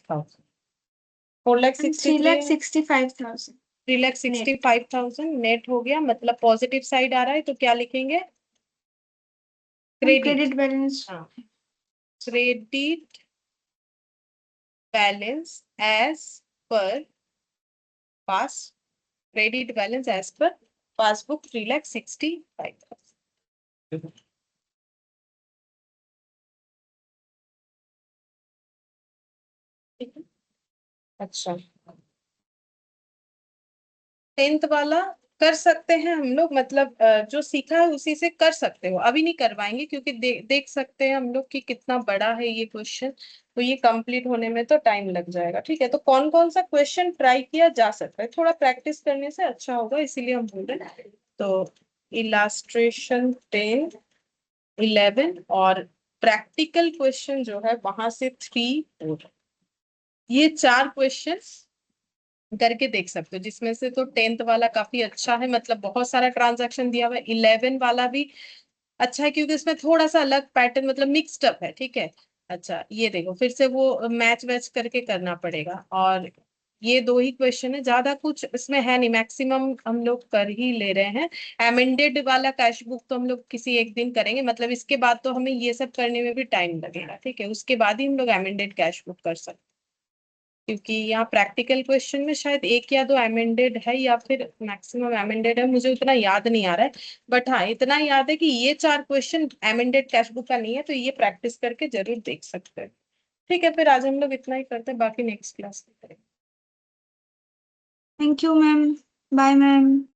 Speaker 1: 4,63,000
Speaker 2: 3,65,000 net.
Speaker 1: 3,65,000 नेट हो गया, मतलब पॉजिटिव साइड आ रहा है तो क्या लिखेंगे? क्रेडिट।
Speaker 2: Credit balance.
Speaker 1: हाँ, credit balance as per pass credit balance as per passbook 3,65,000। ठीक है। अच्छा, 10th वाला कर सकते हैं हम लोग, मतलब जो सीखा है उसी से कर सकते हो, अभी नहीं करवाएंगे क्योंकि देख सकते हैं हम लोग कि कितना बड़ा है ये क्वेश्चन, तो ये कंप्लीट होने में तो टाइम लग जाएगा। ठीक है, तो कौन कौन सा क्वेश्चन ट्राई किया जा सकता है, थोड़ा प्रैक्टिस करने से अच्छा होगा, इसीलिए हम बोल रहे हैं। तो इलास्ट्रेशन 10, 11 और प्रैक्टिकल क्वेश्चन जो है वहां से 3, 4, ये 4 क्वेश्चन करके देख सकते हो, जिसमें से तो 10th वाला काफी अच्छा है, मतलब बहुत सारा ट्रांजैक्शन दिया हुआ है। 11 वाला भी अच्छा है क्योंकि इसमें थोड़ा सा अलग पैटर्न, मतलब मिक्स्ड अप है। ठीक है, अच्छा ये देखो फिर से वो मैच वैच करके करना पड़ेगा, और ये 2 ही क्वेश्चन है, ज्यादा कुछ इसमें है नहीं, मैक्सिमम हम लोग कर ही ले रहे हैं। एमेंडेड वाला कैश बुक तो हम लोग किसी एक दिन करेंगे, मतलब इसके बाद तो हमें ये सब करने में भी टाइम लगेगा। ठीक है, उसके बाद ही हम लोग एमेंडेड कैश बुक कर सकते हैं, क्योंकि यहाँ प्रैक्टिकल क्वेश्चन में शायद 1 या 2 अमेंडेड है, या फिर मैक्सिमम अमेंडेड है, मुझे उतना याद नहीं आ रहा है। बट हाँ, इतना याद है कि ये 4 क्वेश्चन अमेंडेड टेक्स्ट बुक का नहीं है, तो ये प्रैक्टिस करके जरूर देख सकते हैं। ठीक है, फिर आज हम लोग इतना ही करते हैं, बाकी नेक्स्ट क्लास में करेंगे।
Speaker 2: Thank you ma'am. Bye ma'am.